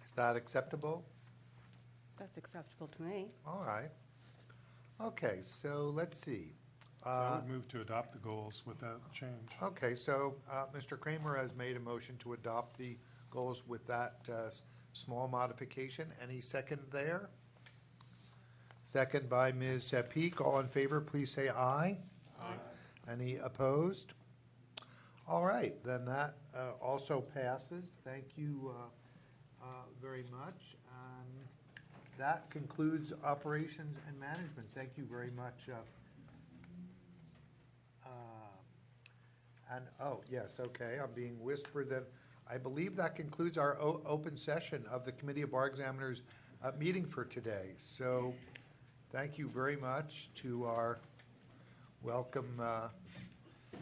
Is that acceptable? That's acceptable to me. All right. Okay, so let's see. So I would move to adopt the goals with that change. Okay, so Mr. Kramer has made a motion to adopt the goals with that small modification. Any second there? Second by Ms. Peak. All in favor, please say aye. Aye. Any opposed? All right, then that also passes. Thank you very much. That concludes operations and management. Thank you very much. And, oh, yes, okay, I'm being whispered that I believe that concludes our open session of the Committee of Bar Examiners meeting for today. So thank you very much to our welcome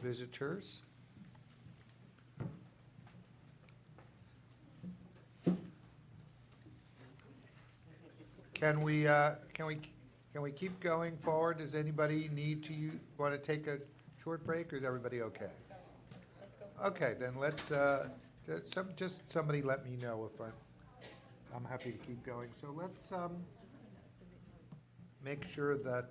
visitors. Can we keep going forward? Does anybody want to take a short break, or is everybody okay? Okay, then let's, just somebody let me know if I'm happy to keep going. So let's make sure that